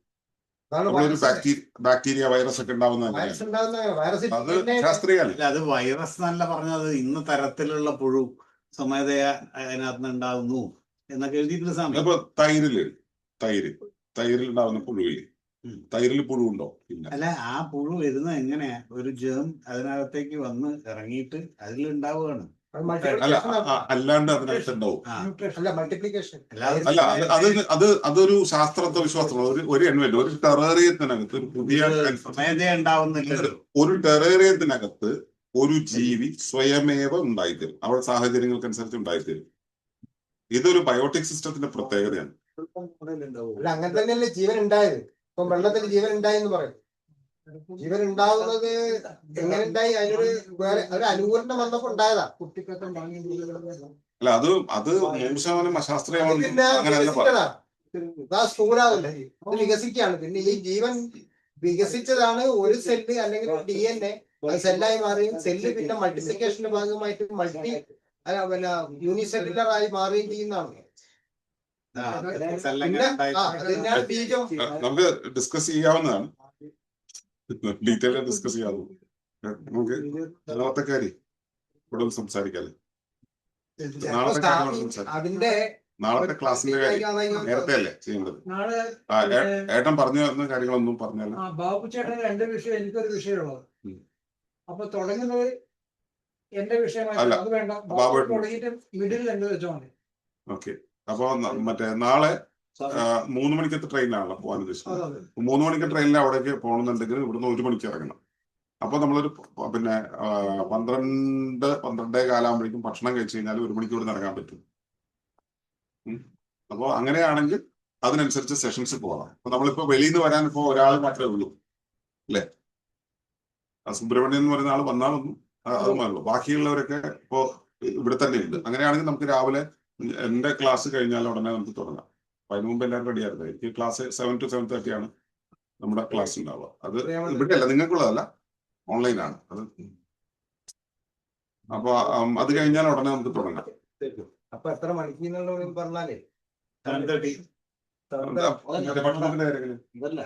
ഒരു ബാക്ടീരിയ വൈറസ് ഒക്കെ ഉണ്ടാവുന്ന അത് ശാസ്ത്രീയല്ല.
അത് വൈറസ് എന്നല്ല പറഞ്ഞത്, ഇന്ന തരത്തിലുള്ള പുഴു സ്വമേധയാ അതിനകത്ത് ഉണ്ടാകുന്നു എന്നൊക്കെ എഴുതിയിട്ടുള്ള സമയം.
ഇപ്പൊ തൈരിൽ ഉണ്ടാവുന്ന പുഴുവില് തൈരിൽ പുഴു ഉണ്ടോ?
അല്ല, ആ പുഴു വരുന്നത് എങ്ങനെയാ? ഒരു ജേം അതിനകത്തേക്ക് വന്ന് ഇറങ്ങിയിട്ട് അതിലുണ്ടാവുകയാണ്.
അല്ലാണ്ട് അതിനകത്ത് ഉണ്ടാവും.
മൾട്ടിപ്ലിക്കേഷൻ
അല്ല, അതൊരു ശാസ്ത്രത്വ വിശ്വാസമാണ്. ഒരു എൻവെന്റ് ഒരു ടെറേറിയത്തിനകത്ത് ഒരു പുതിയ
ഉണ്ടാവുന്നില്ല.
ഒരു ടെറേറിയത്തിനകത്ത് ഒരു ജീവി സ്വയമേവ ഉണ്ടായിത്തരും. അവിടെ സാഹചര്യങ്ങൾക്കനുസരിച്ച് ഉണ്ടായിത്തരും. ഇതൊരു ബയോട്ടിക് സിസ്റ്റത്തിന്റെ പ്രത്യേകതയാണ്.
അങ്ങനെ തന്നെയല്ലേ ജീവൻ ഉണ്ടായത്. ഇപ്പൊ വെള്ളത്തിൽ ജീവൻ ഉണ്ടായി എന്ന് പറയും. ജീവൻ ഉണ്ടാവുന്നത് എങ്ങനെ ഉണ്ടായി? അതിനൊരു വേറെ ഒരു അനുകൂലനം വന്നപ്പോ ഉണ്ടായതാ.
അല്ല, അത് 100% അശാസ്ത്രീയമാണ്.
സ്ഥൂലാവില്ലേ, അത് വികസിക്കുകയാണ്. പിന്നെ ഈ ജീവൻ വികസിച്ചതാണ് ഒരു സെല്ല് അല്ലെങ്കിൽ DNA സെല്ലായി മാറുകയും സെല്ല് പിന്നെ മൾട്ടിപ്ലിക്കേഷന്റെ ഭാഗമായിട്ട് പിന്നെ യൂണിസെല്ലുലർ ആയി മാറുകയും ചെയ്യുന്നതാണ്.
നമുക്ക് ഡിസ്കസ് ചെയ്യാവുന്നതാണ്, ഡീറ്റെയിൽ ഡിസ്കസ് ചെയ്യാവുന്ന. നമുക്ക് നാളത്തെ കാര്യം കൂടുതൽ സംസാരിക്കാല്ലേ? നാളത്തെ ക്ലാസ്സിന്റെ കാര്യം നേരത്തെ അല്ലേ ചെയ്യേണ്ടത്? ഏട്ടൻ പറഞ്ഞു തന്ന കാര്യങ്ങളൊന്നും പറഞ്ഞാൽ.
ബാബു ചേട്ടൻ 2 വിഷയം, എനിക്കൊരു വിഷയമുള്ളത്. അപ്പൊ തുടങ്ങുന്നത് എന്റെ വിഷയമായിട്ട് അത് വേണ്ട. തുടങ്ങിയിട്ട് മിഡിൽ 2 വെച്ചോ മതി.
ഓക്കെ. അപ്പൊ മറ്റേ നാളെ 3 മണിക്കത്തെ ട്രെയിനിലാണല്ലോ പോകാൻ ഉദ്ദേശിക്കുന്നത്.
അതെ
3 മണിക്ക് ട്രെയിനിൽ അവിടേക്ക് പോകണമെന്നുണ്ടെങ്കിൽ ഇവിടുന്ന് 1 മണിക്ക് ഇറങ്ങണം. അപ്പൊ നമ്മളൊരു പിന്നെ 12 കാലാകുമ്പോഴേക്കും ഭക്ഷണം കഴിച്ചു കഴിഞ്ഞാൽ 1 മണിക്ക് ഇവിടെ ഇറങ്ങാൻ പറ്റും. അപ്പൊ അങ്ങനെയാണെങ്കിൽ അതിനനുസരിച്ച് സെഷൻസ് പോകണം. അപ്പൊ നമ്മളിപ്പോ വെളിയിൽ നിന്ന് വരാൻ ഇപ്പോ ഒരാൾ മാത്രമേ ഉള്ളൂ അല്ലെ, സുബ്രഹ്മണ്യൻ എന്ന് പറയുന്ന ആൾ വന്നാൽ വന്നു, അത് മതിയുള്ളൂ. ബാക്കിയുള്ളവരൊക്കെ ഇപ്പോ ഇവിടെ തന്നെ ഉണ്ട്. അങ്ങനെയാണെങ്കിൽ നമുക്ക് രാവിലെ എന്റെ ക്ലാസ് കഴിഞ്ഞാൽ ഉടനെ നമുക്ക് തുടങ്ങാം. അപ്പൊ അതിന് മുമ്പ് എല്ലാവരും റെഡി ആയിരുന്നു. എനിക്ക് ക്ലാസ് 7 to 7:30 ആണ് നമ്മുടെ ക്ലാസ് ഉണ്ടാവുക. അത് ഇവിടെ അല്ല, നിങ്ങൾക്കുള്ളതല്ല, ഓൺലൈനാണ് അത്. അപ്പൊ അത് കഴിഞ്ഞാൽ ഉടനെ നമുക്ക് തുടങ്ങാം.
അപ്പൊ എത്ര മണിക്കെന്നുള്ള പറഞ്ഞാലേ
7:30.
ഭക്ഷണത്തിന്റെ കാര്യങ്ങൾ
ഇതല്ല